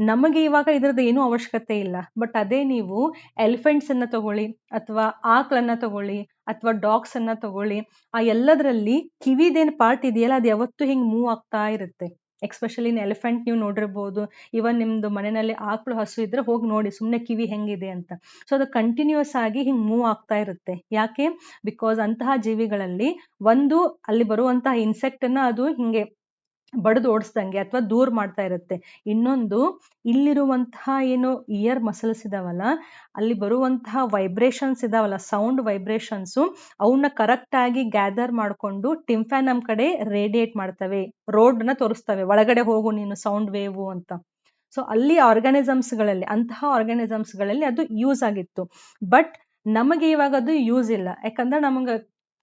ನಮಗೆ ಇವಾಗ ಇದ್ರದ್ದು ಏನೂ ಅವಶ್ಯಕತೆ ಇಲ್ಲ. ಬಟ್ ಅದೇ ನೀವು ಎಲಿಫೆಂಟ್ಸ್ ಅನ್ನ ತಗೊಳ್ಳಿ, ಅಥವಾ ಆಕಳನ್ನ ತಗೊಳ್ಳಿ, ಅಥವಾ ಡಾಗ್ಸ್ ಅನ್ನ ತಗೊಳ್ಳಿ, ಆ ಎಲ್ಲದರಲ್ಲಿ ಕಿವಿದೇನ್ ಪಾರ್ಟ್ ಇದೆಯಲ್ಲ, ಅದು ಯಾವತ್ತೂ ಹಿಂಗ್ ಮೂವ್ ಆಗ್ತಾ ಇರುತ್ತೆ. ಎಕ್ಸ್ಪೆಷಲಿ ಇನ್ ಎಲಿಫೆಂಟ್ ನೀವು ನೋಡಿರ್ಬೋದು. ಇವನ್ ನಿಮ್ದು ಮನೆಯಲ್ಲಿ ಆಕಳು, ಹಸು ಇದ್ರೆ ಹೋಗಿ ನೋಡಿ ಸುಮ್ನೆ ಕಿವಿ ಹೆಂಗಿದೆ ಅಂತ. ಸೊ ಅದು ಕಂಟಿನ್ಯೂಸ್ ಆಗಿ ಹಿಂಗ್ ಮೂವ್ ಆಗ್ತಾ ಇರುತ್ತೆ. ಯಾಕೆ? ಬಿಕಾಸ್ ಅಂತಹ ಜೀವಿಗಳಲ್ಲಿ ಒಂದು ಅಲ್ಲಿ ಬರುವಂತಹ ಇನ್ಸೆಕ್ಟ್ ಅನ್ನ ಅದು ಹಿಂಗೆ ಬಡಿದು ಓಡಿಸ್ದಂಗೆ ಅಥವಾ ದೂರ ಮಾಡ್ತಾ ಇರುತ್ತೆ. ಇನ್ನೊಂದು ಇಲ್ಲಿರುವಂತಹ ಏನು ಇಯರ್ ಮಸಲ್ಸ್ ಇದಾವಲ್ಲ, ಅಲ್ಲಿ ಬರುವಂತಹ ವೈಬ್ರೇಷನ್ಸ್ ಇದಾವಲ್ಲ, ಸೌಂಡ್ ವೈಬ್ರೇಷನ್ಸು, ಅವನ್ನ ಕರೆಕ್ಟ್ ಆಗಿ ಗ್ಯಾದರ್ ಮಾಡಿಕೊಂಡು ಟಿಂಫ್ಯಾನಮ್ ಕಡೆ ರೇಡಿಯೇಟ್ ಮಾಡ್ತವೆ, ರೋಡ್ನ ತೋರಿಸ್ತವೆ, ಒಳಗಡೆ ಹೋಗು ನೀನು ಸೌಂಡ್ ವೇವು ಅಂತ. ಸೊ ಅಲ್ಲಿ ಆರ್ಗಾನಿಸಮ್ಸ್ಗಳಲ್ಲಿ, ಅಂತಹ ಆರ್ಗಾನಿಸಮ್ಸ್ಗಳಲ್ಲಿ ಅದು ಯೂಸ್ ಆಗಿತ್ತು. ಬಟ್ ನಮಗೆ ಇವಾಗ ಅದು ಯೂಸ್ ಇಲ್ಲ, ಯಾಕಂದ್ರೆ ನಮಗೆ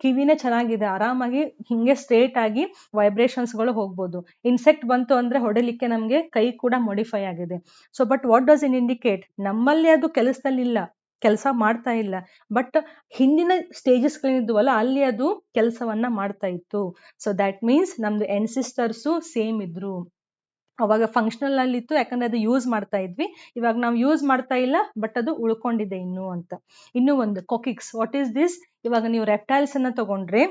ಕಿವಿನೇ ಚೆನ್ನಾಗಿದೆ, ಆರಾಮಾಗಿ ಹಿಂಗೆ ಸ್ಟ್ರೇಟ್ ಆಗಿ ವೈಬ್ರೇಷನ್ಸ್ಗಳು ಹೋಗ್ಬೋದು. ಇನ್ಸೆಕ್ಟ್ ಬಂತು ಅಂದ್ರೆ ಹೊಡಿಲಿಕ್ಕೆ ನಮಗೆ ಕೈ ಕೂಡ ಮಾಡಿಫೈ ಆಗಿದೆ. So but what does in indicate, ನಮ್ಮಲ್ಲಿ ಅದು ಕೆಲಸದಲ್ಲಿ ಇಲ್ಲ, ಕೆಲಸ ಮಾಡ್ತಾ ಇಲ್ಲ, ಬಟ್ ಹಿಂದಿನ ಸ್ಟೇಜಸ್ಗಳಿದ್ವಲ್ಲ ಅಲ್ಲಿ ಅದು ಕೆಲಸವನ್ನ ಮಾಡ್ತಾ ಇತ್ತು. ಸೊ ದ್ಯಾಟ್ ಮೀನ್ಸ್ ನಮ್ದು ಎನ್ಸಿಸ್ಟರ್ಸು ಸೇಮ್ ಇದ್ರು. ಅವಾಗ ಫಂಕ್ಷನಲ್ ಅಲ್ಲಿ ಇತ್ತು, ಯಾಕಂದ್ರೆ ಅದು ಯೂಸ್ ಮಾಡ್ತಾ ಇದ್ವಿ. ಇವಾಗ ನಾವು ಯೂಸ್ ಮಾಡ್ತಾ ಇಲ್ಲ, ಬಟ್ ಅದು ಉಳ್ಕೊಂಡಿದೆ ಇನ್ನು ಅಂತ. ಇನ್ನು ಒಂದು ಕೊಕಿಕ್ಸ್, ವಾಟ್ ಈಸ್ ದಿಸ್? ಇವಾಗ ನೀವು ರೆಪ್ಟೈಲ್ಸ್ ಅನ್ನ ತಗೊಂಡ್ರೆ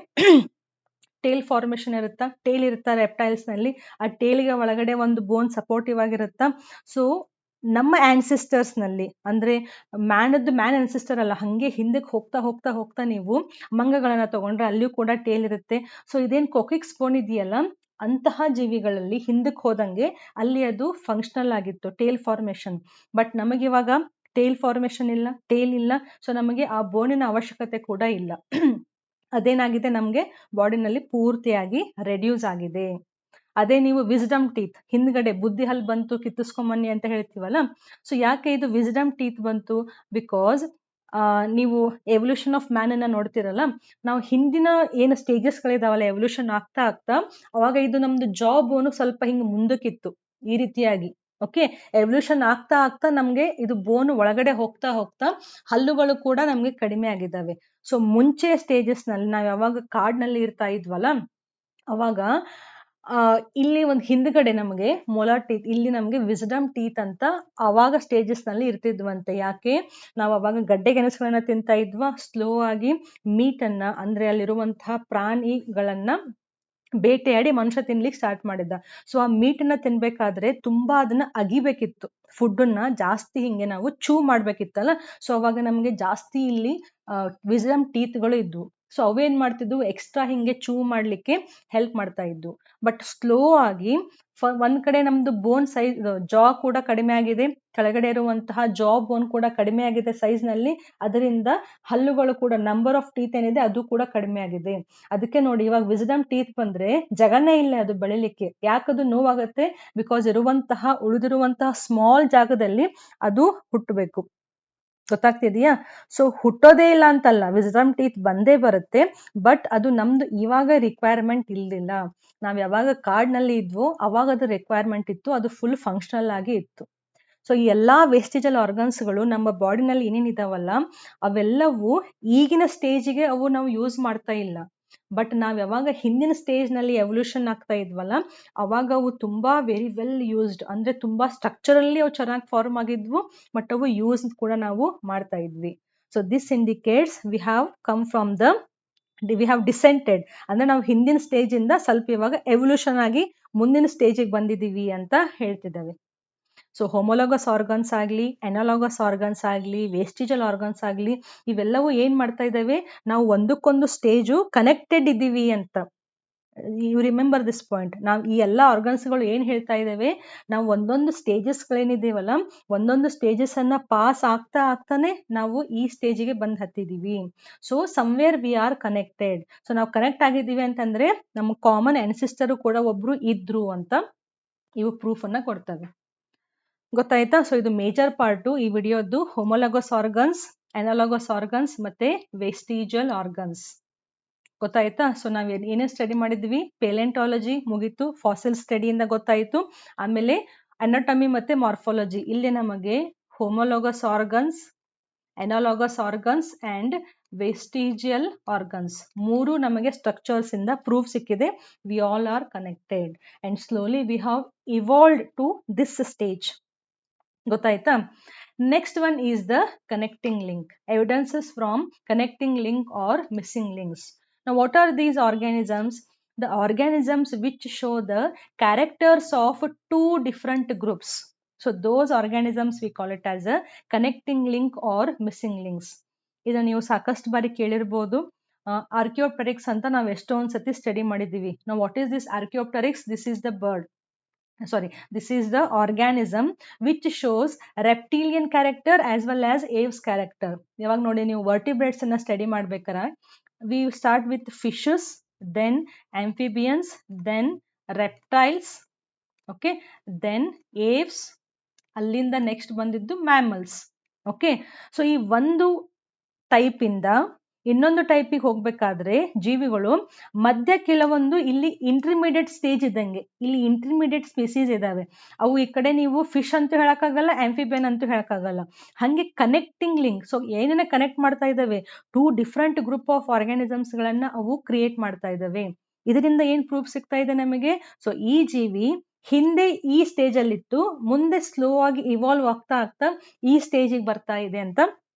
ಟೇಲ್ ಫಾರ್ಮೇಶನ್ ಇರುತ್ತಾ, ಟೇಲ್ ಇರುತ್ತಾ ರೆಪ್ಟೈಲ್ಸ್ ನಲ್ಲಿ, ಆ ಟೇಲ್ಗೆ ಒಳಗಡೆ ಒಂದು ಬೋನ್ ಸಪೋರ್ಟಿವ್ ಆಗಿರುತ್ತಾ. ಸೊ ನಮ್ಮ ಆನ್ಸಿಸ್ಟರ್ಸ್ ನಲ್ಲಿ, ಅಂದ್ರೆ ಮ್ಯಾನ್ ಆನ್ಸಿಸ್ಟರ್ ಅಲ್ಲ, ಹಂಗೆ ಹಿಂದಕ್ಕೆ ಹೋಗ್ತಾ ಹೋಗ್ತಾ ಹೋಗ್ತಾ ನೀವು ಮಂಗಗಳನ್ನ ತಗೊಂಡ್ರೆ ಅಲ್ಲಿಯೂ ಕೂಡ ಟೇಲ್ ಇರುತ್ತೆ. ಸೊ ಇದೇನ್ ಕೊಕಿಕ್ಸ್ ಬೋನ್ ಇದೆಯಲ್ಲ, ಅಂತಹ ಜೀವಿಗಳಲ್ಲಿ ಹಿಂದಕ್ಕೆ ಹೋದಂಗೆ ಅಲ್ಲಿ ಅದು ಫಂಕ್ಷನಲ್ ಆಗಿತ್ತು, ಟೇಲ್ ಫಾರ್ಮೇಶನ್. ಬಟ್ ನಮಗಿವಾಗ ಟೇಲ್ ಫಾರ್ಮೇಶನ್ ಇಲ್ಲ, ಟೇಲ್ ಇಲ್ಲ, ಸೊ ನಮಗೆ ಆ ಬೋನಿನ ಅವಶ್ಯಕತೆ ಕೂಡ ಇಲ್ಲ. ಅದೇನಾಗಿದೆ, ನಮಗೆ ಬಾಡಿನಲ್ಲಿ ಪೂರ್ತಿಯಾಗಿ ರೆಡ್ಯೂಸ್ ಆಗಿದೆ. ಅದೇ ನೀವು ವಿಸ್ಡಮ್ ಟೀತ್, ಹಿಂದ್ಗಡೆ ಬುದ್ಧಿ ಹಲ್ ಬಂತು ಕಿತ್ತಿಸ್ಕೊಂಬನ್ನಿ ಅಂತ ಹೇಳ್ತೀವಲ್ಲ, ಸೊ ಯಾಕೆ ಇದು ವಿಸ್ಡಮ್ ಟೀತ್ ಬಂತು? ಬಿಕಾಸ್ ನೀವು ಎವಲ್ಯೂಷನ್ ಆಫ್ ಮ್ಯಾನ್ ಅನ್ನ ನೋಡ್ತಿರಲ್ಲ, ನಾವು ಹಿಂದಿನ ಏನು ಸ್ಟೇಜಸ್ಗಳಿದಾವಲ್ಲ ಎವಲ್ಯೂಷನ್ ಆಗ್ತಾ ಆಗ್ತಾ, ಅವಾಗ ಇದು ನಮ್ದು ಜಾಬ್ ಬೋನು ಸ್ವಲ್ಪ ಹಿಂಗೆ ಮುಂದಕ್ಕಿತ್ತು ಈ ರೀತಿಯಾಗಿ. ಓಕೆ, ಎವಲ್ಯೂಷನ್ ಆಗ್ತಾ ಆಗ್ತಾ ನಮ್ಗೆ ಇದು ಬೋನು ಒಳಗಡೆ ಹೋಗ್ತಾ ಹೋಗ್ತಾ ಹಲ್ಲುಗಳು ಕೂಡ ನಮ್ಗೆ ಕಡಿಮೆ ಆಗಿದ್ದಾವೆ. ಸೊ ಮುಂಚೆ ಸ್ಟೇಜಸ್ ನಲ್ಲಿ ನಾವು ಯಾವಾಗ ಕಾಡ್ನಲ್ಲಿ ಇರ್ತಾ ಇದ್ವಲ್ಲ, ಅವಾಗ ಇಲ್ಲಿ ಒಂದು ಹಿಂದ್ಗಡೆ ನಮಗೆ ಮೊಲಾರ್ ಟೀತ್, ಇಲ್ಲಿ ನಮಗೆ ವಿಸ್ಡಮ್ ಟೀತ್ ಅಂತ ಅವಾಗ ಸ್ಟೇಜಸ್ ನಲ್ಲಿ ಇರ್ತಿದ್ವಂತೆ. ಯಾಕೆ? ನಾವು ಅವಾಗ ಗಡ್ಡೆ ಗೆಣಸುಗಳನ್ನ ತಿಂತಾ ಇದ್ವಾ, ಸ್ಲೋ ಆಗಿ ಮೀಟ್ ಅನ್ನ, ಅಂದ್ರೆ ಅಲ್ಲಿರುವಂತಹ ಪ್ರಾಣಿಗಳನ್ನ ಬೇಟೆಯಾಡಿ ಮನುಷ್ಯ ತಿನ್ಲಿಕ್ಕೆ ಸ್ಟಾರ್ಟ್ ಮಾಡಿದ್ದ. ಸೊ ಆ ಮೀಟನ್ನ ತಿನ್ಬೇಕಾದ್ರೆ ತುಂಬಾ ಅದನ್ನ ಅಗಿಬೇಕಿತ್ತು, ಫುಡ್ಡನ್ನ ಜಾಸ್ತಿ ಹಿಂಗೆ ನಾವು ಚೂ ಮಾಡ್ಬೇಕಿತ್ತಲ್ಲ. ಸೊ ಅವಾಗ ನಮ್ಗೆ ಜಾಸ್ತಿ ಇಲ್ಲಿ ವಿಸ್ಡಮ್ ಟೀತ್ಗಳು ಇದ್ವು. ಸೊ ಅವೇನ್ ಮಾಡ್ತಿದ್ವು, ಎಕ್ಸ್ಟ್ರಾ ಹಿಂಗೆ ಚೂ ಮಾಡ್ಲಿಕ್ಕೆ ಹೆಲ್ಪ್ ಮಾಡ್ತಾ ಇದ್ವು. ಬಟ್ ಸ್ಲೋ ಆಗಿ ಒಂದ್ ಕಡೆ ನಮ್ದು ಬೋನ್ ಸೈಜ್, ಜಾ ಕೂಡ ಕಡಿಮೆ ಆಗಿದೆ, ಕೆಳಗಡೆ ಇರುವಂತಹ ಜಾ ಬೋನ್ ಕೂಡ ಕಡಿಮೆ ಆಗಿದೆ ಸೈಜ್ ನಲ್ಲಿ, ಅದರಿಂದ ಹಲ್ಲುಗಳು ಕೂಡ, ನಂಬರ್ ಆಫ್ ಟೀತ್ ಏನಿದೆ ಅದು ಕೂಡ ಕಡಿಮೆ ಆಗಿದೆ. ಅದಕ್ಕೆ ನೋಡಿ, ಇವಾಗ ವಿಸ್ಡಮ್ ಟೀತ್ ಬಂದ್ರೆ ಜಗನೇ ಇಲ್ಲ ಅದು ಬೆಳಿಲಿಕ್ಕೆ. ಯಾಕದು ನೋವಾಗತ್ತೆ? ಬಿಕಾಸ್ ಉಳಿದಿರುವಂತಹ ಸ್ಮಾಲ್ ಜಾಗದಲ್ಲಿ ಅದು ಹುಟ್ಟಬೇಕು. ಗೊತ್ತಾಗ್ತಿದೆಯಾ? ಸೊ ಹುಟ್ಟೋದೇ ಇಲ್ಲ ಅಂತಲ್ಲ, ವಿಸ್ಡಮ್ ಟೀತ್ ಬಂದೇ ಬರುತ್ತೆ, ಬಟ್ ಅದು ನಮ್ದು ಇವಾಗ ರಿಕ್ವೈರ್ಮೆಂಟ್ ಇಲ್ದಿಲ್ಲ. ನಾವ್ ಯಾವಾಗ ಕಾಡ್ನಲ್ಲಿ ಇದ್ವೋ ಅವಾಗ ಅದು ರಿಕ್ವೈರ್ಮೆಂಟ್ ಇತ್ತು, ಅದು ಫುಲ್ ಫಂಕ್ಷನಲ್ ಆಗಿ ಇತ್ತು. ಸೊ ಈ ಎಲ್ಲಾ ವೇಸ್ಟೇಜಲ್ ಆರ್ಗನ್ಸ್ಗಳು ನಮ್ಮ ಬಾಡಿನಲ್ಲಿ ಏನೇನಿದಾವಲ್ಲ, ಅವೆಲ್ಲವೂ ಈಗಿನ ಸ್ಟೇಜಿಗೆ ಅವು ನಾವು ಯೂಸ್ ಮಾಡ್ತಾ ಇಲ್ಲ. ಬಟ್ ನಾವ್ ಯಾವಾಗ ಹಿಂದಿನ ಸ್ಟೇಜ್ ನಲ್ಲಿ ಎವಲ್ಯೂಷನ್ ಆಗ್ತಾ ಇದ್ವಲ್ಲ, ಅವಾಗ ಅವು ತುಂಬಾ ವೆರಿ ವೆಲ್ ಯೂಸ್ಡ್, ಅಂದ್ರೆ ತುಂಬಾ ಸ್ಟ್ರಕ್ಚರಲ್ಲಿ ಅವು ಚೆನ್ನಾಗಿ ಫಾರ್ಮ್ ಆಗಿದ್ವು, ಬಟ್ ಅವು ಯೂಸ್ ಕೂಡ ನಾವು ಮಾಡ್ತಾ ಇದ್ವಿ. So this indicates we have descended, ಅಂದ್ರೆ ನಾವು ಹಿಂದಿನ ಸ್ಟೇಜ್ ಇಂದ ಸ್ವಲ್ಪ ಇವಾಗ ಎವಲ್ಯೂಷನ್ ಆಗಿ ಮುಂದಿನ ಸ್ಟೇಜಿಗೆ ಬಂದಿದೀವಿ ಅಂತ ಹೇಳ್ತಿದ್ದೇವೆ. ಸೊ ಹೋಮೋಲಾಗಸ್ ಆರ್ಗನ್ಸ್ ಆಗಲಿ, ಎನಾಲಾಗಸ್ ಆರ್ಗನ್ಸ್ ಆಗಲಿ, ವೇಸ್ಟಿಜಲ್ ಆರ್ಗನ್ಸ್ ಆಗಲಿ, ಇವೆಲ್ಲವೂ ಏನ್ ಮಾಡ್ತಾ ಇದ್ದಾವೆ, ನಾವು ಒಂದಕ್ಕೊಂದು ಸ್ಟೇಜು ಕನೆಕ್ಟೆಡ್ ಇದ್ದೀವಿ ಅಂತ. You remember this point. ನಾವು ಈ ಎಲ್ಲ ಆರ್ಗನ್ಸ್ಗಳು ಏನ್ ಹೇಳ್ತಾ ಇದ್ದೇವೆ, ನಾವು ಒಂದೊಂದು ಸ್ಟೇಜಸ್ಗಳೇನಿದೆವಲ್ಲ, ಒಂದೊಂದು ಸ್ಟೇಜಸ್ ಅನ್ನ ಪಾಸ್ ಆಗ್ತಾ ಆಗ್ತಾನೆ ನಾವು ಈ ಸ್ಟೇಜಿಗೆ ಬಂದ್ ಹತ್ತಿದೀವಿ. So somewhere we are connected. So ನಾವು ಕನೆಕ್ಟ್ ಆಗಿದ್ದೀವಿ ಅಂತಂದ್ರೆ ನಮ್ಮ ಕಾಮನ್ ಅನ್ಸಿಸ್ಟರ್ ಕೂಡ ಒಬ್ರು ಇದ್ರು ಅಂತ ಇವು ಪ್ರೂಫ್ ಅನ್ನ ಕೊಡ್ತವೆ. ಗೊತ್ತಾಯ್ತಾ? ಸೊ ಇದು ಮೇಜರ್ ಪಾರ್ಟು ಈ ವಿಡಿಯೋದ್ದು, ಹೋಮೋಲಾಗಸ್ ಆರ್ಗನ್ಸ್, ಅನಾಲಾಗಸ್ ಆರ್ಗನ್ಸ್ ಮತ್ತೆ ವೇಸ್ಟಿಜಲ್ ಆರ್ಗನ್ಸ್. ಗೊತ್ತಾಯ್ತಾ? ಸೊ ನಾವ್ ಏನೇನ್ ಸ್ಟಡಿ ಮಾಡಿದ್ವಿ, ಪೆಲೆಂಟಾಲಜಿ ಮುಗೀತು, ಫಾಸಿಲ್ ಸ್ಟಡಿಯಿಂದ ಗೊತ್ತಾಯ್ತು. ಆಮೇಲೆ ಅನಾಟಮಿ ಮತ್ತೆ ಮಾರ್ಫಾಲಜಿ, ಇಲ್ಲಿ ನಮಗೆ homologous organs, analogous organs and vestigial organs ಮೂರು ನಮಗೆ ಸ್ಟ್ರಕ್ಚರ್ಸ್ ಇಂದ ಪ್ರೂಫ್ ಸಿಕ್ಕಿದೆ. We all are connected and slowly we have evolved to this stage. ಗೊತ್ತಾಯ್ತಾ? Next one is the connecting link, evidences from connecting link or missing links. Now what are these organisms? The organisms which show the characters of two different groups. So those organisms we call it as a connecting link or missing links. ಇದನ್ನ ನೀವು ಸಾಕಷ್ಟು ಬಾರಿ ಕೇಳಿರ್ಬೋದು. ಆರ್ಕಿಯೋಪ್ಟೆರಿಕ್ಸ್ ಅಂತ ನಾವು ಎಷ್ಟೊಂದು ಸತಿ study ಮಾಡಿದ್ದೀವಿ. ನಾವು what is this Archaeopteryx? This is the bird, sorry, this is the organism which shows reptilian character as well as aves character. ಯಾವಾಗ ನೋಡಿ ನೀವು vertebrates ಅನ್ನ ಸ್ಟಡಿ ಮಾಡ್ಬೇಕಾರೆ we start with fishes, then amphibians, then reptiles, okay, then aves, ಅಲ್ಲಿಂದ next ಬಂದಿದ್ದು mammals. Okay, so ಈ ಒಂದು type ಇಂದ ಇನ್ನೊಂದು ಟೈಪಿಗೆ ಹೋಗ್ಬೇಕಾದ್ರೆ ಜೀವಿಗಳು ಮಧ್ಯ ಕೆಲವೊಂದು ಇಲ್ಲಿ ಇಂಟರ್ಮೀಡಿಯೇಟ್ ಸ್ಟೇಜ್ ಇದ್ದಂಗೆ, ಇಲ್ಲಿ ಇಂಟರ್ಮೀಡಿಯೇಟ್ ಸ್ಪೀಸೀಸ್ ಇದಾವೆ. ಅವು ಈ ಕಡೆ ನೀವು ಫಿಶ್ ಅಂತೂ ಹೇಳಕ್ಕಾಗಲ್ಲ, ಆಂಫಿಬಿಯನ್ ಅಂತೂ ಹೇಳಕ್ಕಾಗಲ್ಲ. ಹಂಗೆ ಕನೆಕ್ಟಿಂಗ್ ಲಿಂಕ್, ಸೊ ಏನೇನ ಕನೆಕ್ಟ್ ಮಾಡ್ತಾ ಇದಾವೆ, 2 ಡಿಫ್ರೆಂಟ್ ಗ್ರೂಪ್ ಆಫ್ ಆರ್ಗಾನಿಸಮ್ಸ್ ಗಳನ್ನ ಅವು ಕ್ರಿಯೇಟ್ ಮಾಡ್ತಾ ಇದಾವೆ. ಇದರಿಂದ ಏನ್ ಪ್ರೂಫ್ ಸಿಗ್ತಾ ಇದೆ ನಮಗೆ? ಸೊ ಈ ಜೀವಿ ಹಿಂದೆ ಈ ಸ್ಟೇಜ್ ಅಲ್ಲಿತ್ತು, ಮುಂದೆ ಸ್ಲೋ ಆಗಿ ಇವಾಲ್ವ್ ಆಗ್ತಾ ಆಗ್ತಾ ಈ ಸ್ಟೇಜಿಗೆ ಬರ್ತಾ ಇದೆ ಅಂತ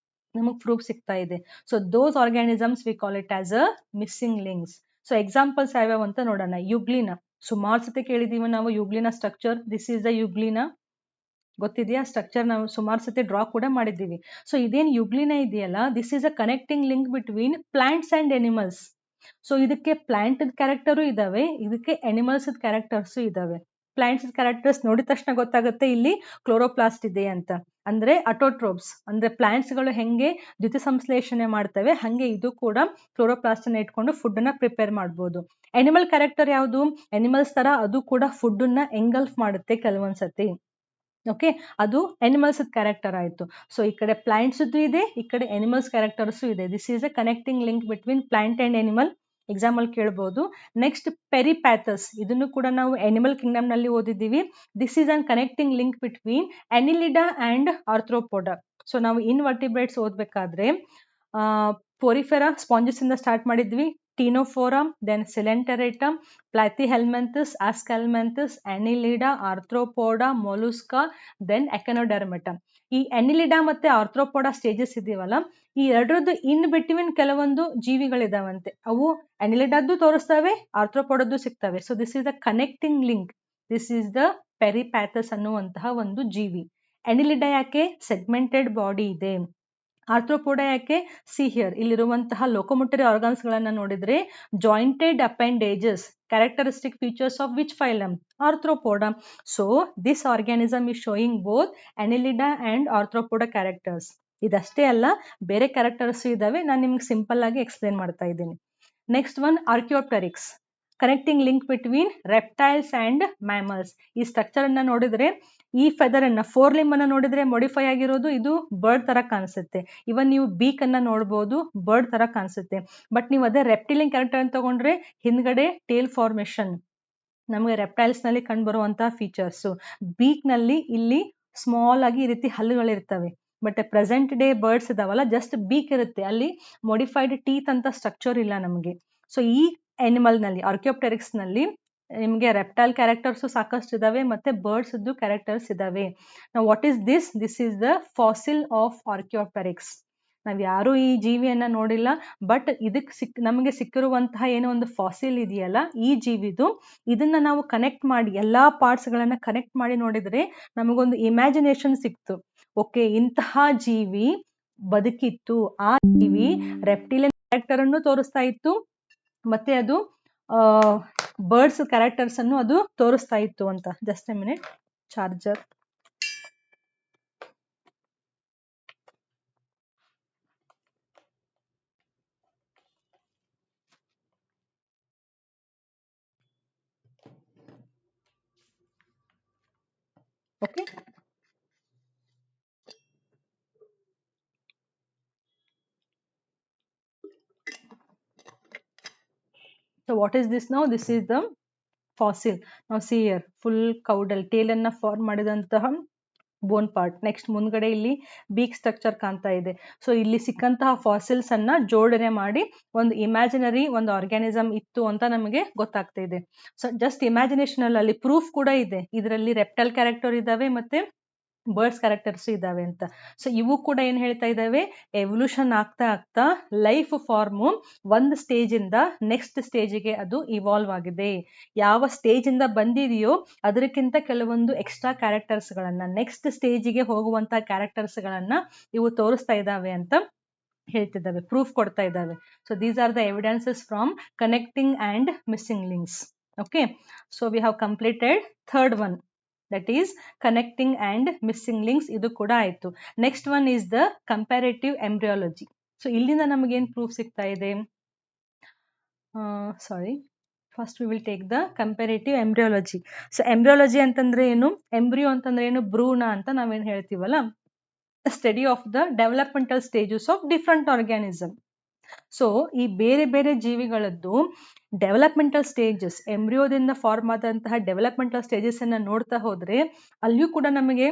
ನಮಗೆ ಪ್ರೂಫ್ ಸಿಗ್ತಾ ಇದೆ. So those organisms V call it as a missing links. So examples ಯಾವ್ಯಾವ ಅಂತ ನೋಡೋಣ. ಯುಗ್ಲಿನ, ಸುಮಾರು ಸತಿ ಕೇಳಿದೀವಿ ನಾವು ಯುಗ್ಲಿನ ಸ್ಟ್ರಕ್ಚರ್. ದಿಸ್ ಈಸ್ ದ ಯುಗ್ಲಿನ, ಗೊತ್ತಿದೆಯಾ? ಸ್ಟ್ರಕ್ಚರ್ ನಾವು ಸುಮಾರು ಸತಿ ಡ್ರಾ ಕೂಡ ಮಾಡಿದ್ದೀವಿ. ಸೊ ಇದೇನು ಯುಗ್ಲಿನ ಇದೆಯಲ್ಲ, this is a connecting link between plants and animals. So ಇದಕ್ಕೆ ಪ್ಲಾಂಟ್ ಕ್ಯಾರೆಕ್ಟರು ಇದಾವೆ, ಇದಕ್ಕೆ ಎನಿಮಲ್ಸ್ ಕ್ಯಾರೆಕ್ಟರ್ಸ್ ಇದಾವೆ. ಪ್ಲಾಂಟ್ಸ್ ಕ್ಯಾರೆಕ್ಟರ್ಸ್ ನೋಡಿದ ತಕ್ಷಣ ಗೊತ್ತಾಗುತ್ತೆ ಇಲ್ಲಿ ಕ್ಲೋರೋಪ್ಲಾಸ್ಟ್ ಇದೆ ಅಂತ. ಅಂದ್ರೆ ಅಟೋಟ್ರೋಪ್ಸ್, ಅಂದ್ರೆ ಪ್ಲಾಂಟ್ಸ್ ಗಳು ಹೆಂಗೆ ದ್ಯುತಿ ಸಂಶ್ಲೇಷಣೆ ಮಾಡ್ತವೆ ಹಂಗೆ ಇದು ಕೂಡ ಕ್ಲೋರೋಪ್ಲಾಸ್ಟ್ ಅನ್ನ ಇಟ್ಕೊಂಡು ಫುಡ್ ಅನ್ನ ಪ್ರಿಪೇರ್ ಮಾಡಬಹುದು. ಎನಿಮಲ್ ಕ್ಯಾರೆಕ್ಟರ್ ಯಾವುದು? ಎನಿಮಲ್ಸ್ ತರ ಅದು ಕೂಡ ಫುಡ್ ಅನ್ನ ಎಂಗಲ್ಫ್ ಮಾಡುತ್ತೆ ಕೆಲವೊಂದ್ಸತಿ. ಓಕೆ, ಅದು ಎನಿಮಲ್ಸ್ ಕ್ಯಾರೆಕ್ಟರ್ ಆಯ್ತು. ಸೊ ಈ ಕಡೆ ಪ್ಲಾಂಟ್ಸ್ ಇದೆ, ಈ ಕಡೆ ಎನಿಮಲ್ಸ್ ಕ್ಯಾರೆಕ್ಟರ್ಸ್ ಇದೆ. This is a connecting link between plant and animal. Example ಕೇಳಬಹುದು. ನೆಕ್ಸ್ಟ್ ಪೆರಿಪ್ಯಾಥಸ್, ಇದನ್ನು ಕೂಡ ನಾವು ಎನಿಮಲ್ ಕಿಂಗ್ಡಮ್ ನಲ್ಲಿ ಓದಿದ್ದೀವಿ. This is an connecting link between Annelida and Arthropoda. So ನಾವು ಇನ್ವರ್ಟಿಬ್ರೇಟ್ಸ್ ಓದ್ಬೇಕಾದ್ರೆ ಪೋರಿಫೆರಾ ಸ್ಪಾಂಜಸ್ ಇಂದ ಸ್ಟಾರ್ಟ್ ಮಾಡಿದ್ವಿ. Ctenophora, then Coelenterata, Platyhelminthes, Aschelminthes, Annelida, Arthropoda, Mollusca, then Echinodermata. ಈ ಅನಿಲಿಡಾ ಮತ್ತೆ ಆರ್ಥ್ರೋಪೋಡಾ ಸ್ಟೇಜಸ್ ಇದೆಯವಲ್ಲ, ಈ ಎರಡರದ್ದು ಇನ್ ಬಿಟ್ವೀನ್ ಕೆಲವೊಂದು ಜೀವಿಗಳಿದಾವಂತೆ. ಅವು ಅನಿಲಿಡಾದ್ದು ತೋರಿಸ್ತವೆ, ಆರ್ಥ್ರೋಪೋಡದ್ದು ಸಿಗ್ತವೆ. So this is the connecting link. This is the Peripatus ಅನ್ನುವಂತಹ ಒಂದು ಜೀವಿ. ಅನಿಲಿಡಾ ಯಾಕೆ? ಸೆಗ್ಮೆಂಟೆಡ್ ಬಾಡಿ ಇದೆ. ಆರ್ಥ್ರೋಪೋಡಾ ಯಾಕೆ? ಸಿ ಹಿಯರ್, ಇಲ್ಲಿರುವಂತಹ ಲೋಕೋಮೋಟರಿ ಆರ್ಗನ್ಸ್ ಗಳನ್ನ ನೋಡಿದ್ರೆ jointed appendages, characteristic features of which phylum? Arthropoda. So this organism is showing both Annelida and Arthropoda characters. ಇದಷ್ಟೇ ಅಲ್ಲ, ಬೇರೆ ಕ್ಯಾರೆಕ್ಟರ್ಸ್ ಇದಾವೆ, ನಾನು ನಿಮ್ಗೆ ಸಿಂಪಲ್ ಆಗಿ ಎಕ್ಸ್ಪ್ಲೇನ್ ಮಾಡ್ತಾ ಇದ್ದೀನಿ. Next one Archaeopteryx, connecting link between reptiles and mammals. ಈ ಸ್ಟ್ರಕ್ಚರ್ ಅನ್ನ ನೋಡಿದ್ರೆ, ಈ ಫೆದರ್ ಅನ್ನ, 4 ಲಿಂಬ್ ಅನ್ನ ನೋಡಿದ್ರೆ ಮಾಡಿಫೈ ಆಗಿರೋದು ಇದು ಬರ್ಡ್ ತರ ಕಾಣಿಸುತ್ತೆ. ಇವನ್ ನೀವು ಬೀಕ್ ಅನ್ನ ನೋಡಬಹುದು, ಬರ್ಡ್ ತರ ಕಾಣಿಸುತ್ತೆ. ಬಟ್ ನೀವು ಅದೇ ರೆಪ್ಟಿಲಿಯನ್ ಕ್ಯಾರೆಕ್ಟರ್ ಅಂತ ತಗೊಂಡ್ರೆ ಹಿಂದ್ಗಡೆ ಟೇಲ್ ಫಾರ್ಮೇಶನ್ ನಮಗೆ ರೆಪ್ಟೈಲ್ಸ್ ನಲ್ಲಿ ಕಂಡು ಬರುವಂತಹ ಫೀಚರ್ಸ್. ಬೀಕ್ ನಲ್ಲಿ ಇಲ್ಲಿ ಸ್ಮಾಲ್ ಆಗಿ ಈ ರೀತಿ ಹಲ್ಲುಗಳಿರ್ತವೆ. ಬಟ್ ಪ್ರೆಸೆಂಟ್ ಡೇ ಬರ್ಡ್ಸ್ ಇದಾವಲ್ಲ, ಜಸ್ಟ್ ಬೀಕ್ ಇರುತ್ತೆ, ಅಲ್ಲಿ ಮಾಡಿಫೈಡ್ ಟೀತ್ ಅಂತ ಸ್ಟ್ರಕ್ಚರ್ ಇಲ್ಲ ನಮಗೆ. ಸೊ ಈ ಅನಿಮಲ್ ನಲ್ಲಿ, ಆರ್ಕಿಯೋಪ್ಟೆರಿಕ್ಸ್ ನಲ್ಲಿ ನಿಮಗೆ ರೆಪ್ಟೈಲ್ ಕ್ಯಾರೆಕ್ಟರ್ಸ್ ಸಾಕಷ್ಟು ಇದಾವೆ, ಮತ್ತೆ ಬರ್ಡ್ಸ್ ಕ್ಯಾರೆಕ್ಟರ್ಸ್ ಇದಾವೆ. ನಾವು what is this? This is the fossil of Archaeopteryx. ನಾವ್ ಯಾರು ಈ ಜೀವಿಯನ್ನ ನೋಡಿಲ್ಲ, ಬಟ್ ಇದಕ್ ನಮಗೆ ಸಿಕ್ಕಿರುವಂತಹ ಏನೋ ಒಂದು ಫಾಸಿಲ್ ಇದೆಯಲ್ಲ ಈ ಜೀವಿದು, ಇದನ್ನ ನಾವು ಕನೆಕ್ಟ್ ಮಾಡಿ, ಎಲ್ಲಾ ಪಾರ್ಟ್ಸ್ ಗಳನ್ನ ಕನೆಕ್ಟ್ ಮಾಡಿ ನೋಡಿದ್ರೆ ನಮಗೊಂದು ಇಮ್ಯಾಜಿನೇಷನ್ ಸಿಕ್ತು. ಓಕೆ, ಇಂತಹ ಜೀವಿ ಬದುಕಿತ್ತು, ಆ ಜೀವಿ ರೆಪ್ಟಿಲಿಯನ್ ಕ್ಯಾರೆಕ್ಟರ್ ಅನ್ನು ತೋರಿಸ್ತಾ ಇತ್ತು, ಮತ್ತೆ ಅದು ಬರ್ಡ್ಸ್ ಕ್ಯಾರೆಕ್ಟರ್ಸ್ ಅನ್ನು ಅದು ತೋರಿಸ್ತಾ ಇತ್ತು ಅಂತ. Just A minute, charger. Okay. So what is this now? This is the fossil. Now see here, full caudal tail ಅನ್ನ ಫಾರ್ಮ್ ಮಾಡಿದಂತಹ ಬೋನ್ ಪಾರ್ಟ್. ನೆಕ್ಸ್ಟ್ ಮುಂದ್ಗಡೆ ಇಲ್ಲಿ ಬೀಕ್ ಸ್ಟ್ರಕ್ಚರ್ ಕಾಣ್ತಾ ಇದೆ. ಸೊ ಇಲ್ಲಿ ಸಿಕ್ಕಂತಹ ಫಾಸಿಲ್ಸ್ ಅನ್ನ ಜೋಡಣೆ ಮಾಡಿ ಒಂದು ಇಮ್ಯಾಜಿನರಿ ಒಂದು ಆರ್ಗ್ಯಾನಿಸಮ್ ಇತ್ತು ಅಂತ ನಮಗೆ ಗೊತ್ತಾಗ್ತಾ ಇದೆ. ಸೊ ಜಸ್ಟ್ ಇಮ್ಯಾಜಿನೇಷನ್ ಅಲ್ಲಿ ಪ್ರೂಫ್ ಕೂಡ ಇದೆ, ಇದರಲ್ಲಿ ರೆಪ್ಟೈಲ್ ಕ್ಯಾರೆಕ್ಟರ್ ಇದಾವೆ ಮತ್ತೆ ಬರ್ಡ್ಸ್ ಕ್ಯಾರೆಕ್ಟರ್ಸ್ ಇದಾವೆ ಅಂತ. ಸೊ ಇವು ಕೂಡ ಏನ್ ಹೇಳ್ತಾ ಇದಾವೆ, ಎವಲ್ಯೂಷನ್ ಆಗ್ತಾ ಆಗ್ತಾ ಲೈಫ್ ಫಾರ್ಮ್ ಒಂದು ಸ್ಟೇಜ್ ಇಂದ ನೆಕ್ಸ್ಟ್ ಸ್ಟೇಜಿಗೆ ಅದು ಇವಾಲ್ವ್ ಆಗಿದೆ. ಯಾವ ಸ್ಟೇಜ್ ಇಂದ ಬಂದಿದೆಯೋ ಅದಕ್ಕಿಂತ ಕೆಲವೊಂದು ಎಕ್ಸ್ಟ್ರಾ ಕ್ಯಾರೆಕ್ಟರ್ಸ್ ಗಳನ್ನ, ನೆಕ್ಸ್ಟ್ ಸ್ಟೇಜಿಗೆ ಹೋಗುವಂತಹ ಕ್ಯಾರೆಕ್ಟರ್ಸ್ ಗಳನ್ನ ಇವು ತೋರಿಸ್ತಾ ಇದಾವೆ ಅಂತ ಹೇಳ್ತಿದ್ದಾವೆ, ಪ್ರೂಫ್ ಕೊಡ್ತಾ ಇದ್ದಾವೆ. So these are the evidences from connecting and missing links. Okay, so we have completed third one, that is connecting and missing links. ಇದು ಕೂಡ ಆಯ್ತು. Next one is the comparative embryology. So ಇಲ್ಲಿಂದ ನಮಗೇನು proof ಸಿಗ್ತಾ ಇದೆ? Sorry, first we will take the comparative embryology. So embryology ಅಂತಂದ್ರೆ ಏನು? Embryo ಅಂತಂದ್ರೆ ಏನು? ಭ್ರೂಣ ಅಂತ ನಾವೇನು ಹೇಳ್ತೀವಲ್ಲ, study of the developmental stages of different organism. So ಈ ಬೇರೆ ಬೇರೆ ಜೀವಿಗಳದ್ದು ಡೆವಲಪ್ಮೆಂಟಲ್ ಸ್ಟೇಜಸ್, ಎಂಬ್ರಿಯೋದಿಂದ ಫಾರ್ಮ್ ಆದಂತಹ ಡೆವಲಪ್ಮೆಂಟಲ್ ಸ್ಟೇಜಸ್ ಅನ್ನ ನೋಡ್ತಾ ಹೋದ್ರೆ ಅಲ್ಲಿಯೂ ಕೂಡ ನಮಗೆ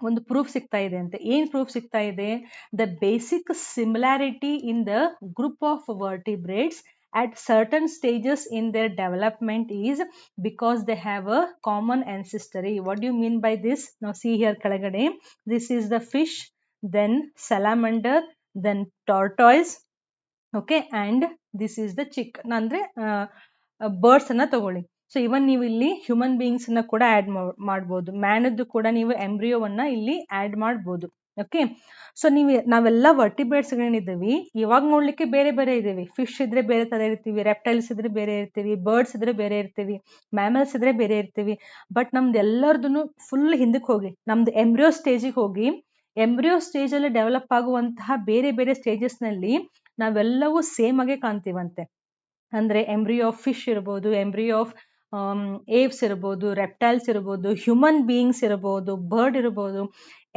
ಒಂದು ಪ್ರೂಫ್ ಸಿಗ್ತಾ ಇದೆ ಅಂತೆ. ಏನ್ ಪ್ರೂಫ್ ಸಿಗ್ತಾ ಇದೆ? The basic similarity in the group of vertebrates at certain stages in their development is because they have a common ancestry. What do you mean by this? Now see here ಕೆಳಗಡೆ, this is the fish, then salamander, then tortoise, okay, and this is the chick. ಅಂದ್ರೆ birds ಅನ್ನ ತಗೊಳ್ಳಿ. So ಇವನ್ ನೀವು ಇಲ್ಲಿ human beings ನ ಕೂಡ add ಮಾಡ್ಬೋದು. ಮ್ಯಾನದ್ದು ಕೂಡ ನೀವು ಎಂಬ್ರಿಯೋವನ್ನ ಇಲ್ಲಿ ಆಡ್ ಮಾಡ್ಬೋದು. ಓಕೆ, ಸೊ ನಾವೆಲ್ಲ ವರ್ಟಿಬ್ರೇಟ್ಸ್ ಏನಿದ್ದೀವಿ ಇವಾಗ ನೋಡ್ಲಿಕ್ಕೆ ಬೇರೆ ಬೇರೆ ಇದ್ದೀವಿ. ಫಿಶ್ ಇದ್ರೆ ಬೇರೆ ತರ ಇರ್ತೀವಿ, ರೆಪ್ಟೈಲ್ಸ್ ಇದ್ರೆ ಬೇರೆ ಇರ್ತೀವಿ, ಬರ್ಡ್ಸ್ ಇದ್ರೆ ಬೇರೆ ಇರ್ತೀವಿ, ಮ್ಯಾಮಲ್ಸ್ ಇದ್ರೆ ಬೇರೆ ಇರ್ತೀವಿ. ಬಟ್ ನಮ್ದು ಎಲ್ಲರದನ್ನು ಫುಲ್ ಹಿಂದಕ್ಕೆ ಹೋಗಿ ನಮ್ದು ಎಂಬ್ರಿಯೋ ಸ್ಟೇಜಿಗೆ ಹೋಗಿ, ಎಂಬ್ರಿಯೋ ಸ್ಟೇಜ್ ಅಲ್ಲಿ ಡೆವಲಪ್ ಆಗುವಂತಹ ಬೇರೆ ಬೇರೆ ಸ್ಟೇಜಸ್ ನಲ್ಲಿ ನಾವೆಲ್ಲವೂ ಸೇಮ್ ಆಗೇ ಕಾಣ್ತೀವಂತೆ. ಅಂದ್ರೆ ಎಂಬ್ರಿಯೋ ಆಫ್ ಫಿಶ್ ಇರ್ಬೋದು, ಎಂಬ್ರಿಯೋ ಆಫ್ ಏವ್ಸ್ ಇರ್ಬೋದು, ರೆಪ್ಟೈಲ್ಸ್ ಇರ್ಬೋದು, ಹ್ಯೂಮನ್ ಬೀಯಿಂಗ್ಸ್ ಇರ್ಬೋದು, ಬರ್ಡ್ ಇರ್ಬೋದು.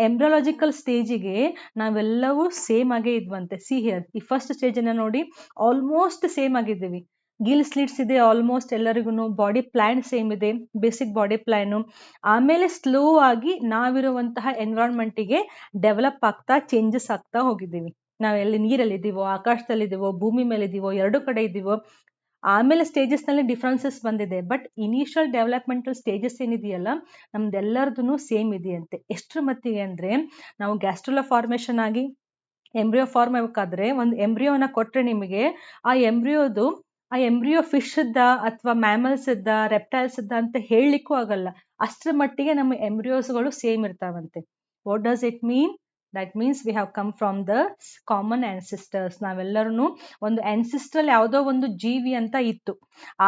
ಎಂಬ್ರಿಯಾಲಜಿಕಲ್ ಸ್ಟೇಜಿಗೆ ನಾವೆಲ್ಲವೂ ಸೇಮ್ ಆಗೇ ಇದ್ವಂತೆ. ಸಿ ಹಿಯರ್, ಈ ಫಸ್ಟ್ ಸ್ಟೇಜ್ ಅನ್ನ ನೋಡಿ, ಆಲ್ಮೋಸ್ಟ್ ಸೇಮ್ ಆಗಿದ್ದೀವಿ. ಗಿಲ್ ಸ್ಲಿಟ್ಸ್ ಇದೆ ಆಲ್ಮೋಸ್ಟ್ ಎಲ್ಲರಿಗೂ, ಬಾಡಿ ಪ್ಲಾನ್ ಸೇಮ್ ಇದೆ, ಬೇಸಿಕ್ ಬಾಡಿ ಪ್ಲಾನು. ಆಮೇಲೆ ಸ್ಲೋ ಆಗಿ ನಾವಿರುವಂತಹ ಎನ್ವಿರಾನ್ಮೆಂಟಿಗೆ ಡೆವಲಪ್ ಆಗ್ತಾ ಚೇಂಜಸ್ ಆಗ್ತಾ ಹೋಗಿದ್ದೀವಿ. ನಾವ್ ಎಲ್ಲಿ ನೀರಲ್ಲಿ ಇದೀವೋ, ಆಕಾಶದಲ್ಲಿ ಇದೀವೋ, ಭೂಮಿ ಮೇಲೆ ಇದೀವೋ, ಎರಡು ಕಡೆ ಇದೀವೋ, ಆಮೇಲೆ ಸ್ಟೇಜಸ್ ನಲ್ಲಿ ಡಿಫ್ರೆನ್ಸಸ್ ಬಂದಿದೆ. ಬಟ್ ಇನಿಷಿಯಲ್ ಡೆವಲಪ್ಮೆಂಟಲ್ ಸ್ಟೇಜಸ್ ಏನಿದೆಯಲ್ಲ ನಮ್ದೆಲ್ಲರದು ಸೇಮ್ ಇದೆಯಂತೆ. ಎಷ್ಟರ ಮಟ್ಟಿಗೆ ಅಂದ್ರೆ, ನಾವು ಗ್ಯಾಸ್ಟ್ರುಲಾ ಫಾರ್ಮೇಶನ್ ಆಗಿ ಎಂಬ್ರಿಯೋ ಫಾರ್ಮ್ ಆಗಬೇಕಾದ್ರೆ ಒಂದು ಎಂಬ್ರಿಯೋನ ಕೊಟ್ರೆ ನಿಮಗೆ, ಆ ಎಂಬ್ರಿಯೋ ಫಿಶ್ ಇದ್ದ ಅಥವಾ ಮ್ಯಾಮಲ್ಸ್ ಇದ್ದ, ರೆಪ್ಟೈಲ್ಸ್ ಇದ್ದ ಅಂತ ಹೇಳಲಿಕ್ಕೂ ಆಗಲ್ಲ. ಅಷ್ಟರ ಮಟ್ಟಿಗೆ ನಮ್ಮ ಎಂಬ್ರಿಯೋಸ್ಗಳು ಸೇಮ್ ಇರ್ತಾವಂತೆ. What does it mean? That means we have come from the common ancestors. ನಾವೆಲ್ಲರೂ ಒಂದು ಆನ್ಸಿಸ್ಟ್ರಲ್ ಯಾವುದೋ ಒಂದು ಜೀವಿ ಅಂತ ಇತ್ತು,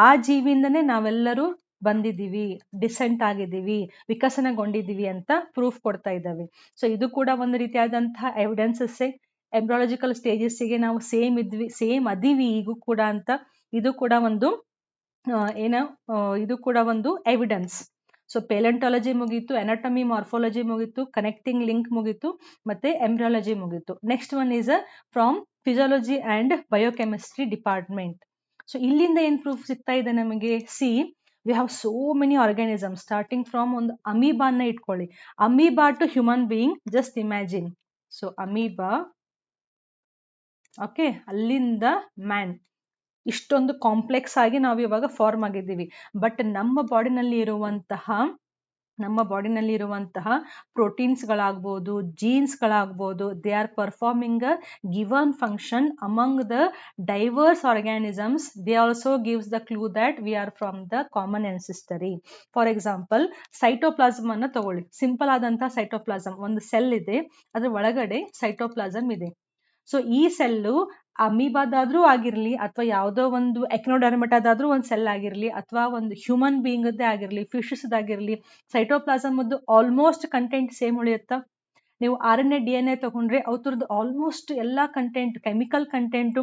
ಆ ಜೀವಿಯಿಂದನೇ ನಾವೆಲ್ಲರೂ ಬಂದಿದ್ದೀವಿ, ಡಿಸೆಂಟ್ ಆಗಿದ್ದೀವಿ, ವಿಕಸನಗೊಂಡಿದ್ದೀವಿ ಅಂತ ಪ್ರೂಫ್ ಕೊಡ್ತಾ ಇದ್ದಾವೆ. ಸೊ ಇದು ಕೂಡ ಒಂದು ರೀತಿಯಾದಂತಹ ಎವಿಡೆನ್ಸಸ್. ಎಂಬ್ರಿಯಾಲಜಿಕಲ್ ಸ್ಟೇಜಸ್ಸಿಗೆ ನಾವು ಸೇಮ್ ಅದೀವಿ ಈಗೂ ಕೂಡ ಅಂತ. ಇದು ಕೂಡ ಒಂದು ಇದು ಕೂಡ ಒಂದು ಎವಿಡೆನ್ಸ್. ಸೊ ಪೆಲೆಂಟಾಲಜಿ ಮುಗೀತು, ಅನಾಟಮಿ ಮಾರ್ಫಾಲಜಿ ಮುಗೀತು, ಕನೆಕ್ಟಿಂಗ್ ಲಿಂಕ್ ಮುಗೀತು, ಮತ್ತೆ ಎಂಬ್ರಿಯಾಲಜಿ ಮುಗೀತು. Next one is from physiology and biochemistry department. So ಇಲ್ಲಿಂದ ಏನ್ ಪ್ರೂಫ್ ಸಿಗ್ತಾ ಇದೆ ನಮಗೆ? See, we have so many organism starting from ಒಂದು ಅಮೀಬಾನ ಇಟ್ಕೊಳ್ಳಿ. Amoeba to human being, just imagine. So amoeba, okay, ಅಲ್ಲಿಂದ ಮ್ಯಾನ್, ಇಷ್ಟೊಂದು ಕಾಂಪ್ಲೆಕ್ಸ್ ಆಗಿ ನಾವು ಇವಾಗ ಫಾರ್ಮ್ ಆಗಿದ್ದೀವಿ. ಬಟ್ ನಮ್ಮ ಬಾಡಿನಲ್ಲಿ ಇರುವಂತಹ ಪ್ರೋಟೀನ್ಸ್ಗಳಾಗ್ಬೋದು, ಜೀನ್ಸ್ಗಳಾಗ್ಬೋದು, they are performing a given function among the diverse organisms. They also gives the clue that we are from the common ancestry. For example, cytoplasm ಅನ್ನ ತಗೊಳ್ಳಿ. ಸಿಂಪಲ್ ಆದಂತಹ ಸೈಟೋಪ್ಲಾಸಮ್, ಒಂದು ಸೆಲ್ ಇದೆ, ಅದ್ರ ಒಳಗಡೆ ಸೈಟೋಪ್ಲಾಸಮ್ ಇದೆ. ಸೊ ಈ ಸೆಲ್ಲು ಅಮೀಬಾದಾದ್ರೂ ಆಗಿರ್ಲಿ, ಅಥವಾ ಯಾವುದೋ ಒಂದು ಎಕ್ನೋಡರ್ಮಟಾದಾದ್ರೂ ಒಂದು ಸೆಲ್ ಆಗಿರ್ಲಿ, ಅಥವಾ ಒಂದು ಹ್ಯೂಮನ್ ಬೀಯಿಂಗ್ ಆಗಿರ್ಲಿ, ಫಿಶಸ್ ಆಗಿರ್ಲಿ, ಸೈಟೋಪ್ಲಾಸಮ್ ಆಲ್ಮೋಸ್ಟ್ ಕಂಟೆಂಟ್ ಸೇಮ್ ಉಳಿಯುತ್ತಾ? ನೀವು RNA DNA ತಗೊಂಡ್ರೆ ಅವ್ರದ್ದು ಆಲ್ಮೋಸ್ಟ್ ಎಲ್ಲಾ ಕಂಟೆಂಟ್, ಕೆಮಿಕಲ್ ಕಂಟೆಂಟು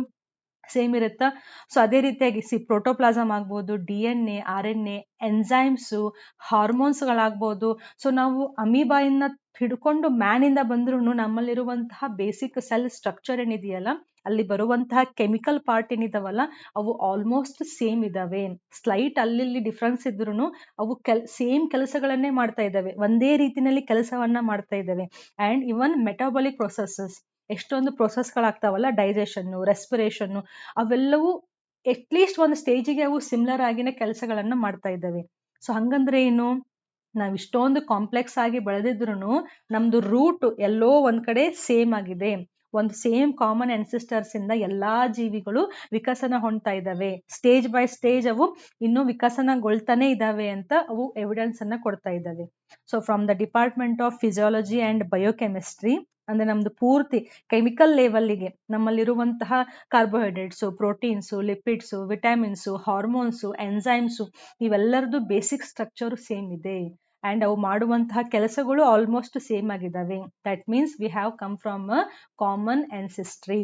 ಸೇಮ್ ಇರುತ್ತಾ? ಸೊ ಅದೇ ರೀತಿಯಾಗಿ ಪ್ರೋಟೋಪ್ಲಾಸಮ್ ಆಗ್ಬೋದು, DNA, RNA, ಎನ್ಸೈಮ್ಸು, ಹಾರ್ಮೋನ್ಸ್ಗಳಾಗ್ಬೋದು. ಸೊ ನಾವು ಅಮೀಬಾಯಿಂದ ಹಿಡ್ಕೊಂಡು ಮ್ಯಾನಿಂದ ಬಂದ್ರೂ ನಮ್ಮಲ್ಲಿರುವಂತಹ ಬೇಸಿಕ್ ಸೆಲ್ ಸ್ಟ್ರಕ್ಚರ್ ಏನಿದೆಯಲ್ಲ, ಅಲ್ಲಿ ಬರುವಂತಹ ಕೆಮಿಕಲ್ ಪಾರ್ಟ್ ಏನಿದಾವಲ್ಲ, ಅವು ಆಲ್ಮೋಸ್ಟ್ ಸೇಮ್ ಇದಾವೆ. ಸ್ಲೈಟ್ ಅಲ್ಲಿ ಡಿಫ್ರೆನ್ಸ್ ಇದ್ರೂ ಅವು ಸೇಮ್ ಕೆಲಸಗಳನ್ನೇ ಮಾಡ್ತಾ ಇದ್ದಾವೆ, ಒಂದೇ ರೀತಿನಲ್ಲಿ ಕೆಲಸವನ್ನ ಮಾಡ್ತಾ ಇದ್ದಾವೆ. ಅಂಡ್ ಇವನ್ ಮೆಟಾಬಾಲಿಕ್ ಪ್ರೊಸೆಸಸ್, ಎಷ್ಟೊಂದು ಪ್ರೊಸೆಸ್ಗಳಾಗ್ತಾವಲ್ಲ, ಡೈಜೆಷನ್ನು, ರೆಸ್ಪಿರೇಷನ್ನು, ಅವೆಲ್ಲವೂ ಅಟ್ಲೀಸ್ಟ್ ಒಂದು ಸ್ಟೇಜಿಗೆ ಅವು ಸಿಮಿಲರ್ ಆಗಿನ ಕೆಲಸಗಳನ್ನ ಮಾಡ್ತಾ ಇದ್ದಾವೆ. ಸೊ ಹಂಗಂದ್ರೆ ಏನು? ನಾವ್ ಇಷ್ಟೊಂದು ಕಾಂಪ್ಲೆಕ್ಸ್ ಆಗಿ ಬೆಳೆದಿದ್ರು ನಮ್ದು ರೂಟ್ ಎಲ್ಲೋ ಒಂದ್ ಕಡೆ ಸೇಮ್ ಆಗಿದೆ. ಒಂದು ಸೇಮ್ ಕಾಮನ್ ಆನ್ಸಿಸ್ಟರ್ಸ್ ಇಂದ ಎಲ್ಲಾ ಜೀವಿಗಳು ವಿಕಸನ ಹೊಂದ್ತಾ ಇದ್ದಾವೆ. ಸ್ಟೇಜ್ ಬೈ ಸ್ಟೇಜ್ ಅವು ಇನ್ನೂ ವಿಕಸನಗೊಳ್ತಾನೆ ಇದಾವೆ ಅಂತ ಅವು ಎವಿಡೆನ್ಸ್ ಅನ್ನ ಕೊಡ್ತಾ ಇದ್ದಾವೆ. So from the department of physiology and biochemistry, ಅಂದ್ರೆ ನಮ್ದು ಪೂರ್ತಿ ಕೆಮಿಕಲ್ ಲೆವೆಲ್ಗೆ ನಮ್ಮಲ್ಲಿರುವಂತಹ carbohydrates, proteins, lipids, vitamins, hormones, enzymes ಇವೆಲ್ಲರದ್ದು ಬೇಸಿಕ್ ಸ್ಟ್ರಕ್ಚರ್ ಸೇಮ್ ಇದೆ. ಅಂಡ್ ಅವು ಮಾಡುವಂತಹ ಕೆಲಸಗಳು ಆಲ್ಮೋಸ್ಟ್ ಸೇಮ್ ಆಗಿದ್ದಾವೆ. That means we have come from a common ancestry.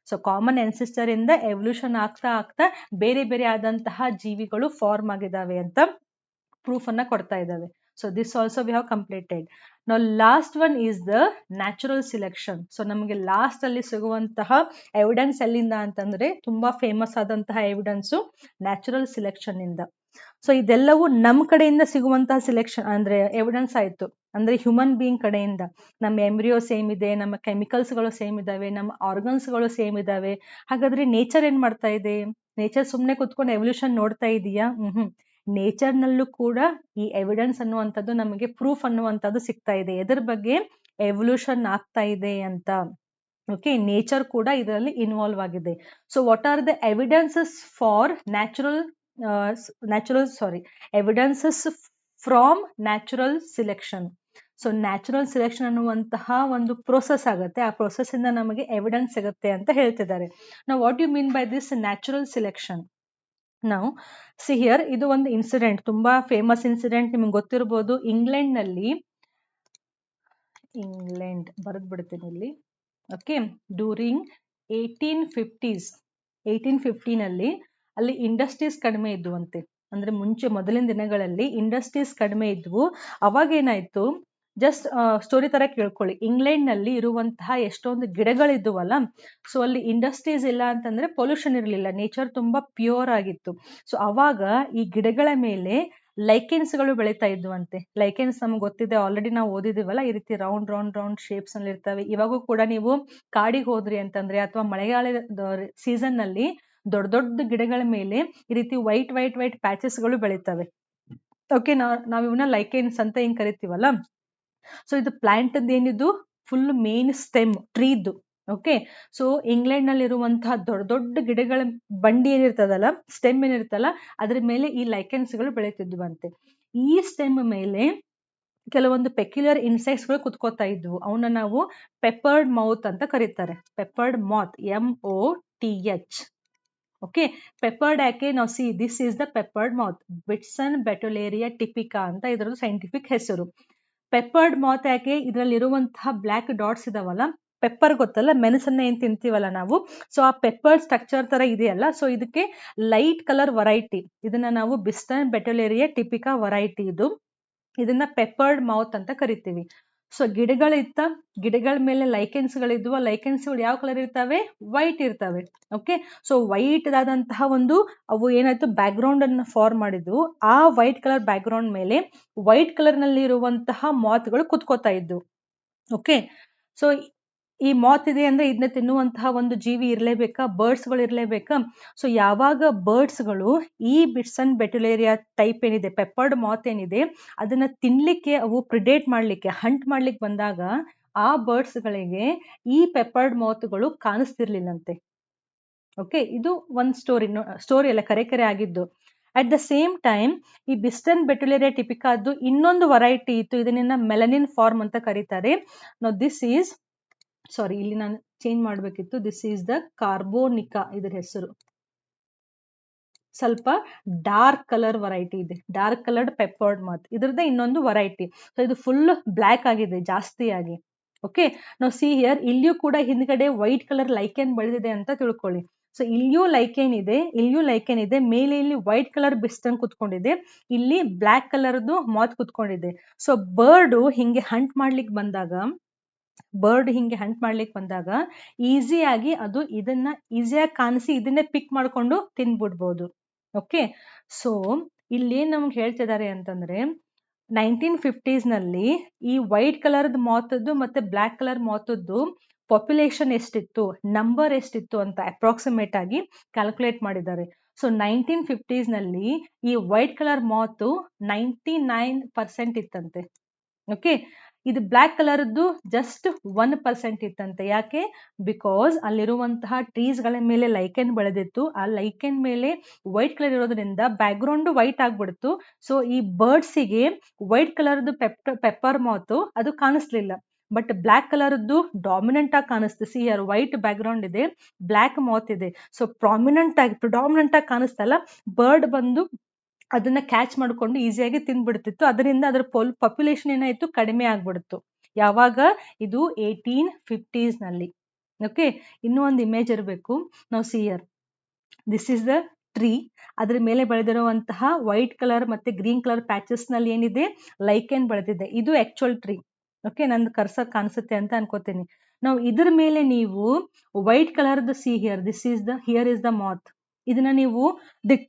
So common ancestor ಇಂದ ಎವಲ್ಯೂಷನ್ ಆಗ್ತಾ ಆಗ್ತಾ ಬೇರೆ ಬೇರೆ ಆದಂತಹ ಜೀವಿಗಳು ಫಾರ್ಮ್ ಆಗಿದ್ದಾವೆ ಅಂತ ಪ್ರೂಫ್ ಅನ್ನ ಕೊಡ್ತಾ ಇದ್ದಾವೆ. So this also we have completed. ನಾವು last one is the natural selection. So ನಮಗೆ ಲಾಸ್ಟ್ ಅಲ್ಲಿ ಸಿಗುವಂತಹ ಎವಿಡೆನ್ಸ್ ಎಲ್ಲಿಂದ ಅಂತಂದ್ರೆ ತುಂಬಾ ಫೇಮಸ್ ಆದಂತಹ ಎವಿಡೆನ್ಸು ನ್ಯಾಚುರಲ್ ಸಿಲೆಕ್ಷನ್ ಇಂದ. ಸೊ ಇದೆಲ್ಲವೂ ನಮ್ಮ ಕಡೆಯಿಂದ ಸಿಗುವಂತಹ ಸಿಲೆಕ್ಷನ್ ಅಂದ್ರೆ ಎವಿಡೆನ್ಸ್ ಆಯ್ತು. ಅಂದ್ರೆ ಹ್ಯೂಮನ್ ಬೀಯಿಂಗ್ ಕಡೆಯಿಂದ ನಮ್ಮ ಎಂಬ್ರಿಯೋ ಸೇಮ್ ಇದೆ, ನಮ್ಮ ಕೆಮಿಕಲ್ಸ್ಗಳು ಸೇಮ್ ಇದಾವೆ, ನಮ್ಮ ಆರ್ಗನ್ಸ್ಗಳು ಸೇಮ್ ಇದಾವೆ. ಹಾಗಾದ್ರೆ ನೇಚರ್ ಏನ್ ಮಾಡ್ತಾ ಇದೆ? ನೇಚರ್ ಸುಮ್ನೆ ಕುತ್ಕೊಂಡು ಎವಲ್ಯೂಷನ್ ನೋಡ್ತಾ ಇದೆಯಾ? ನೇಚರ್ ನಲ್ಲೂ ಕೂಡ ಈ ಎವಿಡೆನ್ಸ್ ಅನ್ನುವಂಥದ್ದು ನಮಗೆ ಪ್ರೂಫ್ ಅನ್ನುವಂಥದ್ದು ಸಿಗ್ತಾ ಇದೆ. ಎದ್ರ ಬಗ್ಗೆ? ಎವಲ್ಯೂಷನ್ ಆಗ್ತಾ ಇದೆ ಅಂತ. ಓಕೆ, ನೇಚರ್ ಕೂಡ ಇದರಲ್ಲಿ ಇನ್ವಾಲ್ವ್ ಆಗಿದೆ. So what are the evidences for evidences from natural selection. So natural selection ಅನ್ನುವಂತಹ ಒಂದು ಪ್ರೋಸೆಸ್ ಆಗುತ್ತೆ. ಆ ಪ್ರೋಸೆಸ್ ಇಂದ ನಮಗೆ ಎವಿಡೆನ್ಸ್ ಸಿಗುತ್ತೆ ಅಂತ ಹೇಳ್ತಿದ್ದಾರೆ. ನಾವು what you mean by this natural selection? ನಾವು ಸಿ ಹಿಯರ್, ಇದು ಒಂದು ಇನ್ಸಿಡೆಂಟ್, ತುಂಬಾ ಫೇಮಸ್ ಇನ್ಸಿಡೆಂಟ್, ನಿಮ್ಗೆ ಗೊತ್ತಿರಬಹುದು. ಇಂಗ್ಲೆಂಡ್ ಬರೆದ್ ಬಿಡ್ತೀನಿ ಇಲ್ಲಿ. ಓಕೆ, ಡ್ಯೂರಿಂಗ್ 1850 ಅಲ್ಲಿ ಇಂಡಸ್ಟ್ರೀಸ್ ಕಡಿಮೆ ಇದ್ವಂತೆ. ಅಂದ್ರೆ ಮುಂಚೆ ಮೊದಲಿನ ದಿನಗಳಲ್ಲಿ ಇಂಡಸ್ಟ್ರೀಸ್ ಕಡಿಮೆ ಇದ್ವು. ಅವಾಗ ಏನಾಯ್ತು, ಜಸ್ಟ್ ಸ್ಟೋರಿ ತರ ಕೇಳ್ಕೊಳ್ಳಿ. ಇಂಗ್ಲೆಂಡ್ ನಲ್ಲಿ ಇರುವಂತಹ ಎಷ್ಟೊಂದು ಗಿಡಗಳಿದ್ವಲ್ಲ, ಸೊ ಅಲ್ಲಿ ಇಂಡಸ್ಟ್ರೀಸ್ ಇಲ್ಲ ಅಂತಂದ್ರೆ ಪೊಲ್ಯೂಷನ್ ಇರಲಿಲ್ಲ, ನೇಚರ್ ತುಂಬಾ ಪ್ಯೂರ್ ಆಗಿತ್ತು. ಸೊ ಅವಾಗ ಈ ಗಿಡಗಳ ಮೇಲೆ ಲೈಕೆನ್ಸ್ ಗಳು ಬೆಳೀತಾ ಇದ್ವಂತೆ. ಲೈಕೆನ್ಸ್ ನಮ್ಗೆ ಗೊತ್ತಿದೆ, ಆಲ್ರೆಡಿ ನಾವು ಓದಿದಿವಲ್ಲ, ಈ ರೀತಿ ರೌಂಡ್ ರೌಂಡ್ ರೌಂಡ್ ಶೇಪ್ಸ್ ನಲ್ಲಿ ಇರ್ತವೆ. ಇವಾಗೂ ಕೂಡ ನೀವು ಕಾಡಿಗೆ ಹೋದ್ರಿ ಅಂತಂದ್ರೆ ಅಥವಾ ಮಳೆಗಾಲದ ಸೀಸನ್ ನಲ್ಲಿ ದೊಡ್ಡ ದೊಡ್ಡ ಗಿಡಗಳ ಮೇಲೆ ಈ ರೀತಿ ವೈಟ್ ವೈಟ್ ವೈಟ್ ಪ್ಯಾಚಸ್ ಗಳು ಬೆಳೀತವೆ. ಓಕೆ, ನಾವ್ ಇವನ್ನ ಲೈಕೆನ್ಸ್ ಅಂತ ಹಿಂಗ್ ಕರಿತೀವಲ್ಲ. ಸೊ ಇದು ಪ್ಲಾಂಟ್ ಏನಿದು ಫುಲ್ ಮೇನ್ ಸ್ಟೆಮ್ ಟ್ರೀದು. ಓಕೆ, ಸೊ ಇಂಗ್ಲೆಂಡ್ ನಲ್ಲಿ ಇರುವಂತಹ ದೊಡ್ಡ ದೊಡ್ಡ ಗಿಡಗಳ ಬಂಡಿ ಏನಿರ್ತದಲ್ಲ, ಸ್ಟೆಮ್ ಏನಿರ್ತಲ್ಲ, ಅದ್ರ ಮೇಲೆ ಈ ಲೈಕೆನ್ಸ್ ಗಳು ಬೆಳೀತಿದ್ವಂತೆ. ಈ ಸ್ಟೆಮ್ ಮೇಲೆ ಕೆಲವೊಂದು ಪೆಕ್ಯುಲರ್ ಇನ್ಸೆಕ್ಟ್ಸ್ ಗಳು ಕುತ್ಕೋತಾ ಇದ್ವು. ಅವನ್ನ ನಾವು ಪೆಪ್ಪರ್ಡ್ ಮೌತ್ ಅಂತ ಕರೀತಾರೆ. ಪೆಪ್ಪರ್ಡ್ ಮಾತ್, MOTH. ಓಕೆ, ಪೆಪ್ಪರ್ಡ್ ಯಾಕೆ? ನಾವು see this is the peppered moth, Biston betularia typica ಅಂತ ಇದರದ್ದು ಸೈಂಟಿಫಿಕ್ ಹೆಸರು. ಪೆಪ್ಪರ್ಡ್ ಮಾತ್ ಯಾಕೆ? ಇದರಲ್ಲಿ ಇರುವಂತಹ ಬ್ಲಾಕ್ ಡಾಟ್ಸ್ ಇದಾವಲ್ಲ, ಪೆಪ್ಪರ್ ಗೊತ್ತಲ್ಲ, ಮೆಣಸನ್ನ ಏನ್ ತಿಂತೀವಲ್ಲ ನಾವು, ಸೊ ಆ ಪೆಪ್ಪರ್ ಸ್ಟ್ರಕ್ಚರ್ ತರ ಇದೆಯಲ್ಲ, ಸೊ ಇದಕ್ಕೆ ಲೈಟ್ ಕಲರ್ ವರೈಟಿ, ಇದನ್ನ ನಾವು ಬಿಸ್ಟನ್ ಬೆಟುಲೇರಿಯಾ ಟಿಪಿಕಾ ವರೈಟಿ, ಇದನ್ನ ಪೆಪ್ಪರ್ಡ್ ಮೌತ್ ಅಂತ ಕರಿತೀವಿ. ಸೊ ಗಿಡಗಳ ಮೇಲೆ ಲೈಕೆನ್ಸ್ ಗಳಿದ್ವು. ಲೈಕೆನ್ಸ್ ಗಳು ಯಾವ ಕಲರ್ ಇರ್ತವೆ? ವೈಟ್ ಇರ್ತವೆ. ಓಕೆ, ಸೊ ವೈಟ್ ಆದಂತಹ ಒಂದು ಅವು ಏನಾಯ್ತು, ಬ್ಯಾಕ್ ಗ್ರೌಂಡ್ ಅನ್ನ ಫಾರ್ಮ್ ಮಾಡಿದ್ವು. ಆ ವೈಟ್ ಕಲರ್ ಬ್ಯಾಕ್ ಗ್ರೌಂಡ್ ಮೇಲೆ ವೈಟ್ ಕಲರ್ ನಲ್ಲಿ ಇರುವಂತಹ ಮಾತ್ ಗಳು ಕುತ್ಕೋತಾ ಇದ್ವು. ಓಕೆ, ಸೊ ಈ ಮಾತ್ ಇದೆ ಅಂದ್ರೆ ಇದನ್ನ ತಿನ್ನುವಂತಹ ಒಂದು ಜೀವಿ ಇರ್ಲೇಬೇಕಾ, ಬರ್ಡ್ಸ್ ಗಳು ಇರ್ಲೇಬೇಕಾ. ಸೊ ಯಾವಾಗ ಬರ್ಡ್ಸ್ ಗಳು ಈ ಬಿಟ್ಸನ್ ಬೆಟುಲೇರಿಯಾ ಟೈಪ್ ಏನಿದೆ, ಪೆಪ್ಪರ್ಡ್ ಮಾತ್ ಏನಿದೆ, ಅದನ್ನ ತಿನ್ಲಿಕ್ಕೆ, ಅವು ಪ್ರಿಡೇಟ್ ಮಾಡ್ಲಿಕ್ಕೆ, ಹಂಟ್ ಮಾಡ್ಲಿಕ್ಕೆ ಬಂದಾಗ ಆ ಬರ್ಡ್ಸ್ ಗಳಿಗೆ ಈ ಪೆಪ್ಪರ್ಡ್ ಮಾತ್ಗಳು ಕಾಣಿಸ್ತಿರ್ಲಿಲ್ಲಂತೆ. ಓಕೆ, ಇದು ಒಂದು ಸ್ಟೋರಿ ಅಲ್ಲ, ಕರೆ ಆಗಿದ್ದು. ಅಟ್ ದ ಸೇಮ್ ಟೈಮ್ ಈ ಬಿಸ್ಟನ್ ಬೆಟುಲೇರಿಯಾ ಟಿಪಿಕಾದ್ದು ಇನ್ನೊಂದು ವರೈಟಿ ಇತ್ತು, ಇದನ್ನ ಮೆಲನಿನ್ ಫಾರ್ಮ್ ಅಂತ ಕರೀತಾರೆ. ದಿಸ್ ಈಸ್ ಇಲ್ಲಿ ನಾನು ಚೇಂಜ್ ಮಾಡ್ಬೇಕಿತ್ತು. ದಿಸ್ ಈಸ್ ದ ಕಾರ್ಬೋನಿಕಾ ಇದ್ರ ಹೆಸರು. ಸ್ವಲ್ಪ ಡಾರ್ಕ್ ಕಲರ್ ವರೈಟಿ ಇದೆ, ಡಾರ್ಕ್ ಕಲರ್ಡ್ ಪೆಪ್ಪರ್ಡ್ ಮಾತ್, ಇದ್ರದ್ದೇ ಇನ್ನೊಂದು ವರೈಟಿ. ಸೊ ಇದು ಫುಲ್ ಬ್ಲ್ಯಾಕ್ ಆಗಿದೆ ಜಾಸ್ತಿಯಾಗಿ. ಓಕೆ, ನಾವು ಸಿ ಹಿಯರ್, ಇಲ್ಲಿಯೂ ಕೂಡ ಹಿಂದ್ಗಡೆ ವೈಟ್ ಕಲರ್ ಲೈಕೆನ್ ಬೆಳೆದಿದೆ ಅಂತ ತಿಳ್ಕೊಳ್ಳಿ. ಸೊ ಇಲ್ಲಿಯೂ ಲೈಕೆನ್ ಇದೆ, ಮೇಲೆ ಇಲ್ಲಿ ವೈಟ್ ಕಲರ್ ಬಿಸ್ಟನ್ ಕುತ್ಕೊಂಡಿದೆ, ಇಲ್ಲಿ ಬ್ಲ್ಯಾಕ್ ಕಲರ್ದು ಮಾತ್ ಕುತ್ಕೊಂಡಿದೆ. ಸೊ ಬರ್ಡ್ ಹಿಂಗೆ ಹಂಟ್ ಮಾಡ್ಲಿಕ್ಕೆ ಬಂದಾಗ ಈಸಿಯಾಗಿ ಅದು ಇದನ್ನ ಈಸಿಯಾಗಿ ಕಾಣಿಸಿ ಇದನ್ನೇ ಪಿಕ್ ಮಾಡ್ಕೊಂಡು ತಿನ್ಬಿಡ್ಬೋದು. ಓಕೆ, ಸೊ ಇಲ್ಲಿ ನಮ್ಗೆ ಹೇಳ್ತಿದ್ದಾರೆ ಅಂತಂದ್ರೆ 1950s ನಲ್ಲಿ ಈ ವೈಟ್ ಕಲರ್ದ್ ಮಾತದ್ದು ಮತ್ತೆ ಬ್ಲ್ಯಾಕ್ ಕಲರ್ ಮಾತದ್ದು ಪಾಪ್ಯುಲೇಷನ್ ಎಷ್ಟಿತ್ತು, ನಂಬರ್ ಎಷ್ಟಿತ್ತು ಅಂತ ಅಪ್ರಾಕ್ಸಿಮೇಟ್ ಆಗಿ ಕ್ಯಾಲ್ಕುಲೇಟ್ ಮಾಡಿದ್ದಾರೆ. ಸೊ 1950s ನಲ್ಲಿ ಈ ವೈಟ್ ಕಲರ್ ಮಾತು 99% ಇತ್ತಂತೆ. ಓಕೆ, ಇದು ಬ್ಲ್ಯಾಕ್ ಕಲರ್ದು ಜಸ್ಟ್ 1% ಇತ್ತಂತೆ. ಯಾಕೆ? ಬಿಕಾಸ್ ಅಲ್ಲಿರುವಂತಹ ಟ್ರೀಸ್ ಗಳ ಮೇಲೆ ಲೈಕೆನ್ ಬೆಳೆದಿತ್ತು. ಆ ಲೈಕೆನ್ ಮೇಲೆ ವೈಟ್ ಕಲರ್ ಇರೋದ್ರಿಂದ ಬ್ಯಾಕ್ ಗ್ರೌಂಡ್ ವೈಟ್ ಆಗ್ಬಿಡ್ತು. ಸೊ ಈ ಬರ್ಡ್ಸಿಗೆ ವೈಟ್ ಕಲರ್ದು ಪೆಪ್ಪರ್ ಮಾತು ಅದು ಕಾಣಿಸ್ಲಿಲ್ಲ. ಬಟ್ ಬ್ಲ್ಯಾಕ್ ಕಲರ್ದು ಡಾಮಿನೆಂಟ್ ಆಗಿ ಕಾಣಿಸ್ತೆ. See here white background ಇದೆ, ಬ್ಲ್ಯಾಕ್ ಮೌತ್ ಇದೆ. ಸೊ ಪ್ರಿಡಾಮಿನೆಂಟ್ ಆಗಿ ಕಾಣಿಸ್ತಲ್ಲ, ಬರ್ಡ್ ಬಂದು ಅದನ್ನ ಕ್ಯಾಚ್ ಮಾಡ್ಕೊಂಡು ಈಸಿಯಾಗಿ ತಿಂದ್ಬಿಡ್ತಿತ್ತು. ಅದರಿಂದ ಅದರ ಪಾಪ್ಯುಲೇಷನ್ ಏನಾಯ್ತು, ಕಡಿಮೆ ಆಗ್ಬಿಡ್ತು. ಯಾವಾಗ? ಇದು 1850s ನಲ್ಲಿ. ಓಕೆ, ಇನ್ನೂ ಒಂದು ಇಮೇಜ್ ಇರಬೇಕು. ನಾವು see here, this is the tree. ಅದ್ರ ಮೇಲೆ ಬೆಳೆದಿರುವಂತಹ ವೈಟ್ ಕಲರ್ ಮತ್ತೆ ಗ್ರೀನ್ ಕಲರ್ ಪ್ಯಾಚಸ್ ನಲ್ಲಿ ಏನಿದೆ, ಲೈಕೆನ್ ಬೆಳೆದಿದೆ. ಇದು ಆಕ್ಚುಯಲ್ ಟ್ರೀ. ಓಕೆ, ನಂದು ಕರ್ಸರ್ ಕಾಣಿಸುತ್ತೆ ಅಂತ ಅನ್ಕೋತೀನಿ. ನಾವು ಇದ್ರ ಮೇಲೆ ನೀವು ವೈಟ್ ಕಲರ್ದು see here, here is the ಮಾತ್. ಇದನ್ನ ನೀವು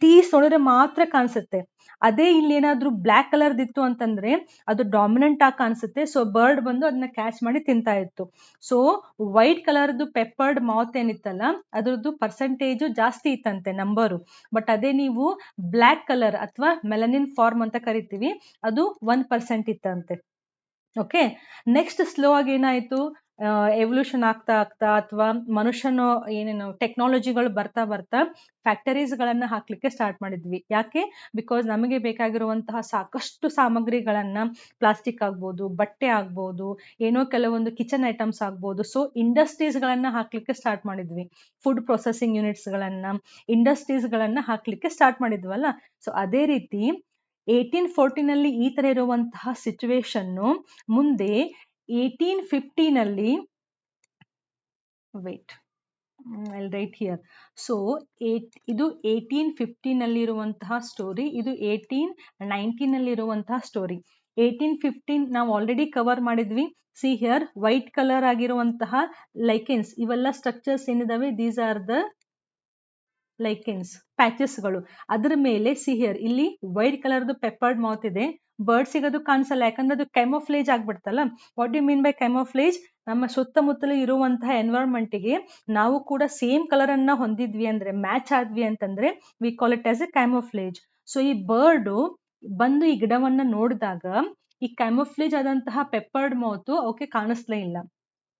ಟೀಸ್ ನೋಡಿದ್ರೆ ಮಾತ್ರ ಕಾಣಿಸುತ್ತೆ. ಅದೇ ಇಲ್ಲಿ ಏನಾದ್ರೂ ಬ್ಲ್ಯಾಕ್ ಕಲರ್ದು ಇತ್ತು ಅಂತಂದ್ರೆ ಅದು ಡಾಮಿನೆಂಟ್ ಆಗಿ ಕಾಣಿಸುತ್ತೆ. ಸೊ ಬರ್ಡ್ ಬಂದು ಅದನ್ನ ಕ್ಯಾಚ್ ಮಾಡಿ ತಿಂತಾ ಇತ್ತು. ಸೊ ವೈಟ್ ಕಲರ್ದು ಪೆಪ್ಪರ್ಡ್ ಮೌತ್ ಏನಿತ್ತಲ್ಲ, ಅದ್ರದ್ದು ಪರ್ಸೆಂಟೇಜ್ ಜಾಸ್ತಿ ಇತ್ತಂತೆ, ನಂಬರು. ಬಟ್ ಅದೇ ನೀವು ಬ್ಲ್ಯಾಕ್ ಕಲರ್ ಅಥವಾ ಮೆಲನಿನ್ ಫಾರ್ಮ್ ಅಂತ ಕರಿತೀವಿ, ಅದು 1% ಇತ್ತಂತೆ. ಓಕೆ, ನೆಕ್ಸ್ಟ್ ಸ್ಲೋ ಆಗಿ ಏನಾಯ್ತು, ಎವಲ್ಯೂಷನ್ ಆಗ್ತಾ ಆಗ್ತಾ ಅಥವಾ ಮನುಷ್ಯನ ಏನೇನು ಟೆಕ್ನಾಲಜಿಗಳು ಬರ್ತಾ ಬರ್ತಾ ಫ್ಯಾಕ್ಟರೀಸ್ ಗಳನ್ನ ಹಾಕ್ಲಿಕ್ಕೆ ಸ್ಟಾರ್ಟ್ ಮಾಡಿದ್ವಿ. ಯಾಕೆ? ಬಿಕಾಸ್ ನಮಗೆ ಬೇಕಾಗಿರುವಂತಹ ಸಾಕಷ್ಟು ಸಾಮಗ್ರಿಗಳನ್ನ, ಪ್ಲಾಸ್ಟಿಕ್ ಆಗ್ಬೋದು, ಬಟ್ಟೆ ಆಗ್ಬೋದು, ಏನೋ ಕೆಲವೊಂದು ಕಿಚನ್ ಐಟಮ್ಸ್ ಆಗ್ಬೋದು, ಸೊ ಇಂಡಸ್ಟ್ರೀಸ್ ಗಳನ್ನ ಹಾಕ್ಲಿಕ್ಕೆ ಸ್ಟಾರ್ಟ್ ಮಾಡಿದ್ವಿ. ಫುಡ್ ಪ್ರೊಸೆಸಿಂಗ್ ಯೂನಿಟ್ಸ್ ಗಳನ್ನ, ಇಂಡಸ್ಟ್ರೀಸ್ ಗಳನ್ನ ಹಾಕ್ಲಿಕ್ಕೆ ಸ್ಟಾರ್ಟ್ ಮಾಡಿದ್ವಲ್ಲ. ಸೊ ಅದೇ ರೀತಿ 1840ನಲ್ಲಿ ಈ ತರ ಇರುವಂತಹ ಸಿಚುವೇಶನ್ ಮುಂದೆ 1850ನಲ್ಲಿ, wait, I'll write here. So ಇದು 1850ನಲ್ಲಿ ಇರುವಂತಹ ಸ್ಟೋರಿ, ಇದು 1890ನಲ್ಲಿ ಇರುವಂತಹ ಸ್ಟೋರಿ. 1815 ನಾವು ಆಲ್ರೆಡಿ ಕವರ್ ಮಾಡಿದ್ವಿ. ಸಿ ಹಿಯರ್ ವೈಟ್ ಕಲರ್ ಆಗಿರುವಂತಹ ಲೈಕೆನ್ಸ್, ಇವೆಲ್ಲ ಸ್ಟ್ರಕ್ಚರ್ಸ್ ಏನಿದಾವೆ, ದೀಸ್ ಆರ್ ದ ಲೈಕೆನ್ಸ್ ಪ್ಯಾಚಸ್ಗಳು. ಅದ್ರ ಮೇಲೆ ಸಿ ಹಿಯರ್ ಇಲ್ಲಿ ವೈಟ್ ಕಲರ್ದು ಪೆಪ್ಪರ್ಡ್ ಮೌತ್ ಇದೆ. ಬರ್ಡ್ ಸಿಗೋದು ಕಾಣಿಸಲ್ಲ, ಯಾಕಂದ್ರೆ ಅದು ಕ್ಯಾಮೋಫ್ಲೇಜ್ ಆಗ್ಬಿಡ್ತಲ್ಲ. What you mean by camouflage? ನಮ್ಮ ಸುತ್ತಮುತ್ತಲು ಇರುವಂತಹ ಎನ್ವೈರನ್ಮೆಂಟ್ಗೆ ನಾವು ಕೂಡ ಸೇಮ್ ಕಲರ್ ಅನ್ನ ಹೊಂದಿದ್ವಿ ಅಂದ್ರೆ, ಮ್ಯಾಚ್ ಆದ್ವಿ ಅಂತಂದ್ರೆ, we call it as a camouflage. So ಈ ಬರ್ಡ್ ಬಂದು ಈ ಗಿಡವನ್ನ ನೋಡಿದಾಗ ಈ ಕ್ಯಾಮೋಫ್ಲೇಜ್ ಆದಂತಹ ಪೆಪ್ಪರ್ಡ್ ಮೌತ್ ಅವಕ್ಕೆ ಕಾಣಿಸ್ಲೇ ಇಲ್ಲ.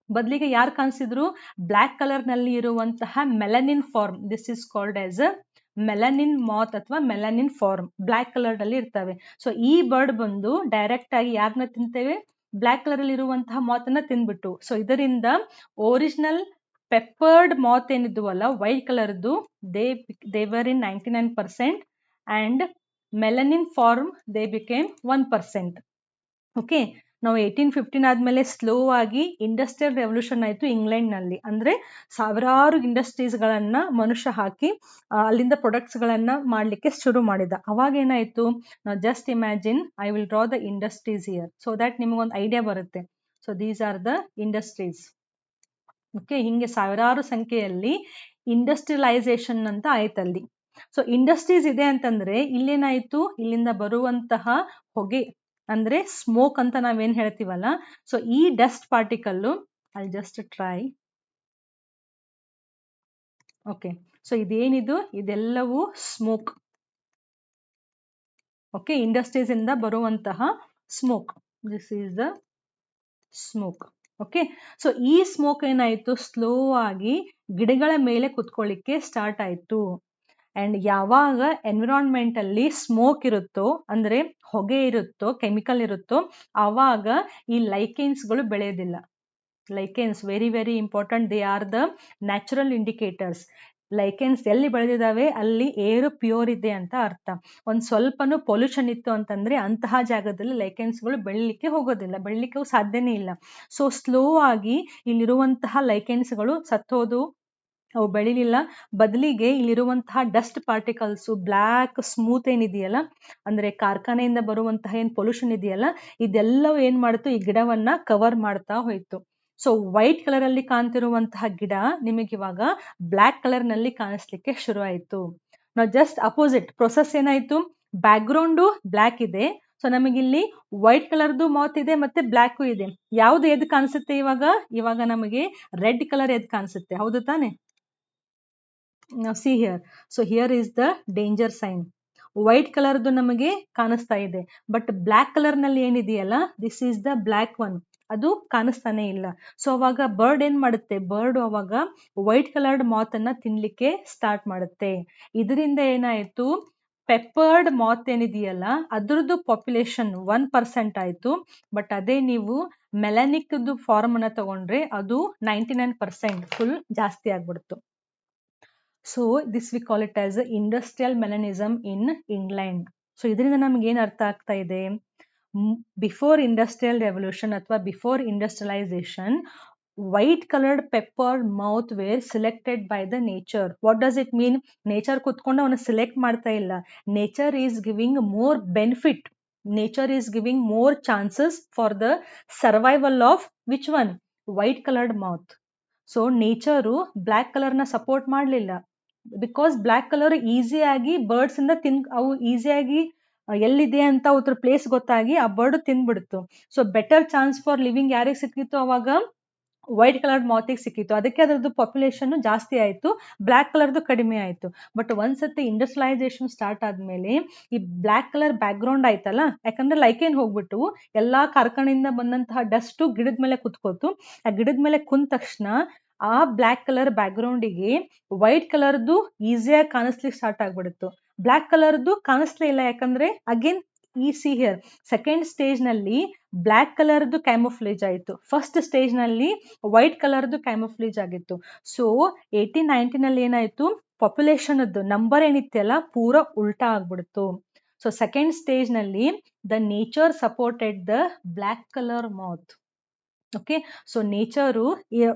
ಬದಲಿಗೆ ಯಾರು ಕಾಣಿಸಿದ್ರು? ಬ್ಲ್ಯಾಕ್ ಕಲರ್ ನಲ್ಲಿ ಇರುವಂತಹ melanin form, this is called as a melanin moth ಅಥವಾ ಮೆಲನಿನ್ ಫಾರ್ಮ್, ಬ್ಲ್ಯಾಕ್ ಕಲರ್ ನಲ್ಲಿ ಇರ್ತವೆ. ಸೊ ಈ ಬರ್ಡ್ ಬಂದು ಡೈರೆಕ್ಟ್ ಆಗಿ ಯಾರನ್ನ ತಿಂತೇವೆ? ಬ್ಲ್ಯಾಕ್ ಕಲರ್ ಅಲ್ಲಿ ಇರುವಂತಹ ಮಾತ್ ಅನ್ನ ತಿಂದ್ಬಿಟ್ಟು. ಸೊ ಇದರಿಂದ ಒರಿಜಿನಲ್ ಪೆಪ್ಪರ್ಡ್ ಮಾತ್ ಏನಿದ್ವಲ್ಲ ವೈಟ್ ಕಲರ್ದು, they were in 99% and melanin form they became 1%. Okay, ನಾವು 1815 ಆದ್ಮೇಲೆ ಸ್ಲೋ ಆಗಿ ಇಂಡಸ್ಟ್ರಿಯಲ್ ರೆವಲ್ಯೂಷನ್ ಆಯ್ತು ಇಂಗ್ಲೆಂಡ್ ನಲ್ಲಿ. ಅಂದ್ರೆ ಸಾವಿರಾರು ಇಂಡಸ್ಟ್ರೀಸ್ ಗಳನ್ನ ಮನುಷ್ಯ ಹಾಕಿ ಅಲ್ಲಿಂದ ಪ್ರೊಡಕ್ಟ್ಸ್ ಗಳನ್ನ ಮಾಡ್ಲಿಕ್ಕೆ ಶುರು ಮಾಡಿದ. ಅವಾಗ ಏನಾಯ್ತು, ನಾವು just imagine, I will draw the industries here so that ನಿಮಗೊಂದು ಐಡಿಯಾ ಬರುತ್ತೆ. So these are the industries. Okay, ಹಿಂಗೆ ಸಾವಿರಾರು ಸಂಖ್ಯೆಯಲ್ಲಿ ಇಂಡಸ್ಟ್ರಿಯಲೈಸೇಷನ್ ಅಂತ ಆಯ್ತಲ್ಲಿ. ಸೊ ಇಂಡಸ್ಟ್ರೀಸ್ ಇದೆ ಅಂತಂದ್ರೆ ಇಲ್ಲೇನಾಯ್ತು, ಇಲ್ಲಿಂದ ಬರುವಂತಹ ಹೊಗೆ ಅಂದ್ರೆ ಸ್ಮೋಕ್ ಅಂತ ನಾವೇನ್ ಹೇಳ್ತೀವಲ್ಲ, ಸೊ ಈ dust particle, I just try. Okay, so ಇದೇನಿದು, ಇದೆಲ್ಲವೂ ಸ್ಮೋಕ್. ಓಕೆ, ಇಂಡಸ್ಟ್ರೀಸ್ ಇಂದ ಬರುವಂತಹ smoke, this is the smoke. Okay, so ಈ ಸ್ಮೋಕ್ ಏನಾಯ್ತು, ಸ್ಲೋ ಆಗಿ ಗಿಡಗಳ ಮೇಲೆ ಕುತ್ಕೊಳ್ಳಿಕ್ಕೆ ಸ್ಟಾರ್ಟ್ ಆಯ್ತು. ಅಂಡ್ ಯಾವಾಗ ಎನ್ವಿರಾನ್ಮೆಂಟ್ ಅಲ್ಲಿ ಸ್ಮೋಕ್ ಇರುತ್ತೋ, ಅಂದ್ರೆ ಹೊಗೆ ಇರುತ್ತೋ, ಕೆಮಿಕಲ್ ಇರುತ್ತೋ, ಆವಾಗ ಈ ಲೈಕೆನ್ಸ್ಗಳು ಬೆಳೆಯೋದಿಲ್ಲ. Lichens very very important, they are the natural indicators. Lichens ಎಲ್ಲಿ ಬೆಳೆದಿದ್ದಾವೆ ಅಲ್ಲಿ ಏರು ಪ್ಯೂರ್ ಇದೆ ಅಂತ ಅರ್ಥ. ಒಂದ್ ಸ್ವಲ್ಪನೂ ಪೊಲ್ಯೂಷನ್ ಇತ್ತು ಅಂತಂದ್ರೆ ಅಂತಹ ಜಾಗದಲ್ಲಿ ಲೈಕೆನ್ಸ್ಗಳು ಬೆಳಿಲಿಕ್ಕೆ ಹೋಗೋದಿಲ್ಲ, ಬೆಳಿಲಿಕ್ಕೆ ಸಾಧ್ಯನೇ ಇಲ್ಲ. ಸೊ ಸ್ಲೋ ಆಗಿ ಇಲ್ಲಿರುವಂತಹ ಲೈಕೆನ್ಸ್ಗಳು ಸತ್ತೋದು, ಅವು ಬೆಳಿಲಿಲ್ಲ. ಬದಲಿಗೆ ಇಲ್ಲಿರುವಂತಹ ಡಸ್ಟ್ ಪಾರ್ಟಿಕಲ್ಸ್, ಬ್ಲ್ಯಾಕ್ ಸ್ಮೂತ್ ಏನಿದೆಯಲ್ಲ, ಅಂದ್ರೆ ಕಾರ್ಖಾನೆಯಿಂದ ಬರುವಂತಹ ಏನ್ ಪೊಲ್ಯೂಷನ್ ಇದೆಯಲ್ಲ, ಇದೆಲ್ಲವೂ ಏನ್ ಮಾಡ್ತು, ಈ ಗಿಡವನ್ನ ಕವರ್ ಮಾಡ್ತಾ ಹೋಯ್ತು. ಸೊ ವೈಟ್ ಕಲರ್ ಅಲ್ಲಿ ಕಾಣ್ತಿರುವಂತಹ ಗಿಡ ನಿಮಗೆ ಇವಾಗ ಬ್ಲ್ಯಾಕ್ ಕಲರ್ ನಲ್ಲಿ ಕಾಣಿಸ್ಲಿಕ್ಕೆ ಶುರು ಆಯ್ತು. ನಾವು ಜಸ್ಟ್ ಅಪೋಸಿಟ್ ಪ್ರೊಸೆಸ್ ಏನಾಯ್ತು, ಬ್ಯಾಕ್ ಗ್ರೌಂಡು ಬ್ಲ್ಯಾಕ್ ಇದೆ, ಸೊ ನಮಗಿಲ್ಲಿ ವೈಟ್ ಕಲರ್ದು ಮೌತ್ ಇದೆ ಮತ್ತೆ ಬ್ಲ್ಯಾಕು ಇದೆ. ಯಾವ್ದು ಎದ್ ಕಾಣಿಸುತ್ತೆ ಇವಾಗ ನಮಗೆ ರೆಡ್ ಕಲರ್ ಎದ್ ಕಾಣಿಸುತ್ತೆ, ಹೌದು ತಾನೆ? Now see here, so here is the danger sign. White ಕಲರ್ದು ನಮಗೆ ಕಾಣಿಸ್ತಾ ಇದೆ, ಬಟ್ ಬ್ಲ್ಯಾಕ್ ಕಲರ್ ನಲ್ಲಿ ಏನಿದೆಯಲ್ಲ, this is the black one, ಅದು ಕಾಣಿಸ್ತಾನೆ ಇಲ್ಲ. ಸೊ ಅವಾಗ ಬರ್ಡ್ ಏನ್ ಮಾಡುತ್ತೆ, ಬರ್ಡ್ ಅವಾಗ ವೈಟ್ ಕಲರ್ಡ್ ಮಾತ್ ಅನ್ನ ತಿನ್ಲಿಕ್ಕೆ ಸ್ಟಾರ್ಟ್ ಮಾಡುತ್ತೆ. ಇದರಿಂದ ಏನಾಯ್ತು, ಪೆಪ್ಪರ್ಡ್ ಮಾತ್ ಏನಿದೆಯಲ್ಲ ಅದ್ರದ್ದು ಪಾಪ್ಯುಲೇಷನ್ 1% ಆಯ್ತು. ಬಟ್ ಅದೇ ನೀವು ಮೆಲನಿಕ್ ಫಾರ್ಮ್ ಅನ್ನ ತಗೊಂಡ್ರೆ ಅದು 99% ಫುಲ್ ಜಾಸ್ತಿ ಆಗ್ಬಿಡ್ತು. So this we call it as industrial melanism in England. So ಇದರಿಂದ ನಮ್ಗೆ ಏನ್ ಅರ್ಥ ಆಗ್ತಾ ಇದೆ, ಬಿಫೋರ್ ಇಂಡಸ್ಟ್ರಿಯಲ್ ರೆವಲ್ಯೂಷನ್ ಅಥವಾ before industrialisation white coloured pepper moth were selected by the nature. What does it mean? Nature ಕುತ್ಕೊಂಡು ಅವನ್ನ ಸಿಲೆಕ್ಟ್ ಮಾಡ್ತಾ ಇಲ್ಲ. Nature is giving more benefit, nature is giving more chances for the survival of which one? White coloured moth. So nature black ಕಲರ್ನ support ಮಾಡಲಿಲ್ಲ. Because black colour ಈಸಿಯಾಗಿ birds ಇಂದ ಅವು ಈಸಿಯಾಗಿ ಎಲ್ಲಿದೆ ಅಂತ ಅದ್ರ ಪ್ಲೇಸ್ ಗೊತ್ತಾಗಿ ಆ ಬರ್ಡ್ ತಿಂದ್ಬಿಡ್ತು. So better chance for living ಯಾರಿಗೆ ಸಿಕ್ಕಿತ್ತು ಅವಾಗ? ವೈಟ್ ಕಲರ್ ಮಾತಿಗೆ ಸಿಕ್ಕಿತ್ತು. ಅದಕ್ಕೆ ಅದರದ್ದು ಪಾಪ್ಯುಲೇಷನ್ ಜಾಸ್ತಿ ಆಯ್ತು, ಬ್ಲ್ಯಾಕ್ ಕಲರ್ದು ಕಡಿಮೆ ಆಯ್ತು. ಬಟ್ ಒಂದ್ಸತಿ ಇಂಡಸ್ಟ್ರಿಯಲೈಸೇಷನ್ ಸ್ಟಾರ್ಟ್ ಆದ್ಮೇಲೆ ಈ ಬ್ಲ್ಯಾಕ್ ಕಲರ್ ಬ್ಯಾಕ್ ಗ್ರೌಂಡ್ ಆಯ್ತಲ್ಲ, ಯಾಕಂದ್ರೆ ಲೈಕೇನ್ ಹೋಗ್ಬಿಟ್ಟು ಎಲ್ಲಾ ಕಾರ್ಖಾನೆಯಿಂದ ಬಂದಂತಹ ಡಸ್ಟ್ ಗಿಡದ ಮೇಲೆ ಕುತ್ಕೋತು. ಆ ಗಿಡದ ಮೇಲೆ ಕುಂತ ತಕ್ಷಣ ಆ ಬ್ಲ್ಯಾಕ್ ಕಲರ್ ಬ್ಯಾಕ್ ಗ್ರೌಂಡಿಗೆ ವೈಟ್ ಕಲರ್ದು ಈಸಿಯಾಗಿ ಕಾಣಿಸ್ಲಿಕ್ಕೆ ಸ್ಟಾರ್ಟ್ ಆಗ್ಬಿಡುತ್ತು, ಬ್ಲ್ಯಾಕ್ ಕಲರ್ದು ಕಾಣಿಸ್ಲೇ ಇಲ್ಲ. ಯಾಕಂದ್ರೆ ಅಗೇನ್ ಈ ಸಿ ಹಿಯರ್ ಸೆಕೆಂಡ್ ಸ್ಟೇಜ್ ನಲ್ಲಿ ಬ್ಲ್ಯಾಕ್ ಕಲರ್ದು ಕ್ಯಾಮೋಫ್ಲೇಜ್ ಆಯಿತು, ಫಸ್ಟ್ ಸ್ಟೇಜ್ ನಲ್ಲಿ ವೈಟ್ ಕಲರ್ದು ಕ್ಯಾಮೋಫ್ಲೇಜ್ ಆಗಿತ್ತು. ಸೊ 1890 ನಲ್ಲಿ ಏನಾಯ್ತು, ಪಾಪ್ಯುಲೇಷನ್ ನಂಬರ್ ಏನಿತ್ತಲ್ಲ ಪೂರಾ ಉಲ್ಟಾ ಆಗ್ಬಿಡ್ತು. ಸೊ ಸೆಕೆಂಡ್ ಸ್ಟೇಜ್ ನಲ್ಲಿ the nature supported the black colour mouth. Okay, so nature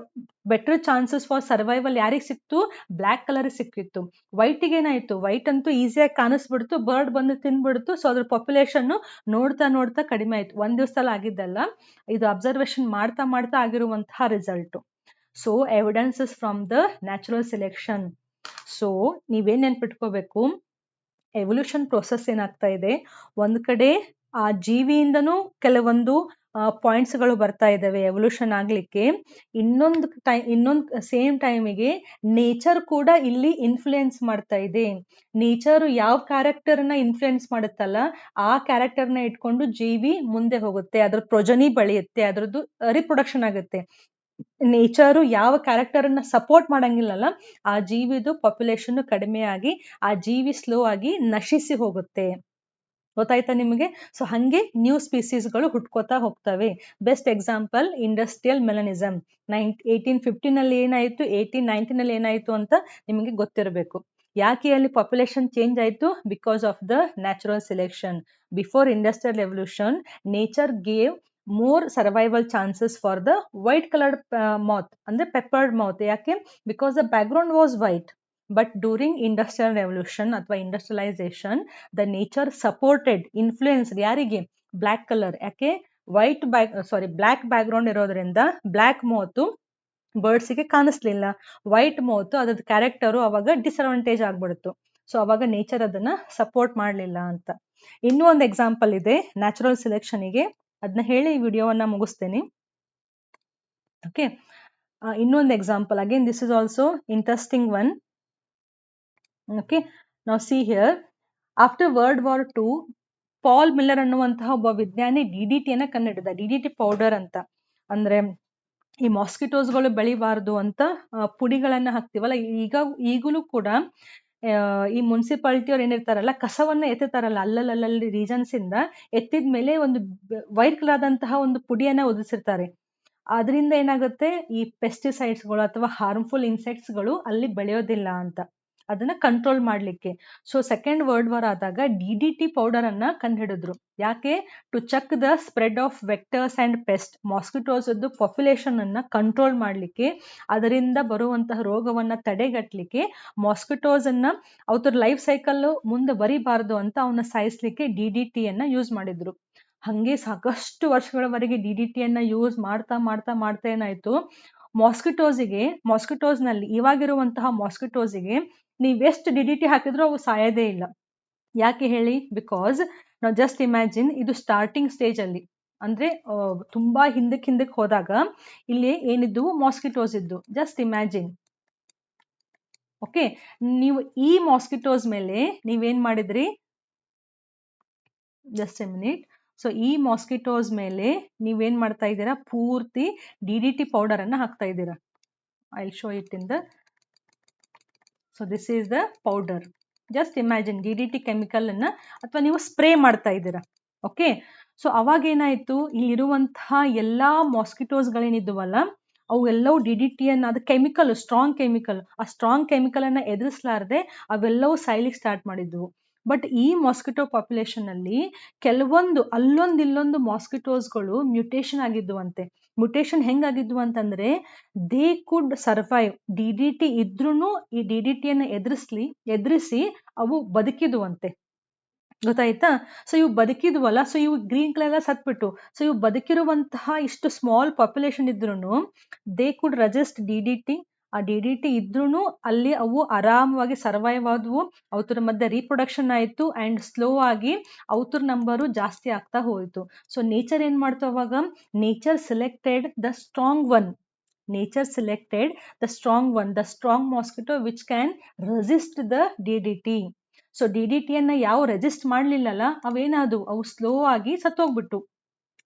better chances for survival ಯಾರಿಗೆ ಸಿಕ್ತು? ಬ್ಲ್ಯಾಕ್ ಕಲರ್ ಸಿಕ್ಕಿತ್ತು. ವೈಟಿಗೆ ಏನಾಯ್ತು, ವೈಟ್ ಅಂತೂ ಈಸಿಯಾಗಿ ಕಾಣಿಸ್ಬಿಡ್ತು, ಬರ್ಡ್ ಬಂದು ತಿನ್ಬಿಡ್ತು. ಸೊ ಅದ್ರ ಪಾಪ್ಯುಲೇಷನ್ ನೋಡ್ತಾ ನೋಡ್ತಾ ಕಡಿಮೆ ಆಯ್ತು. ಒಂದ್ ದಿವಸದಲ್ಲಿ ಆಗಿದ್ದಲ್ಲ, ಇದು ಅಬ್ಸರ್ವೇಷನ್ ಮಾಡ್ತಾ ಮಾಡ್ತಾ ಆಗಿರುವಂತಹ result. So evidences from the natural selection. So ನೀವೇನ್ ನೆನ್ಪಿಟ್ಕೋಬೇಕು, ಎವಲ್ಯೂಷನ್ ಪ್ರೊಸೆಸ್ ಏನಾಗ್ತಾ ಇದೆ, ಒಂದ್ ಕಡೆ ಆ ಜೀವಿಯಿಂದನೂ ಕೆಲವೊಂದು ಪಾಯಿಂಟ್ಸ್ ಗಳು ಬರ್ತಾ ಇದಾವೆ ಎವಲ್ಯೂಷನ್ ಆಗ್ಲಿಕ್ಕೆ. ಇನ್ನೊಂದು ಸೇಮ್ ಟೈಮಿಗೆ ನೇಚರ್ ಕೂಡ ಇಲ್ಲಿ ಇನ್ಫ್ಲೂಯೆನ್ಸ್ ಮಾಡ್ತಾ ಇದೆ. ನೇಚರ್ ಯಾವ ಕ್ಯಾರೆಕ್ಟರ್ನ ಇನ್ಫ್ಲೂಯೆನ್ಸ್ ಮಾಡುತ್ತಲ್ಲ ಆ ಕ್ಯಾರೆಕ್ಟರ್ನ ಇಟ್ಕೊಂಡು ಜೀವಿ ಮುಂದೆ ಹೋಗುತ್ತೆ, ಅದ್ರ ಪ್ರೊಜನಿ ಬೆಳೆಯುತ್ತೆ, ಅದ್ರದ್ದು ರಿಪ್ರೊಡಕ್ಷನ್ ಆಗುತ್ತೆ. ನೇಚರು ಯಾವ ಕ್ಯಾರೆಕ್ಟರ್ ಅನ್ನ ಸಪೋರ್ಟ್ ಮಾಡಂಗಿಲ್ಲಲ್ಲ ಆ ಜೀವಿದು ಪಾಪ್ಯುಲೇಷನ್ ಕಡಿಮೆ ಆಗಿ ಆ ಜೀವಿ ಸ್ಲೋ ಆಗಿ ನಶಿಸಿ ಹೋಗುತ್ತೆ. ಗೊತ್ತಾಯ್ತಾ ನಿಮಗೆ? ಸೊ ಹಂಗೆ ನ್ಯೂ ಸ್ಪೀಸೀಸ್ಗಳು ಹುಟ್ಕೋತಾ ಹೋಗ್ತವೆ. Best example industrial ಮೆಲನಿಸಮ್. 1850 ನಲ್ಲಿ ಏನಾಯ್ತು, 1890 ನಲ್ಲಿ ಏನಾಯ್ತು ಅಂತ ನಿಮಗೆ ಗೊತ್ತಿರಬೇಕು. ಯಾಕೆ ಅಲ್ಲಿ ಪಾಪ್ಯುಲೇಷನ್ ಚೇಂಜ್ ಆಯ್ತು? Because of the natural selection. Before industrial revolution nature gave more survival chances for the white coloured moth, ಅಂದ್ರೆ ಪೆಪ್ಪರ್ಡ್ ಮೌತ್. ಯಾಕೆ? Because the background was white. But during industrial revolution ಅಥವಾ industrialisation the nature supported, influenced ಯಾರಿಗೆ? Black colour. ಯಾಕೆ? Black background ಇರೋದ್ರಿಂದ black moth ಬರ್ಡ್ಸ್ಗೆ ಕಾಣಿಸ್ಲಿಲ್ಲ, white moth ಅದ್ರದ್ದು character ಅವಾಗ ಡಿಸ್ಅಡ್ವಾಂಟೇಜ್ ಆಗ್ಬಿಡ್ತು. ಸೊ ಅವಾಗ ನೇಚರ್ ಅದನ್ನ ಸಪೋರ್ಟ್ ಮಾಡಲಿಲ್ಲ ಅಂತ. ಇನ್ನೂ ಒಂದು ಎಕ್ಸಾಂಪಲ್ ಇದೆ ನ್ಯಾಚುರಲ್ ಸೆಲೆಕ್ಷನ್ಗೆ, ಅದನ್ನ ಹೇಳಿ ಈ ವಿಡಿಯೋವನ್ನ ಮುಗಿಸ್ತೇನೆ. ಓಕೆ, ಇನ್ನೊಂದು example, again this is also interesting one. Okay, ನಾವು see here, after world war 2 Paul Miller ಅನ್ನುವಂತಹ ಒಬ್ಬ ವಿಜ್ಞಾನಿ ಡಿಡಿಟಿಯನ್ನ ಕಂಡುಹಿಡಿದ. ಡಿಡಿಟಿ ಪೌಡರ್ ಅಂತ ಅಂದ್ರೆ ಈ ಮಾಸ್ಕಿಟೋಸ್ಗಳು ಬೆಳಿಬಾರ್ದು ಅಂತ ಪುಡಿಗಳನ್ನ ಹಾಕ್ತಿವಲ್ಲ, ಈಗಲೂ ಕೂಡ ಈ ಮುನ್ಸಿಪಾಲಿಟಿಯವ್ರು ಏನಿರ್ತಾರಲ್ಲ ಕಸವನ್ನ ಎತ್ತುತ್ತಾರಲ್ಲ ಅಲ್ಲಲ್ಲಿ ರೀಜನ್ಸ್ ಇಂದ ಎತ್ತಿದ್ಮೇಲೆ ಒಂದು ವೈಟ್ ಕಲರ್ ಆದಂತಹ ಒಂದು ಪುಡಿಯನ್ನ ಒದಿಸಿರ್ತಾರೆ. ಅದರಿಂದ ಏನಾಗುತ್ತೆ, ಈ ಪೆಸ್ಟಿಸೈಡ್ಸ್ಗಳು ಅಥವಾ ಹಾರ್ಮ್ಫುಲ್ ಇನ್ಸೆಕ್ಟ್ಸ್ಗಳು ಅಲ್ಲಿ ಬೆಳೆಯೋದಿಲ್ಲ ಅಂತ, ಅದನ್ನ ಕಂಟ್ರೋಲ್ ಮಾಡ್ಲಿಕ್ಕೆ. ಸೊ ಸೆಕೆಂಡ್ ವರ್ಲ್ಡ್ ವಾರ್ ಆದಾಗ ಡಿಡಿಟಿ ಪೌಡರ್ ಅನ್ನ ಕಂಡುಹಿಡಿದ್ರು. ಯಾಕೆ? To check the spread of vectors and pest, mosquitoes population ಅನ್ನ ಕಂಟ್ರೋಲ್ ಮಾಡ್ಲಿಕ್ಕೆ, ಅದರಿಂದ ಬರುವಂತಹ ರೋಗವನ್ನ ತಡೆಗಟ್ಟಲಿಕ್ಕೆ, ಮಾಸ್ಕಿಟೋಸ್ ಅನ್ನ ಅವ್ರ ಲೈಫ್ ಸೈಕಲ್ ಮುಂದೆ ಬರಿಬಾರ್ದು ಅಂತ ಅವನ್ನ ಸಾಯಿಸ್ಲಿಕ್ಕೆ ಡಿಡಿಟಿಯನ್ನ ಯೂಸ್ ಮಾಡಿದ್ರು. ಹಂಗೆ ಸಾಕಷ್ಟು ವರ್ಷಗಳವರೆಗೆ ಡಿಡಿಟಿಯನ್ನ ಯೂಸ್ ಮಾಡ್ತಾ ಮಾಡ್ತಾ ಮಾಡ್ತಾ ಏನಾಯ್ತು, ಮಾಸ್ಕಿಟೋಸ್ ನಲ್ಲಿ ಇವಾಗಿರುವಂತಹ ಮಾಸ್ಕಿಟೋಸ್ಗೆ ನೀವ್ ಎಷ್ಟು ಡಿಡಿಟಿ ಹಾಕಿದ್ರು ಅವು ಸಾಯೋದೇ ಇಲ್ಲ. ಯಾಕೆ ಹೇಳಿ? ಬಿಕಾಸ್ ನಾವು ಜಸ್ಟ್ ಇಮ್ಯಾಜಿನ್, ಇದು ಸ್ಟಾರ್ಟಿಂಗ್ ಸ್ಟೇಜ್ ಅಲ್ಲಿ, ಅಂದ್ರೆ ತುಂಬಾ ಹಿಂದಕ್ಕೆ ಹೋದಾಗ ಇಲ್ಲಿ ಏನಿದ್ದು ಮಾಸ್ಕಿಟೋಸ್ ಇದ್ದು. Just imagine. ಓಕೆ, ನೀವು ಈ ಮಾಸ್ಕಿಟೋಸ್ ಮೇಲೆ ನೀವೇನ್ ಮಾಡಿದ್ರಿ? Just A minute. ಸೊ ಈ ಮಾಸ್ಕಿಟೋಸ್ ಮೇಲೆ ನೀವೇನ್ ಮಾಡ್ತಾ ಇದ್ದೀರಾ? ಪೂರ್ತಿ ಡಿಡಿಟಿ ಪೌಡರ್ ಅನ್ನ ಹಾಕ್ತಾ ಇದ್ದೀರಾ. I will show it in the, so this is the powder. Just imagine DDT chemical ಅನ್ನ ಅಥವಾ ನೀವು ಸ್ಪ್ರೇ ಮಾಡ್ತಾ ಇದ್ದೀರಾ. ಓಕೆ, ಸೊ ಅವಾಗ ಏನಾಯ್ತು, ಇಲ್ಲಿರುವಂತಹ ಎಲ್ಲಾ ಮಾಸ್ಕಿಟೋಸ್ಗಳೇನಿದ್ವಲ್ಲ ಅವು ಎಲ್ಲವೂ DDT ಅನ್ನ, ಅದು ಕೆಮಿಕಲ್, ಸ್ಟ್ರಾಂಗ್ ಕೆಮಿಕಲ್, ಆ ಸ್ಟ್ರಾಂಗ್ ಕೆಮಿಕಲ್ ಅನ್ನ ಎದುರಿಸಲಾರದೆ ಅವೆಲ್ಲವೂ ಸಾಯ್ಲಿಕ್ಕೆ ಸ್ಟಾರ್ಟ್ ಮಾಡಿದ್ವು. ಬಟ್ ಈ ಮಾಸ್ಕಿಟೋ ಪಾಪ್ಯುಲೇಷನ್ ಅಲ್ಲಿ ಕೆಲವೊಂದು ಇಲ್ಲೊಂದು ಮಾಸ್ಕಿಟೋಸ್ಗಳು ಮ್ಯೂಟೇಶನ್ ಆಗಿದ್ವಂತೆ. ಮ್ಯೂಟೇಶನ್ ಹೆಂಗಾಗಿದ್ವು ಅಂತಂದ್ರೆ, ದೇ ಕುಡ್ ಸರ್ವೈವ್, DDT ಇದ್ರೂನು ಈ DDT ಅನ್ನ ಎದುರಿಸಿ ಅವು ಬದುಕಿದ್ವಂತೆ. ಗೊತ್ತಾಯ್ತಾ? ಸೊ ಇವು ಬದುಕಿದ್ವಲ್ಲ, ಸೊ ಇವು ಗ್ರೀನ್ ಕಲರ್ ಎಲ್ಲ ಸತ್ಬಿಟ್ಟು, ಸೊ ಇವು ಬದುಕಿರುವಂತಹ ಇಷ್ಟು ಸ್ಮಾಲ್ ಪಾಪ್ಯುಲೇಷನ್ ಇದ್ರೂನು ದೇ ಕುಡ್ ರೆಸಿಸ್ಟ್ DDT. ಆ DDT ಇದ್ರೂನು ಅಲ್ಲಿ ಅವು ಆರಾಮವಾಗಿ ಸರ್ವೈವ್ ಆದ್ವು. ಅವತರ ಮಧ್ಯೆ ರೀಪ್ರೊಡಕ್ಷನ್ ಆಯ್ತು ಅಂಡ್ ಸ್ಲೋ ಆಗಿ ಅವತರ ನಂಬರು ಜಾಸ್ತಿ ಆಗ್ತಾ ಹೋಯ್ತು. ಸೊ ನೇಚರ್ ಏನ್ ಮಾಡ್ತು ಅವಾಗ, nature selected the strong one. Nature selected the strong one, the strong mosquito which can resist the DDT. So DDT ಅನ್ನ ಯಾವ ರೆಸಿಸ್ಟ್ ಮಾಡ್ಲಿಲ್ಲಲ್ಲ, ಅವು ಸ್ಲೋ ಆಗಿ ಸತ್ತೋಗ್ಬಿಟ್ಟು.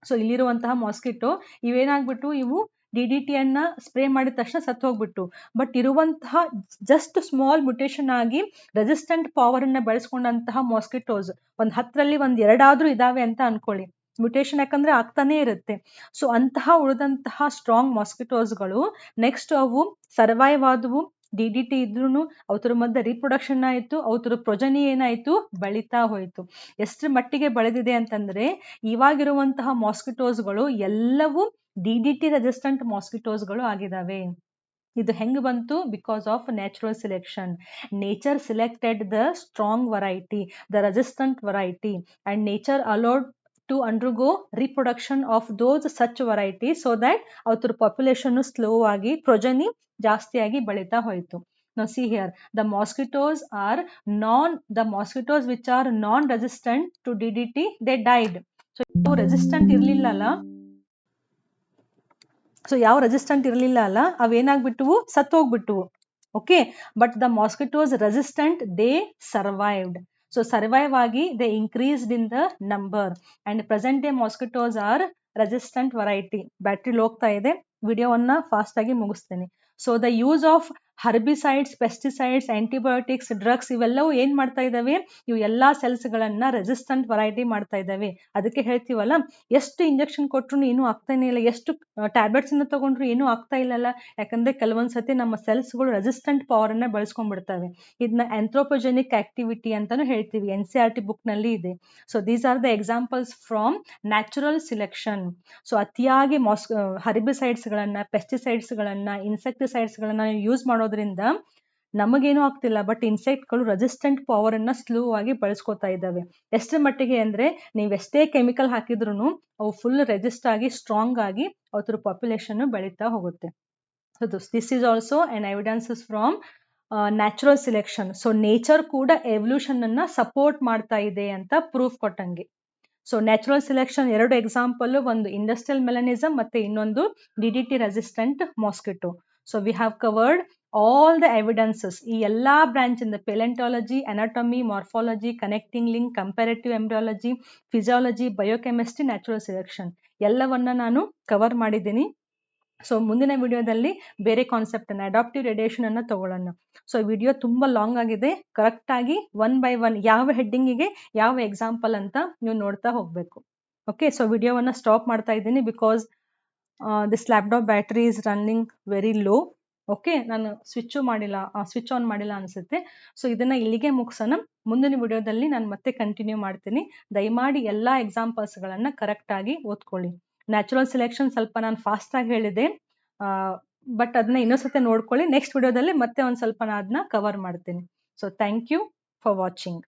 ಸೊ ಇಲ್ಲಿರುವಂತಹ ಮಾಸ್ಕಿಟೋ ಇವೇನಾಗ್ಬಿಟ್ಟು, ಇವು DDT ಅನ್ನ ಸ್ಪ್ರೇ ಮಾಡಿದ ತಕ್ಷಣ ಸತ್ತೋಗ್ಬಿಟ್ಟು. ಬಟ್ ಇರುವಂತಹ ಜಸ್ಟ್ ಸ್ಮಾಲ್ ಮ್ಯುಟೇಶನ್ ಆಗಿ ರೆಸಿಸ್ಟೆಂಟ್ ಪವರ್ ಅನ್ನ ಬೆಳೆಸ್ಕೊಂಡಂತಹ ಮಾಸ್ಕಿಟೋಸ್ ಒಂದ್ 10ರಲ್ಲಿ 2 ಇದಾವೆ ಅಂತ ಅನ್ಕೊಳ್ಳಿ. ಮ್ಯುಟೇಶನ್ ಯಾಕಂದ್ರೆ ಆಗ್ತಾನೆ ಇರುತ್ತೆ. ಸೊ ಅಂತಹ ಉಳಿದಂತಹ ಸ್ಟ್ರಾಂಗ್ ಮಾಸ್ಕಿಟೋಸ್ಗಳು ನೆಕ್ಸ್ಟ್ ಅವು ಸರ್ವೈವ್ ಆದವು. DDT ಇದ್ರೂನು ಅವತರ ಮಧ್ಯೆ ರೀಪ್ರೊಡಕ್ಷನ್ ಆಯ್ತು, ಅವತರ ಪ್ರೊಜನಿ ಏನಾಯ್ತು, ಬೆಳೀತಾ ಹೋಯ್ತು. ಎಷ್ಟರ ಮಟ್ಟಿಗೆ ಬೆಳೆದಿದೆ ಅಂತಂದ್ರೆ, ಇವಾಗಿರುವಂತಹ ಮಾಸ್ಕಿಟೋಸ್ಗಳು ಎಲ್ಲವೂ DDT ರೆಸಿಸ್ಟೆಂಟ್ ಮಾಸ್ಕಿಟೋಸ್ಗಳು ಆಗಿದಾವೆ. ಇದು ಹೆಂಗ್ ಬಂತು? Because of natural selection. Nature selected the strong variety, the resistant variety, and nature allowed to undergo reproduction of those such varieties so that ಅವತರ ಪಾಪ್ಯುಲೇಷನ್ ಸ್ಲೋ ಆಗಿ ಪ್ರೊಜನಿ ಜಾಸ್ತಿ ಆಗಿ ಬೆಳೀತಾ ಹೋಯ್ತು. Now see here, the mosquitoes which are non-resistant to DDT, they died. So ಯಾವ resistant ಇರ್ಲಿಲ್ಲ ಅಲ್ಲ, ಅವೇನಾಗ್ಬಿಟ್ಟವು, ಸತ್ತೋಗ್ಬಿಟ್ಟವು. Okay, but the mosquitoes resistant, they survived. So survive agi, they increased in the number, and present day mosquitoes are resistant variety. Battery ಹೋಗ್ತಾ ಇದೆ, ವಿಡಿಯೋವನ್ನ fast ಆಗಿ ಮುಗಿಸ್ತೀನಿ. So the use of herbicides, pesticides, antibiotics, drugs ಇವೆಲ್ಲವೂ ಏನ್ ಮಾಡ್ತಾ ಇದಾವೆ, ಇವು ಎಲ್ಲಾ ಸೆಲ್ಸ್ ಗಳನ್ನ ರೆಸಿಸ್ಟೆಂಟ್ ವೆರೈಟಿ ಮಾಡ್ತಾ ಇದಾವೆ. ಅದಕ್ಕೆ ಹೇಳ್ತೀವಲ್ಲ, ಎಷ್ಟು ಇಂಜೆಕ್ಷನ್ ಕೊಟ್ರು ಏನೂ ಆಗ್ತಾನೆ ಇಲ್ಲ, ಎಷ್ಟು ಟ್ಯಾಬ್ಲೆಟ್ಸ್ ಅನ್ನ ತಗೊಂಡ್ರು ಏನೂ ಆಗ್ತಾ ಇಲ್ಲಲ್ಲ, ಯಾಕಂದ್ರೆ ಕೆಲವೊಂದ್ಸತಿ ನಮ್ಮ ಸೆಲ್ಸ್ ಗಳು ರೆಸಿಸ್ಟೆಂಟ್ ಪವರ್ ಅನ್ನ ಬೆಳೆಸ್ಕೊಂಡ್ಬಿಡ್ತವೆ. ಇದನ್ನ ಆಂಥ್ರೋಪೋಜೆನಿಕ್ ಆಕ್ಟಿವಿಟಿ ಅಂತಾನು ಹೇಳ್ತೀವಿ, NCERT ಬುಕ್ ನಲ್ಲಿ ಇದೆ. So these are the examples from natural selection. So ಅತಿಯಾಗಿ ಹರ್ಬಿಸೈಡ್ಸ್ ಗಳನ್ನ, ಪೆಸ್ಟಿಸೈಡ್ಸ್ ಗಳನ್ನ, ಇನ್ಸೆಕ್ಟಿಸೈಡ್ಸ್ ಗಳನ್ನ ಯೂಸ್ ಮಾಡೋದ್ರಿಂದ ನಮಗೇನು ಆಗ್ತಿಲ್ಲ, ಬಟ್ ಇನ್ಸೆಕ್ಟ್ಗಳು ರೆಸಿಸ್ಟೆಂಟ್ ಪವರ್ ಅನ್ನ ಸ್ಲೋ ಆಗಿ ಬಳಸ್ಕೊತಾ ಇದ್ದಾವೆ. ಎಷ್ಟರ ಮಟ್ಟಿಗೆ ಅಂದ್ರೆ, ನೀವ್ ಎಷ್ಟೇ ಕೆಮಿಕಲ್ ಹಾಕಿದ್ರು ಅವು ಫುಲ್ ರೆಸಿಸ್ಟ್ ಆಗಿ ಸ್ಟ್ರಾಂಗ್ ಆಗಿ ಅವತ್ರ ಪಾಪ್ಯುಲೇಷನ್ ಬೆಳೀತಾ ಹೋಗುತ್ತೆ. So this is also an evidences from natural selection. So nature ಕೂಡ ಎವಲ್ಯೂಷನ್ ಅನ್ನ ಸಪೋರ್ಟ್ ಮಾಡ್ತಾ ಇದೆ ಅಂತ ಪ್ರೂಫ್ ಕೊಟ್ಟಂಗೆ. ಸೊ ನ್ಯಾಚುರಲ್ ಸಿಲೆಕ್ಷನ್ 2 ಎಕ್ಸಾಂಪಲ್, ಒಂದು ಇಂಡಸ್ಟ್ರಿಯಲ್ ಮೆಲನಿಸಮ್ ಮತ್ತೆ ಇನ್ನೊಂದು DDT resistant mosquito. So we have covered all the evidences. ಈ ಎಲ್ಲಾ ಬ್ರಾಂಚ್ ಇಂದ palaeontology, anatomy, morphology, connecting link, comparative embryology, physiology, biochemistry, natural selection ಎಲ್ಲವನ್ನ ನಾನು ಕವರ್ ಮಾಡಿದ್ದೀನಿ. ಸೊ ಮುಂದಿನ ವಿಡಿಯೋದಲ್ಲಿ ಬೇರೆ ಕಾನ್ಸೆಪ್ಟ್ ಅನ್ನ, ಅಡಾಪ್ಟಿವ್ ರೇಡಿಯೇಷನ್ ಅನ್ನ ತಗೊಳ್ಳೋಣ. ಸೊ ವಿಡಿಯೋ ತುಂಬಾ ಲಾಂಗ್ ಆಗಿದೆ, ಕರೆಕ್ಟ್ ಆಗಿ 1 by 1 ಯಾವ ಹೆಡ್ಡಿಂಗಿಗೆ ಯಾವ ಎಕ್ಸಾಂಪಲ್ ಅಂತ ನೀವು ನೋಡ್ತಾ ಹೋಗ್ಬೇಕು. ಓಕೆ, ಸೊ ವಿಡಿಯೋವನ್ನ ಸ್ಟಾಪ್ ಮಾಡ್ತಾ ಇದ್ದೀನಿ, because this laptop battery is running very low. Okay, ನಾನು ಸ್ವಿಚ್ ಆನ್ ಮಾಡಿಲ್ಲ ಅನ್ಸುತ್ತೆ. ಸೊ ಇದನ್ನ ಇಲ್ಲಿಗೆ ಮುಗಿಸೋಣ. ಮುಂದಿನ ವಿಡಿಯೋದಲ್ಲಿ ನಾನು ಮತ್ತೆ ಕಂಟಿನ್ಯೂ ಮಾಡ್ತೀನಿ. ದಯಮಾಡಿ ಎಲ್ಲಾ ಎಕ್ಸಾಂಪಲ್ಸ್ ಗಳನ್ನ ಕರೆಕ್ಟ್ ಆಗಿ ಓದ್ಕೊಳ್ಳಿ. ನ್ಯಾಚುರಲ್ ಸಿಲೆಕ್ಷನ್ ಸ್ವಲ್ಪ ನಾನು ಫಾಸ್ಟ್ ಆಗಿ ಹೇಳಿದೆ, ಬಟ್ ಅದನ್ನ ಇನ್ನೊಂದ್ಸತಿ ನೋಡ್ಕೊಳ್ಳಿ. ನೆಕ್ಸ್ಟ್ ವಿಡಿಯೋದಲ್ಲಿ ಮತ್ತೆ ಒಂದ್ ಸ್ವಲ್ಪ ನಾನು ಅದನ್ನ ಕವರ್ ಮಾಡ್ತೀನಿ. So thank you for watching.